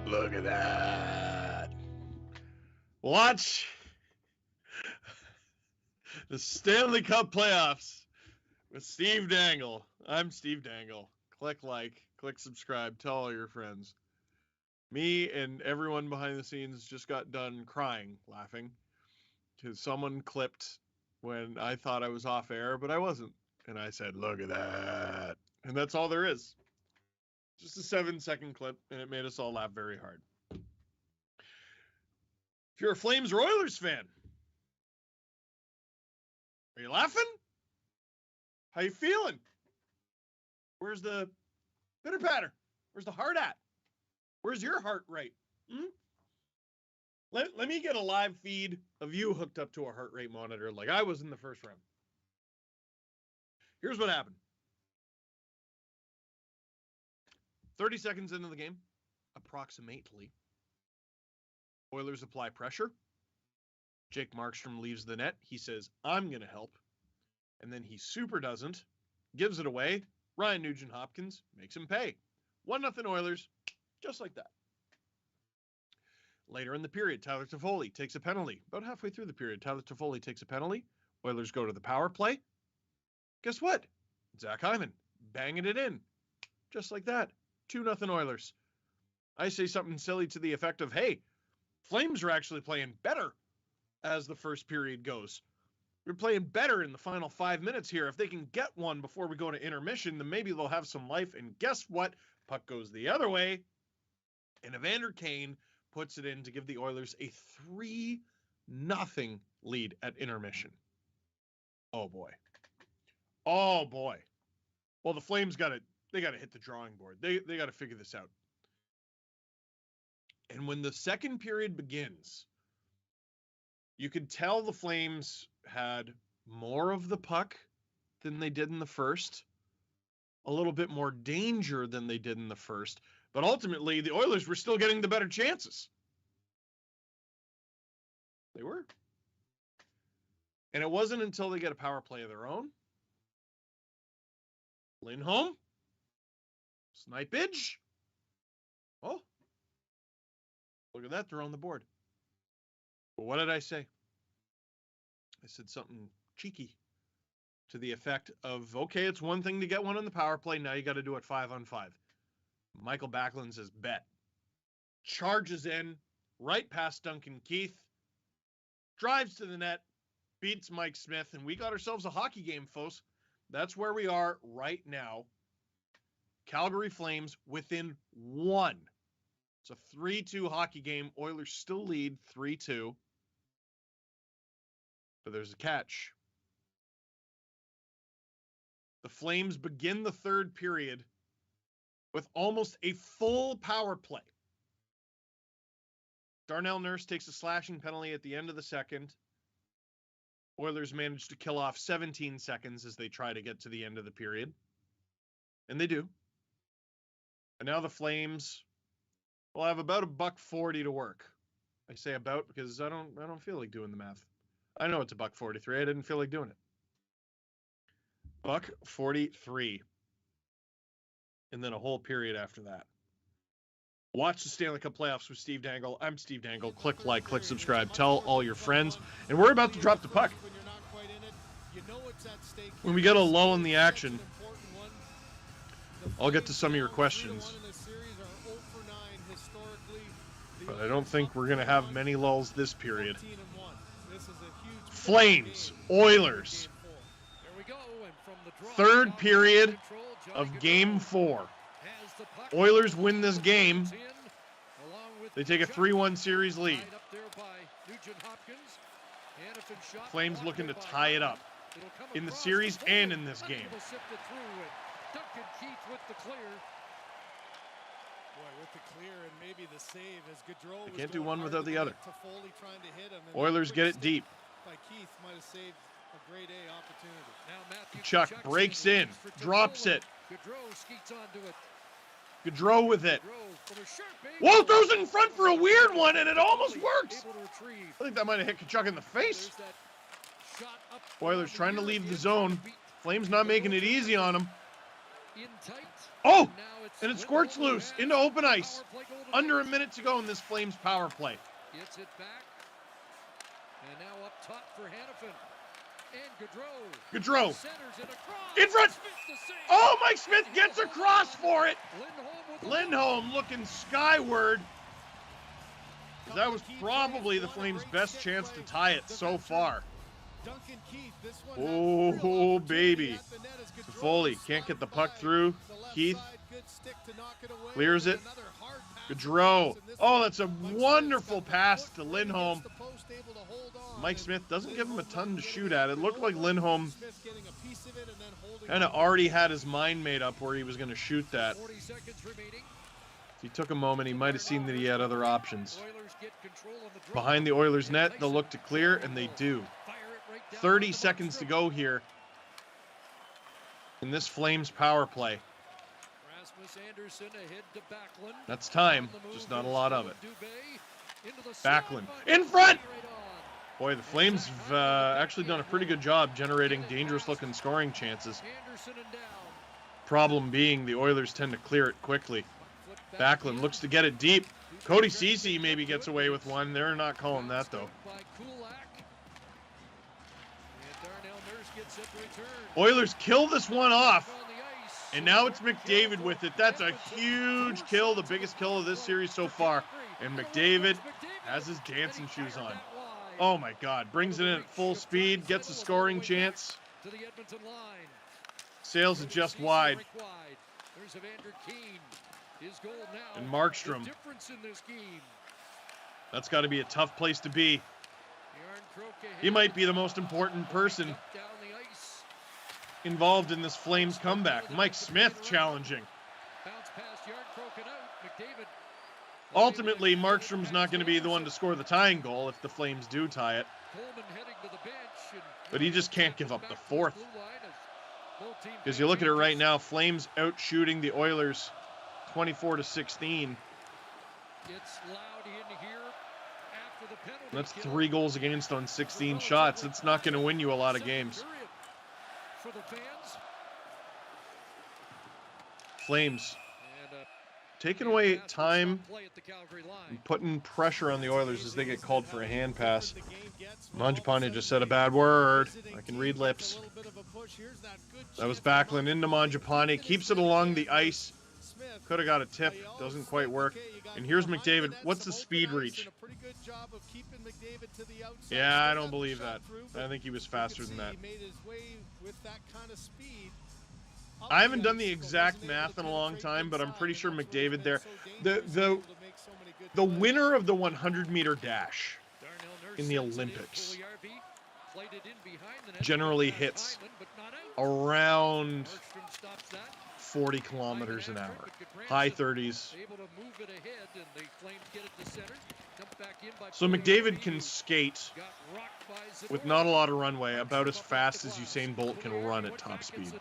Look at that. Watch the Stanley Cup playoffs with Steve Dangle. I'm Steve Dangle. Click like, click subscribe, tell all your friends. Me and everyone behind the scenes just got done crying, laughing, because someone clipped when I thought I was off air, but I wasn't. And I said, look at that. And that's all there is. Just a 7-second clip, and it made us all laugh very hard. If you're a Flames or Oilers fan, are you laughing? How you feeling? Where's the pitter patter? Where's the heart at? Where's your heart rate? Let me get a live feed of you hooked up to a heart rate monitor like I was in the first round. Here's what happened. 30 seconds into the game, approximately, Oilers apply pressure. Jake Markstrom leaves the net. He says, I'm going to help. And then he super doesn't, gives it away. Ryan Nugent-Hopkins makes him pay. 1-0 Oilers, just like that. Later in the period, Tyler Toffoli takes a penalty. About halfway through the period, Tyler Toffoli takes a penalty. Oilers go to the power play. Guess what? Zach Hyman banging it in. Just like that. 2-0 Oilers. I say something silly to the effect of, hey, Flames are actually playing better as the first period goes. We're playing better in the final 5 minutes here. If they can get one before we go to intermission, then maybe they'll have some life. And guess what? Puck goes the other way. And Evander Kane puts it in to give the Oilers a 3-0 lead at intermission. Oh boy. Oh boy. Well, the Flames got to hit the drawing board. They got to figure this out. And when the second period begins, you could tell the Flames had more of the puck than they did in the first, a little bit more danger than they did in the first, but ultimately the Oilers were still getting the better chances. They were. And it wasn't until they get a power play of their own. Lindholm. Snipage. Oh. Look at that. They're on the board. But what did I say? I said something cheeky to the effect of, okay, it's one thing to get one on the power play. Now you got to do it 5-on-5. Michael Backlund says, bet. Charges in right past Duncan Keith. Drives to the net. Beats Mike Smith. And we got ourselves a hockey game, folks. That's where we are right now. Calgary Flames within 1. It's a 3-2 hockey game. Oilers still lead 3-2. But there's a catch. The Flames begin the third period with almost a full power play. Darnell Nurse takes a slashing penalty at the end of the second. Oilers manage to kill off 17 seconds as they try to get to the end of the period. And they do. And now the Flames will have about $1.40 to work. I say about because I don't feel like doing the math. I know it's $1.43. I didn't feel like doing it. $1.43. And then a whole period after that. Watch the Stanley Cup playoffs with Steve Dangle. I'm Steve Dangle. Click like, click subscribe. Tell all your friends. And we're about to drop the puck. When we get a lull in the action, I'll get to some of your questions. But I don't think we're going to have many lulls this period. Flames, Oilers. Third period of Game 4. Oilers win this game. They take a 3-1 series lead. Flames looking to tie it up in the series and in this game. They can't do one without the other. Oilers get it deep. Chuck breaks in, drops it. Gaudreau with it. Whoa, throws it in front for a weird one, and it almost works. I think that might have hit Kachuk in the face. Oilers trying to leave the zone. Flames not making it easy on him. Oh, and it squirts loose into open ice. Under a minute to go in this Flames power play. Gets it back. And now up top for Hannafin. And Gaudreau. In front. Oh, Mike Smith gets across for it. Lindholm looking skyward. That was probably the Flames' best chance to tie it so far. Oh, baby. Foley can't get the puck through. Keith clears it. Gaudreau. Oh, that's a wonderful pass to Lindholm. Mike Smith doesn't give him a ton to shoot at. It looked like Lindholm kind of already had his mind made up where he was going to shoot that. If he took a moment, he might have seen that he had other options. Behind the Oilers' net, they'll look to clear, and they do. 30 seconds to go here in this Flames power play. That's time, just not a lot of it. Backlund in front. Boy, the Flames have actually done a pretty good job generating dangerous-looking scoring chances. Problem being, the Oilers tend to clear it quickly. Backlund looks to get it deep. Cody Ceci maybe gets away with one. They're not calling that, though. Oilers kill this one off. And now it's McDavid with it. That's a huge kill, the biggest kill of this series so far. And McDavid has his dancing shoes on. Oh my God, brings it in at full speed, gets a scoring chance. Sails it just wide. His goal now. And Markstrom. The difference in this game. That's got to be a tough place to be. Yarncroke ahead. He might be the most important person Down the ice. involved in this Flames comeback. Mike Smith challenging. Bounce past Yarncroke and out. McDavid. Ultimately, Markstrom's not going to be the one to score the tying goal if the Flames do tie it. Coleman heading to the bench. And But he just can't give up the fourth. Because you look at it right now, Flames out shooting the Oilers 24-16. It's loud in here after the penalty. That's 3 goals against on 16 shots. It's not going to win you a lot of games. For the fans. Flames taking away time and putting pressure on the Oilers as they get called for a hand pass. Mangiapane just said a bad word. I can read lips. That was Backlund into Mangiapane. Keeps it along the ice. Could have got a tip. Doesn't quite work. And here's McDavid. What's the speed reach? Yeah, I don't believe that. I think he was faster than that. I haven't done the exact math in a long time, but I'm pretty sure McDavid there. The winner of the 100-meter dash in the Olympics generally hits around 40 kilometers an hour. High 30s. So McDavid can skate with not a lot of runway about as fast as Usain Bolt can run at top speed.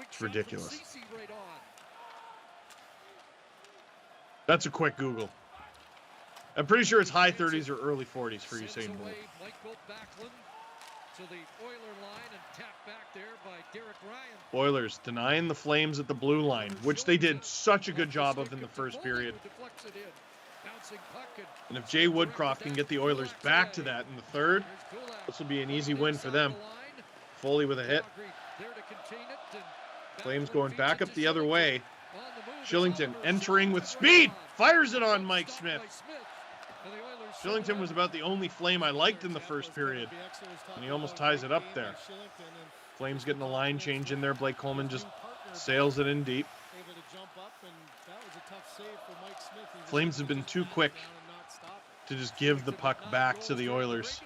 It's ridiculous. That's a quick Google. I'm pretty sure it's high 30s or early 40s for Usain Bolt. Oilers denying the Flames at the blue line, which they did such a good job of in the first period. And if Jay Woodcroft can get the Oilers back to that in the third, this will be an easy win for them. Foley with a hit. Flames going back up the other way. Shillington entering with speed. Fires it on Mike Smith. Shillington was about the only Flame I liked in the first period. And he almost ties it up there. Flames getting a line change in there. Blake Coleman just sails it in deep. Flames have been too quick to just give the puck back to the Oilers.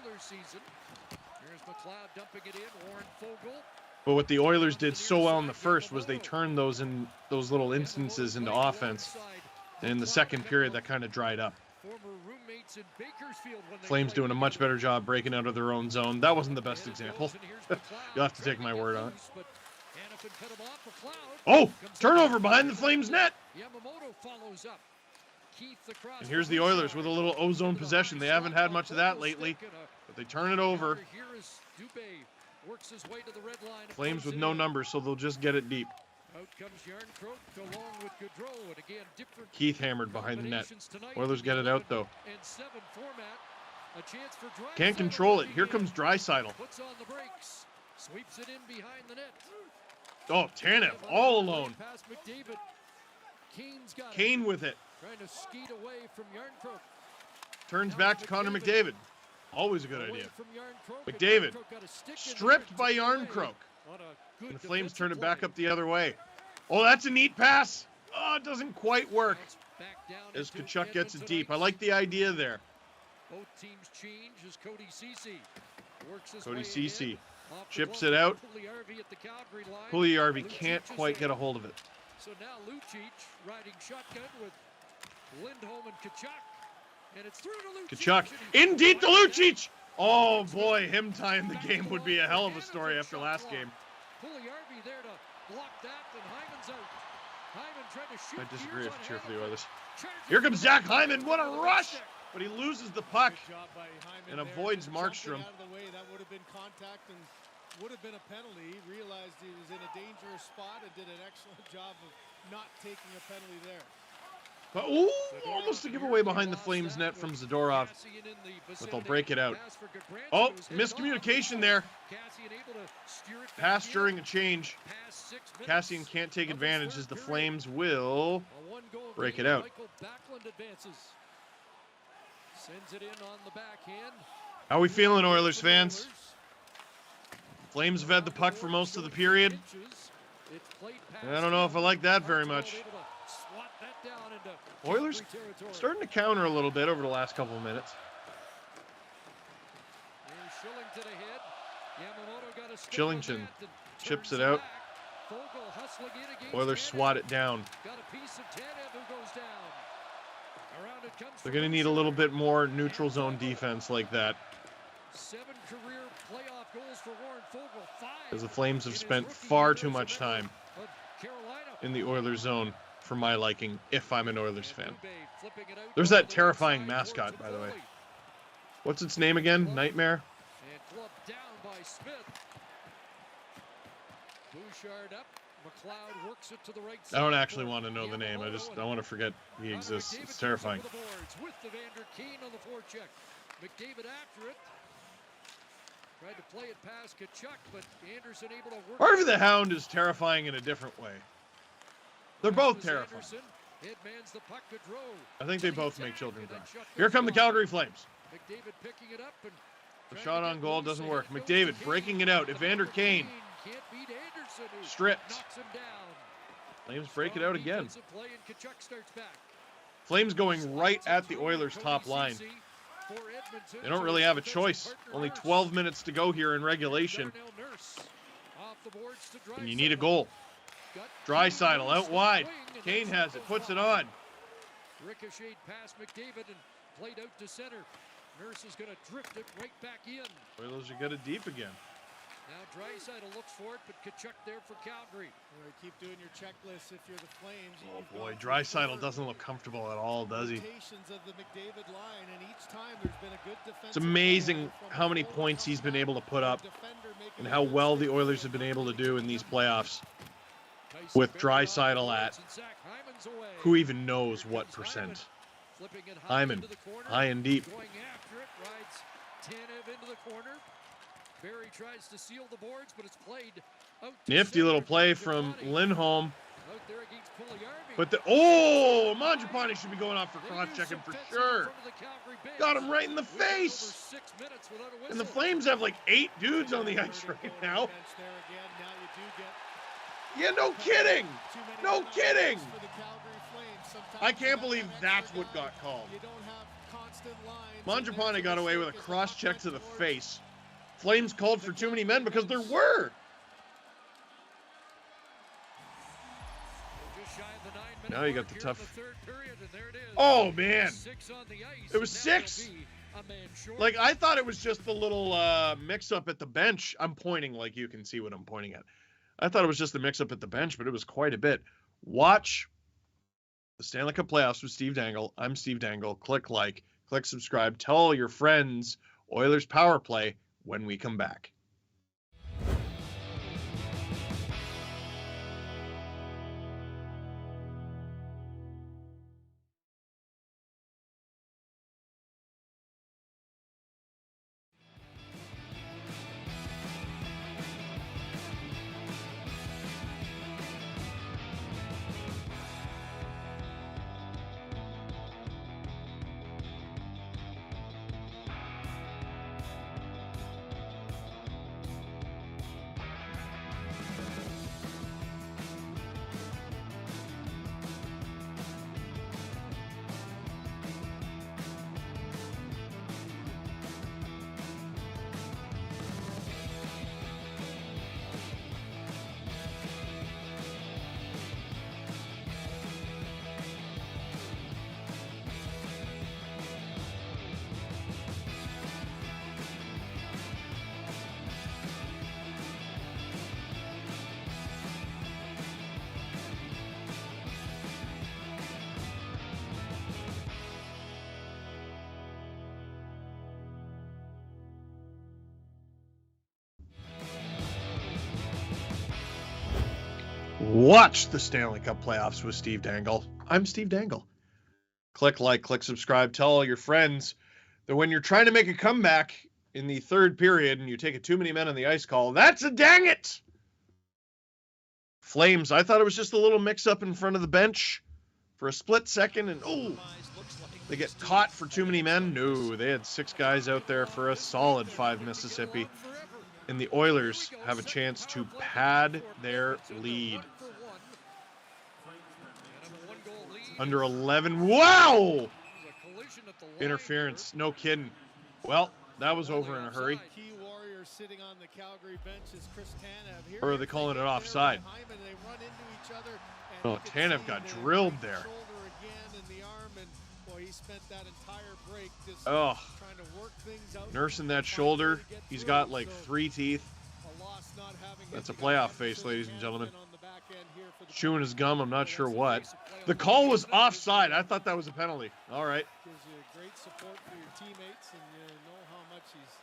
But what the Oilers did so well in the first was they turned those little instances into offense. And in the second period, that kind of dried up. Flames doing a much better job breaking out of their own zone. That wasn't the best example. You'll have to take my word on it. Oh, turnover behind the Flames net. And here's the Oilers with a little ozone possession. They haven't had much of that lately, but they turn it over. Flames with no numbers, so they'll just get it deep. Keith hammered behind the net. Oilers get it out, though. Can't control it. Here comes Draisaitl. Oh, Tanev all alone. Kane with it. Turns back to Connor McDavid. Always a good idea. McDavid stripped by Yarncroke. And the Flames turn it back up the other way. Oh, that's a neat pass. Oh, it doesn't quite work. As Tkachuk gets it deep. I like the idea there. Both teams change as Cody Ceci works his Cody way Ceci in. chips it out. Puljujarvi at the Calgary line. Puljujarvi can't quite get a hold of it. So now Lucic riding shotgun with Lindholm and Tkachuk. And it's through to Lucic. Tkachuk in deep to Lucic. Oh boy, him tying the game would be a hell of a story after last game. Puljujarvi there to block that, and Hyman's out. Hyman trying to shoot. I disagree if you cheer for the Oilers. Here comes Zach Hyman. What a rush! But he loses the puck and avoids Markstrom. Out of the way, that would have been contact and would have been a penalty. He realized he was in a dangerous spot and did an excellent job of not taking a penalty there. But ooh, almost a giveaway behind the Flames net from Zadorov. But they'll break it out. Oh, miscommunication there. Pass during a change. Cassian can't take advantage as the Flames will break it out. Sends it in on the backhand. How are we feeling, Oilers fans? Flames have had the puck for most of the period. I don't know if I like that very much. down into Oilers Calgary territory. starting to counter a little bit over the last couple of minutes. Here's Shillington ahead. Yamamoto got a stick Shillington with that and chips turns it out. back. Fogle hustling in against Oilers Tanev. swat it down. Got a piece of Tanev who goes down. Around it comes They're going to need a little bit more neutral zone defense like that. 7 career playoff goals for Warren Fogle. 5 Because the Flames have in his spent rookie far year too as a much member time of Carolina. in the Oilers zone for my liking, if I'm an Oilers fan. Dubé flipping it out There's to that the terrifying right side mascot, towards by the way. Foley. What's its name again? Nightmare? And clubbed down by Smith. Bouchard up. McLeod works it to the right side. I don't actually want to know the name. I want to forget he exists. It's terrifying. With the Vander Keen on the forecheck. McDavid after it. Tried to play it past Kachuk, but Anderson able to work. Harvey the Hound is terrifying in a different way. They're both terrifying. Headmans the puck to Drow. I think they both make children cry. Here come the Calgary Flames. McDavid picking it up and The shot on goal doesn't work. McDavid breaking it out. Evander Kane can't beat Anderson, who stripped. knocks him down. Flames break it out again. Defensive play and Kachuk starts back. Flames going right at the Oilers' top line. They don't really have a choice. Only 12 minutes to go here in regulation. And you need a goal. Draisaitl out wide. Kane has it, puts it on. Ricocheted past McDavid and played out to center. Nurse is going to drift it right back in. Oilers are getting deep again. Now Draisaitl looks for it, but Kachuk there for Calgary. Keep doing your checklist if you're the Flames. Oh boy, Draisaitl doesn't look comfortable at all, does he? Of the McDavid line, and each time there's been a good It's amazing how many points he's been able to put up and how well the Oilers have been able to do in these playoffs with Draisaitl at who even knows what percent. Hyman, high and deep. Going after it, rides Tanev into the corner. Barry tries to seal the boards, but it's played out. Nifty little play from Lindholm. Out there against Puljujärvi. But Mangiapane should be going off for cross-checking for sure. Got him right in the face. And the Flames have like 8 dudes on the ice right now. Yeah, no kidding. No kidding. I can't believe that's what got called. Mangiapane got away with a cross-check to the face. Flames called for too many men because there were. Now you got the tough. Oh man, it was 6. Like I thought it was just the little mix-up at the bench. I'm pointing like you can see what I'm pointing at. I thought it was just the mix-up at the bench, but it was quite a bit. Watch the Stanley Cup Playoffs with Steve Dangle. I'm Steve Dangle. Click like, click subscribe. Tell all your friends. Oilers Power Play when we come back. Watch the Stanley Cup Playoffs with Steve Dangle. I'm Steve Dangle. Click like, click subscribe. Tell all your friends that when you're trying to make a comeback in the third period and you take a too many men on the ice call, that's a dang it. Flames, I thought it was just a little mix-up in front of the bench for a split second, and they get caught for too many men. No, they had 6 guys out there for a solid 5 Mississippi. And the Oilers have a chance to pad their lead. Under 11. Wow! Interference. No kidding. Well, that was over in a hurry. Key warrior sitting on the Calgary bench is Chris Tanev. Here Or are they calling it offside? They run into each other, and Oh, Tanev got drilled there. Shoulder again in the arm, and boy, he spent that entire break just Oh, trying to work things out. nursing that shoulder. He's got like 3 teeth. That's a playoff face, ladies and gentlemen. Chewing his gum, I'm not sure what. The call was offside. I thought that was a penalty. All right. Gives you great support for your teammates, and you know how much he's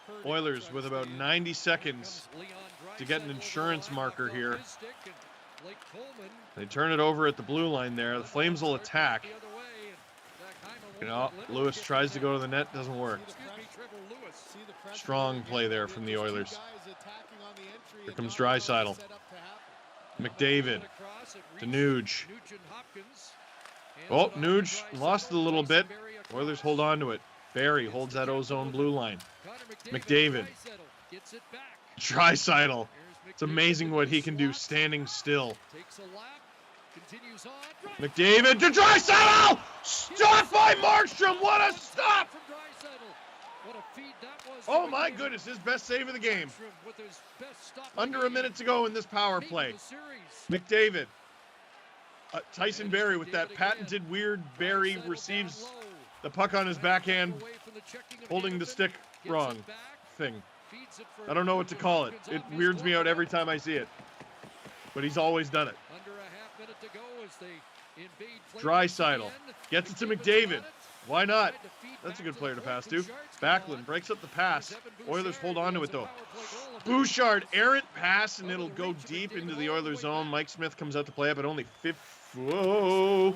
hurting. Oilers with about 90 seconds to get an insurance marker here. They turn it over at the blue line there. The Flames will attack. You know, Lewis tries to go to the net, doesn't work. Strong play there from the Oilers. Here comes Draisaitl. McDavid to Nuge. Oh, Nuge lost it a little bit. Oilers hold on to it. Barry holds that ozone blue line. McDavid. Draisaitl. It's amazing what he can do standing still. McDavid to Draisaitl! Stop by Markstrom! What a stop! Oh my goodness, his best save of the game. Under a minute to go in this power play. McDavid. Tyson Barrie with that patented weird Barrie receives the puck on his backhand, holding the stick wrong thing. I don't know what to call it. It weirds me out every time I see it. But he's always done it. Draisaitl gets it to McDavid. Why not? That's a good player to pass to. Backlund breaks up the pass. Oilers hold on to it, though. Bouchard, errant pass, and it'll go deep into the Oilers zone. Mike Smith comes out to play it, but only 5. Whoa.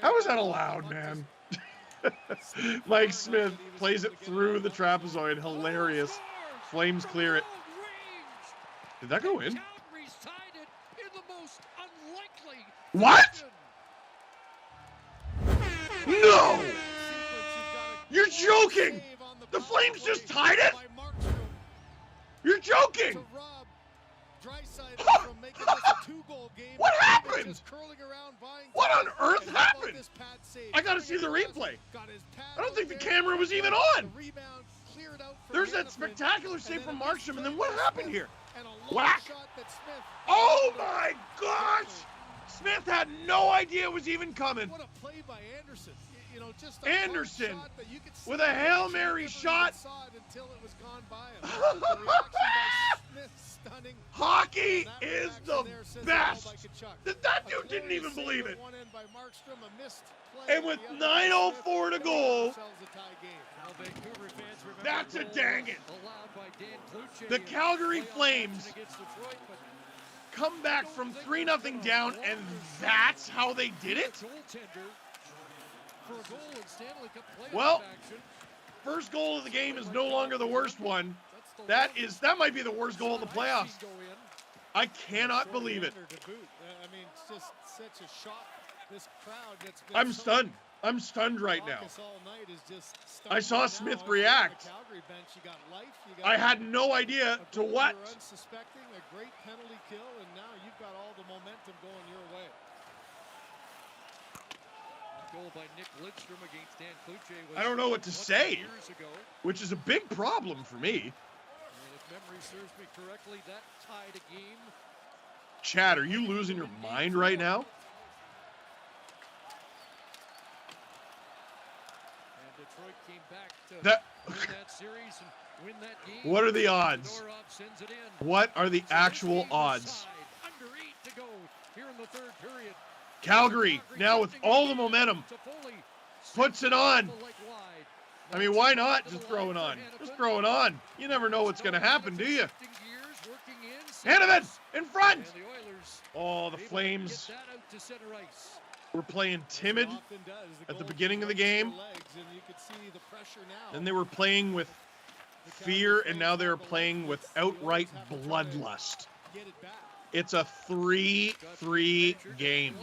How was that allowed, man? Mike Smith plays it through the trapezoid. Hilarious. Flames clear it. Did that go in? What? No! You're joking! The Flames just tied it? You're joking! What happened? What on earth happened? I gotta see the replay. I don't think the camera was even on. There's that spectacular save from Markstrom, and then what happened here? Whack! Oh my gosh! Smith had no idea it was even coming. What a play by Anderson. You know, just Anderson with a Hail Mary shot. Until it was gone by him. The reaction by Smith, stunning. Hockey is the best. That dude didn't even believe it. And with 9:04 to go, that's a dang it. The Calgary Flames come back from 3-0 down, and that's how they did it? Well, first goal of the game is no longer the worst one. That might be the worst goal of the playoffs. I cannot believe it. I mean, it's just such a shock. This crowd that's been I'm stunned. I'm stunned right now. I saw Smith react. I had no idea to what. Unsuspecting, a great penalty kill, and now you've got all the momentum going your way. Goal by Nick Lidstrom against Dan Kluche. I don't know what to say, which is a big problem for me. If memory serves me correctly, that tied a game. Chad, are you losing your mind right now? And Detroit came back to win that series and win that game. What are the odds? What are the actual odds? Under 8 to go here in the third period. Calgary, now with all the momentum, puts it on. I mean, why not just throw it on? Just throw it on. You never know what's going to happen, do you? Hanneman in front. Oh, the Flames were playing timid at the beginning of the game. Then they were playing with fear, and now they're playing with outright bloodlust. It's a 3-3 game.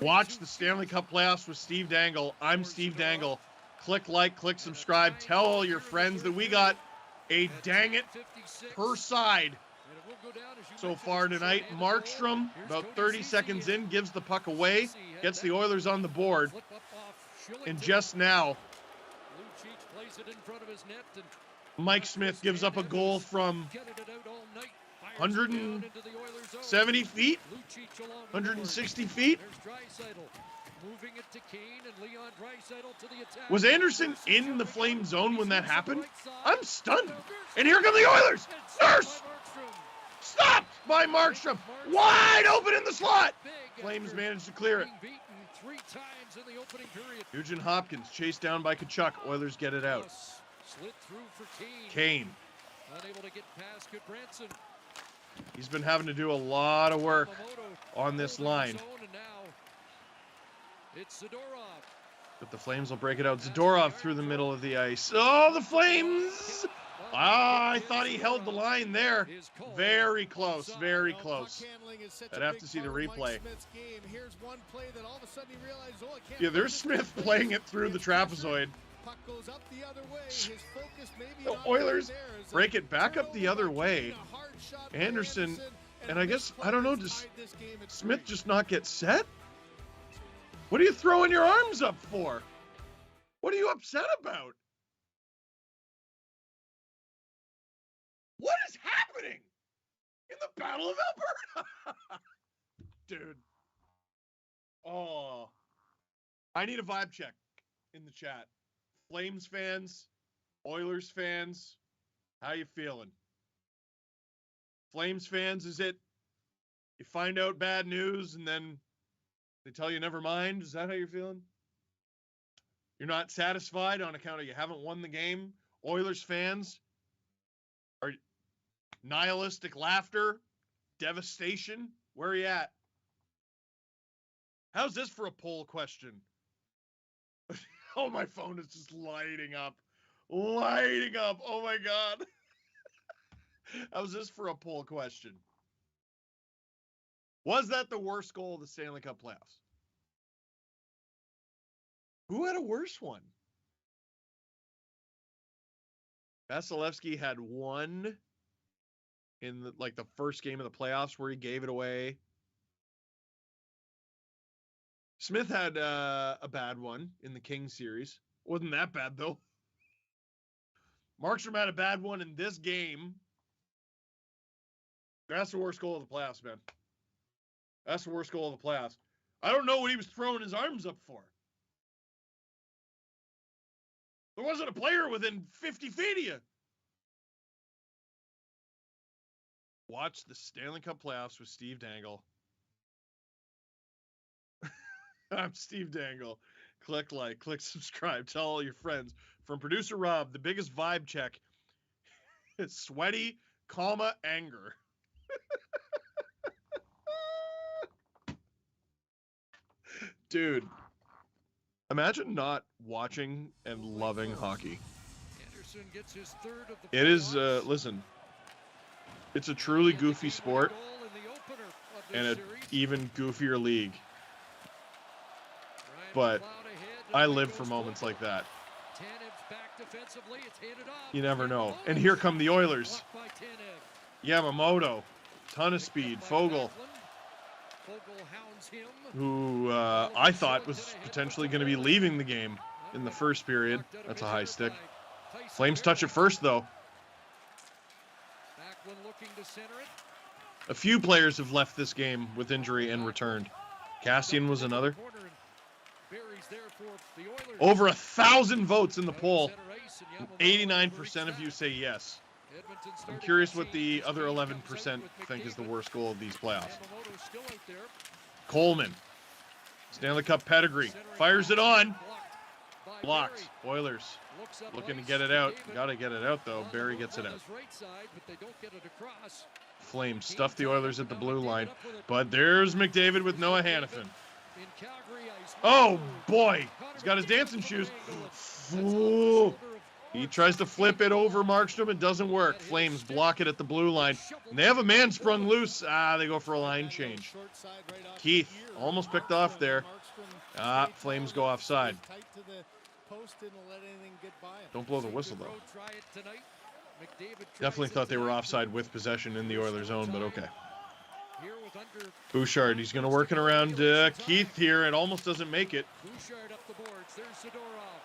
Watch the Stanley Cup playoffs with Steve Dangle. I'm Steve Dangle. Click like, click subscribe. Tell all your friends that we got a dang it per side And it will go down, as you so mentioned, far as a tonight. short-handed goal. Markstrom, Here's about Cody 30 Ceci seconds and in, gives the puck away, Ceci had gets that the Oilers on the board, flip up off Shillington. and just now, Lucic plays it in front of his net, and Mike Smith gives up a goal from gutted it out all night. Fires 170 it down into the Oilers' zone. feet, Lucic along the 160 boards. feet. There's Draisaitl moving it to Kane, and Leon Draisaitl to the attack. Was Anderson Nurse is in the jumping flame up. zone He when that swings to the happened? right side. I'm stunned. Now Nurse And here come the Oilers. and stopped Nurse! by Markstrom. Stopped by Markstrom. Wide open in the slot. Big Flames after managed to clear it. being beaten 3 times in the opening period. Nugent Hopkins chased down by Kachuk. Oilers get it out. Plus, Slit through for Kane. Kane. Unable to get past Goodbranson. He's been having to do a lot of work Yamamoto on this holding line. his own, and now it's Zadorov. But the Flames will break it out. Zadorov through the middle of the ice. Oh, the Flames! Ah, I thought he held the line there. Very close, very close. I'd have to see the replay. Here's one play that all of a sudden he realized, oh, I can't Yeah, there's Smith playing it through the trapezoid. Puck goes up the other way. His focus maybe The not Oilers there as break it back up the other way. a hard shot by Anderson, and I guess, I don't know, does Smith just not get set? What are you throwing your arms up for? What are you upset about? What is happening in the Battle of Alberta? Dude. Oh. I need a vibe check in the chat. Flames fans, Oilers fans, how you feeling? Flames fans, is it you find out bad news and then they tell you never mind? Is that how you're feeling? You're not satisfied on account of you haven't won the game? Oilers fans, are nihilistic laughter, devastation? Where are you at? How's this for a poll question? Oh, my phone is just lighting up. Lighting up. Oh, my God. How's this for a poll question? Was that the worst goal of the Stanley Cup playoffs? Who had a worse one? Vasilevsky had one in the first game of the playoffs where he gave it away. Smith had a bad one in the Kings series. Wasn't that bad, though. Markstrom had a bad one in this game. That's the worst goal of the playoffs, man. That's the worst goal of the playoffs. I don't know what he was throwing his arms up for. There wasn't a player within 50 feet of you. Watch the Stanley Cup playoffs with Steve Dangle. I'm Steve Dangle. Click like, click subscribe. Tell all your friends. From producer Rob, the biggest vibe check is sweaty, anger. Dude, imagine not watching and loving hockey. Anderson gets his third of the It is, playoffs. listen, it's a truly goofy sport Goal in the opener of this and an series. even goofier league. Ryan But McLeod ahead, and I away live goes for moments Boyko. like that. Tanev's back defensively. It's handed off. You never know. Yamamoto. And here come the Oilers. Blocked by Tanev. Yamamoto, ton of speed. Fogel, Fogel hounds him. who I thought was potentially going to be leaving the game in the first period. That's a high stick. Flames touch it first, though. Backlund looking to center it. A few players have left this game with injury and returned. Cassian was another. Corner, and Barry's there for the Oilers. Over 1,000 votes in the poll. Center ice, and Yamamoto 89% of you say yes. Edmonton I'm starting curious to what the change. other Kane 11% comes out with think is the McDavid. worst goal of these playoffs. Yamamoto's still out there. Coleman, Stanley Cup pedigree, fires it on. Blocked. Oilers Looks up looking to ice. get it out. McDavid Got to get it out, though. on Barry the gets it out. Oilers' right side, but they don't get it across. Flames stuff the Oilers at the blue line. But there's McDavid with Noah Hannafin. In Calgary, ice. Oh, boy. He's got his dancing shoes. Ooh. He tries to flip it over Markstrom. It doesn't work. Flames block it at the blue line. And they have a man sprung loose. They go for a line change. Keith almost picked off there. Flames go offside. Don't blow the whistle, though. Definitely thought they were offside with possession in the Oilers zone, but okay. Bouchard, he's going to work it around Keith here. It almost doesn't make it. Bouchard up the boards. There's Zadorov.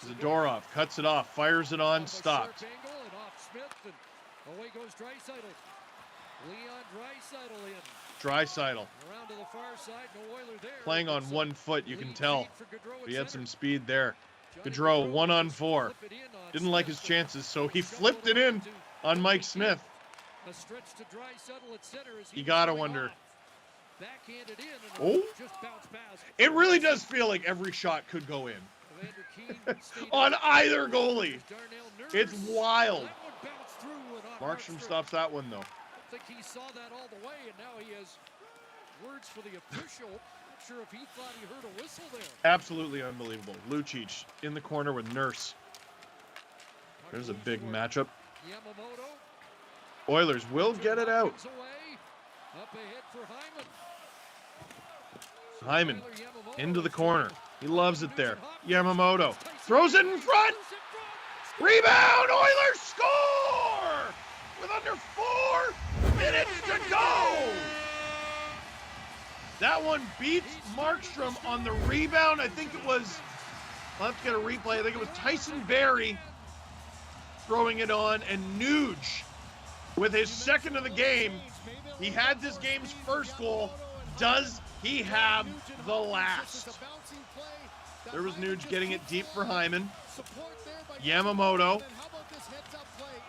Zadorov cuts it off, fires it on, stopped. Angle and off Smith, and away goes Draisaitl. Leon Draisaitl in. Draisaitl. Around to the far side, no Oiler there. Playing on 1 foot, you can tell. He had some speed there. Gaudreau, 1-on-4. Didn't like his chances, so he flipped it in on Mike Smith. A stretch to Draisaitl at center as You gotta wonder. Backhanded in and Oh, just bounced past. it really does feel like every shot could go in. On either goalie. It's wild. Markstrom stops that one, though. I think he saw that all the way, and now he has words for the official. Not sure if he thought he heard a whistle there. Absolutely unbelievable. Lucic in the corner with Nurse. There's a big matchup. Yamamoto. Oilers will get it out. Up ahead for Hyman into the corner. He loves it there. Yamamoto throws it in front. Rebound! Oilers score! With under 4 minutes to go! That one beats Markstrom on the rebound. I think it was, I'll have to get a replay. I think it was Tyson Barrie throwing it on, and Nuge with his second of the game. He had this game's first goal. Does he have the last? There was Nuge getting it deep for Hyman. Yamamoto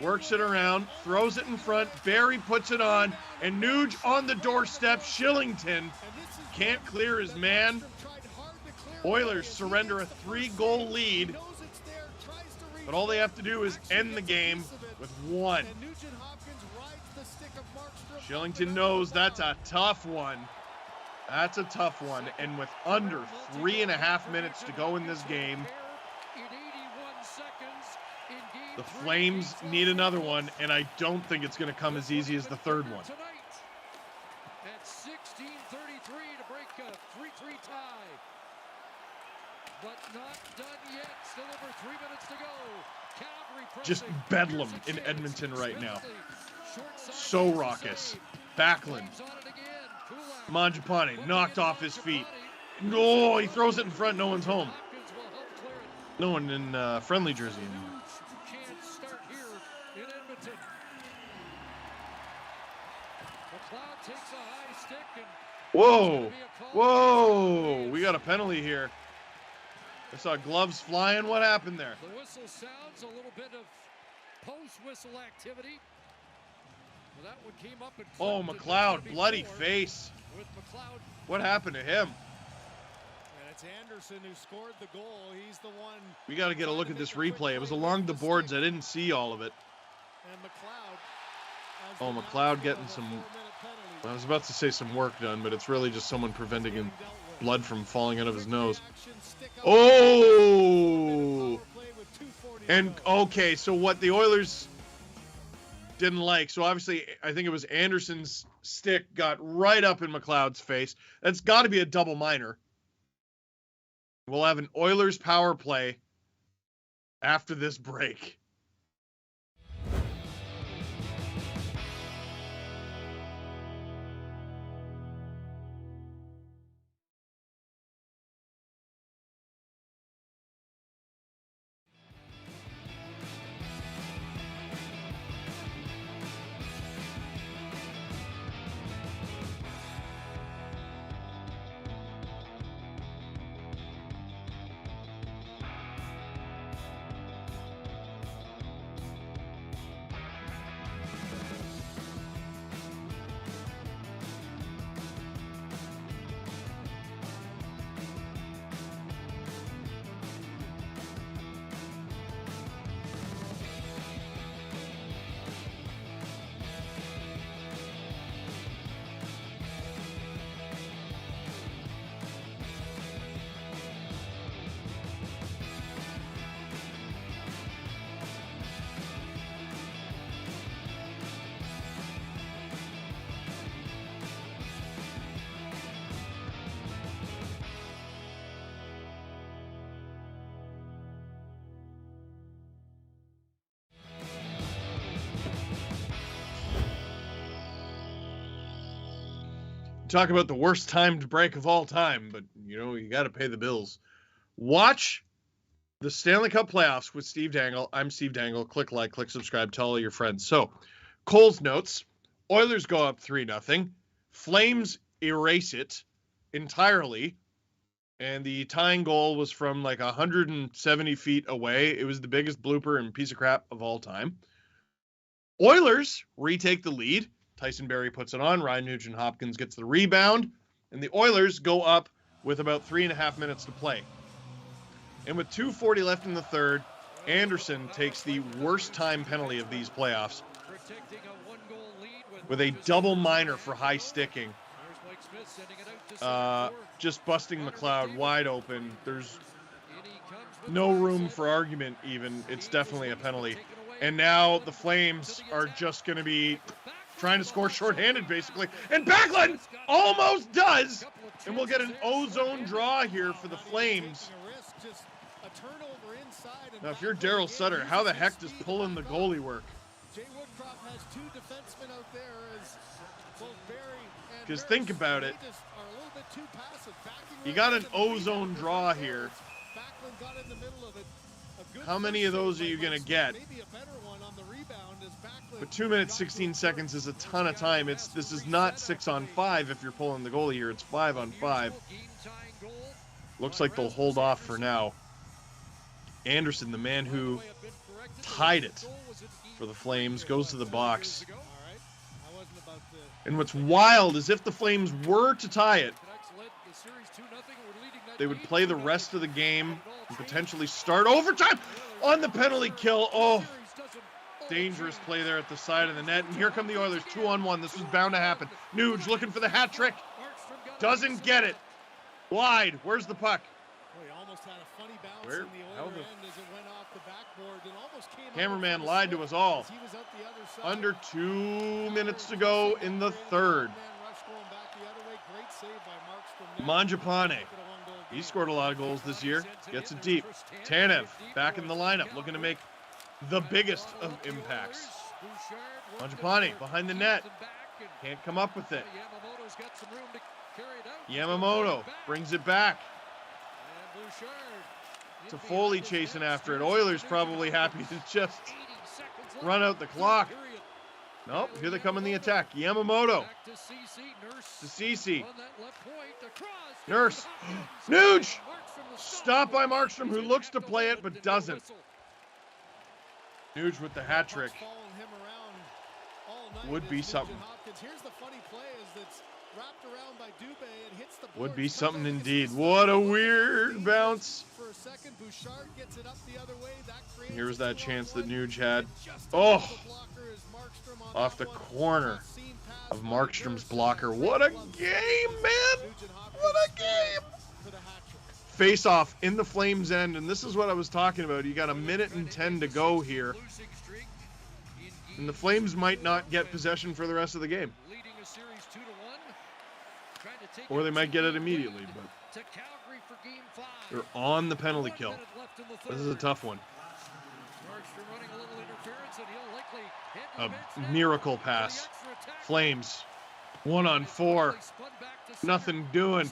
works it around, throws it in front. Barrie puts it on, and Nuge on the doorstep. Shillington can't clear his man. Oilers surrender a 3-goal lead, but all they have to do is end the game with 1. Shillington knows that's a tough one. That's a tough one. And with under 3.5 minutes to go in this game, the Flames need another one, and I don't think it's going to come as easy as the third one. At 16:33 to break a 3-3 tie. But not done yet. Still over 3 minutes to go. Calgary Just bedlam in Edmonton right now. So raucous. Backlund. Mangiapane knocked off his feet. No, he throws it in front. No one's home. No one in friendly jersey anymore. Can't start here in Edmonton. McLeod takes a high stick and Whoa. Whoa. We got a penalty here. I saw gloves flying. What happened there? the whistle sounds, a little bit of post-whistle activity. Well, that one came up and Oh, McLeod, bloody face. with McLeod. What happened to him? And it's Anderson who scored the goal. He's the one. We got to get a look at this replay. It was along the boards. I didn't see all of it. And McLeod. Oh, McLeod getting some, I was about to say some work done, but it's really just someone preventing blood from falling out of his nose. Oh! And, okay, so what the Oilers didn't like, so obviously I think it was Anderson's stick got right up in McLeod's face. That's got to be a double minor. We'll have an Oilers power play after this break. talk about the worst timed break of all time, but you got to pay the bills. Watch the Stanley Cup playoffs with Steve Dangle. I'm Steve Dangle. Click like, click subscribe, tell all your friends. So, Cole's notes. Oilers go up 3-0. Flames erase it entirely. And the tying goal was from like 170 feet away. It was the biggest blooper and piece of crap of all time. Oilers retake the lead. Tyson Barrie puts it on. Ryan Nugent-Hopkins gets the rebound. And the Oilers go up with about 3.5 minutes to play. And with 2:40 left in the third, Anderson takes the worst time penalty of these playoffs with a double minor for high sticking. Just busting McLeod wide open. There's no room for argument even. It's definitely a penalty. And now the Flames are just going to be trying to score shorthanded, basically. And Backlund almost does. And we'll get an ozone draw here for the Flames. Now, if you're Daryl Sutter, how the heck does pulling the goalie work? Because think about it. You got an ozone draw here. How many of those are you going to get? But 2 minutes, 16 seconds is a ton of time. This is not 6-on-5 if you're pulling the goalie here. It's 5-on-5. Looks like they'll hold off for now. Anderson, the man who tied it for the Flames, goes to the box. And what's wild is if the Flames were to tie it, they would play the rest of the game and potentially start overtime on the penalty kill. Oh, dangerous play there at the side of the net. And here come the Oilers, 2-on-1. This was bound to happen. Nuge looking for the hat trick. Doesn't get it. Wide. Where's the puck? Where? Cameraman lied to us all. Under 2 minutes to go in the third. Mangiapane. He scored a lot of goals this year. Gets it deep. Tanev back in the lineup, looking to make the biggest of impacts. Mangiapane behind the net. Can't come up with it. Yamamoto brings it back. Toffoli chasing after it. Oilers probably happy to just run out the clock. Nope, here they come in the attack. Yamamoto to Ceci. Nurse. Nuge! Stopped by Markstrom, who looks to play it but doesn't. Nuge with the hat trick. Would be something. Would be something indeed. What a weird bounce. Here's that chance that Nuge had. Oh! Off the corner of Markstrom's blocker. What a game, man! What a game! Face off in the Flames end, and this is what I was talking about. You got 1:10 to go here. And the Flames might not get possession for the rest of the game. Or they might get it immediately, but they're on the penalty kill. This is a tough one. A miracle pass. Flames. 1-on-4. Nothing doing.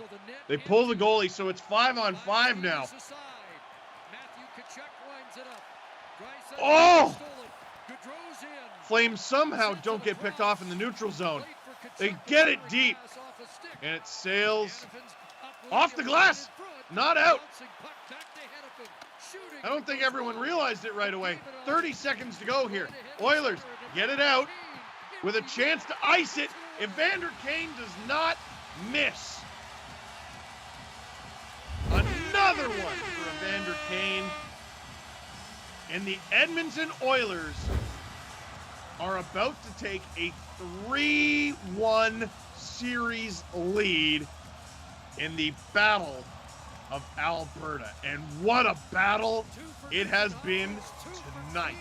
They pull the goalie, so it's 5-on-5 now. Oh! Flames somehow don't get picked off in the neutral zone. They get it deep. And it sails off the glass. Not out. I don't think everyone realized it right away. 30 seconds to go here. Oilers get it out with a chance to ice it if Vander Kane does not miss. Another one for Vander Kane. And the Edmonton Oilers are about to take a 3-1 series lead in the Battle of Alberta. And what a battle it has been tonight.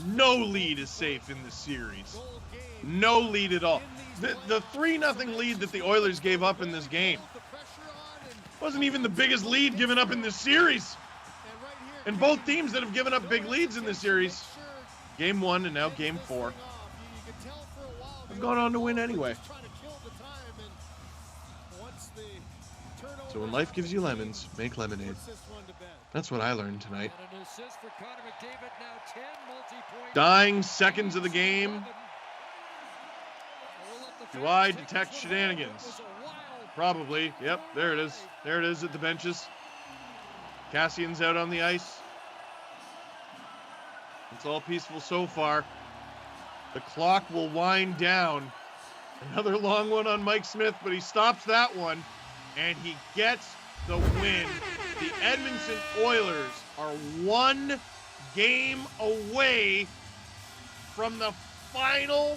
No lead is safe in this series. No lead at all. The 3-0 lead that the Oilers gave up in this game wasn't even the biggest lead given up in this series. And both teams that have given up big leads in this series, game 1 and now game 4, have gone on to win anyway. So when life gives you lemons, make lemonade. That's what I learned tonight. Dying seconds of the game. Do I detect shenanigans? Probably. Yep, there it is. There it is at the benches. Cassian's out on the ice. It's all peaceful so far. The clock will wind down. Another long one on Mike Smith, but he stops that one, and he gets the win. The Edmonton Oilers are 1 game away from the Final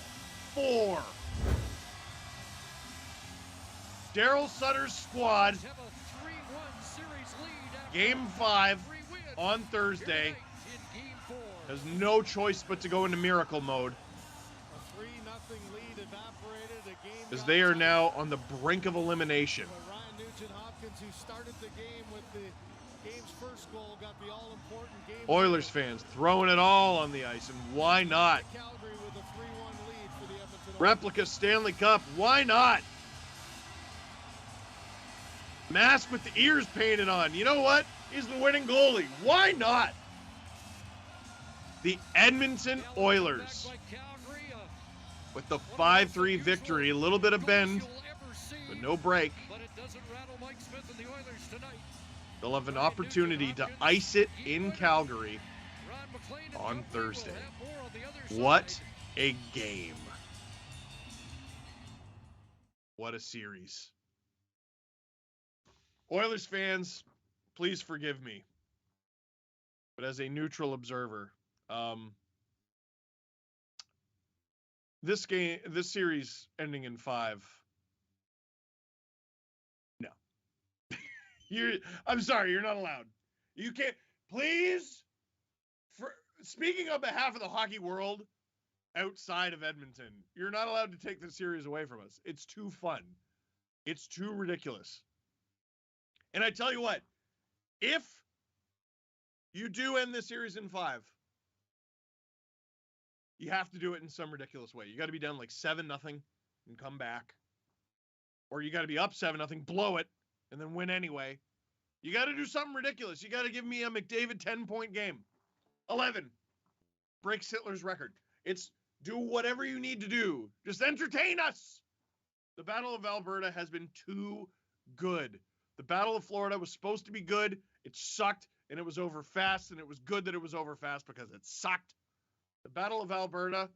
Four. Daryl Sutter's squad, Game 5 on Thursday, has no choice but to go into miracle mode, as they are now on the brink of elimination. Ryan Nugent-Hopkins, who started the game with the game's first goal, got the all-important game. Oilers fans throwing it all on the ice, and why not? Calgary with a 3-1 lead for the Edmonton Oilers. Replica Stanley Cup, why not? Mask with the ears painted on. You know what? He's the winning goalie. Why not? The Edmonton Oilers with the 5-3 victory. A little bit of bend, but no break. They'll have an opportunity to ice it in Calgary on Thursday. What a game. What a series. Oilers fans, please forgive me. But as a neutral observer, this series ending in 5. No. I'm sorry, you're not allowed. You can't. Please, speaking on behalf of the hockey world outside of Edmonton, you're not allowed to take this series away from us. It's too fun. It's too ridiculous. And I tell you what, if you do end this series in 5, you have to do it in some ridiculous way. You got to be down like 7-0 and come back. Or you got to be up 7-0, blow it, and then win anyway. You got to do something ridiculous. You got to give me a McDavid 10-point game. 11. Break Sittler's record. It's do whatever you need to do. Just entertain us. The Battle of Alberta has been too good. The Battle of Florida was supposed to be good. It sucked, and it was over fast, and it was good that it was over fast because it sucked. The Battle of Alberta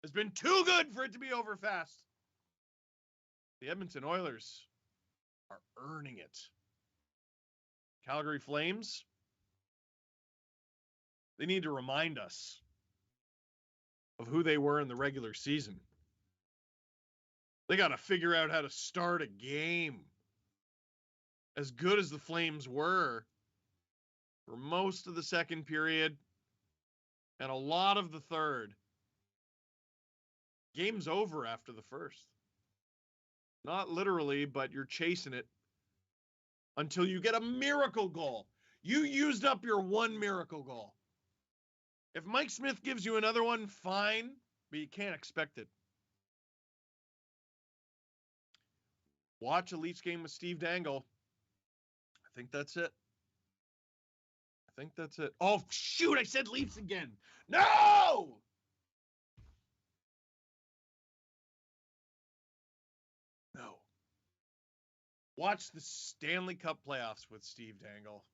has been too good for it to be over fast. The Edmonton Oilers are earning it. Calgary Flames, they need to remind us of who they were in the regular season. They got to figure out how to start a game. As good as the Flames were for most of the second period and a lot of the third, game's over after the first. Not literally, but you're chasing it until you get a miracle goal. You used up your one miracle goal. If Mike Smith gives you another one, fine, but you can't expect it. Watch a Leafs game with Steve Dangle. I think that's it. Oh, shoot, I said Leafs again. No! No. Watch the Stanley Cup playoffs with Steve Dangle.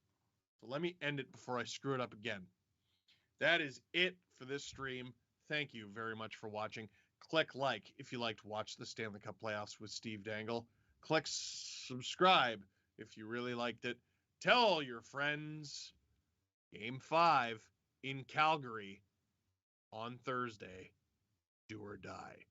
So let me end it before I screw it up again. That is it for this stream. Thank you very much for watching. Click like if you like to watch the Stanley Cup playoffs with Steve Dangle. Click subscribe if you really liked it. Tell your friends. Game 5 in Calgary on Thursday. Do or die.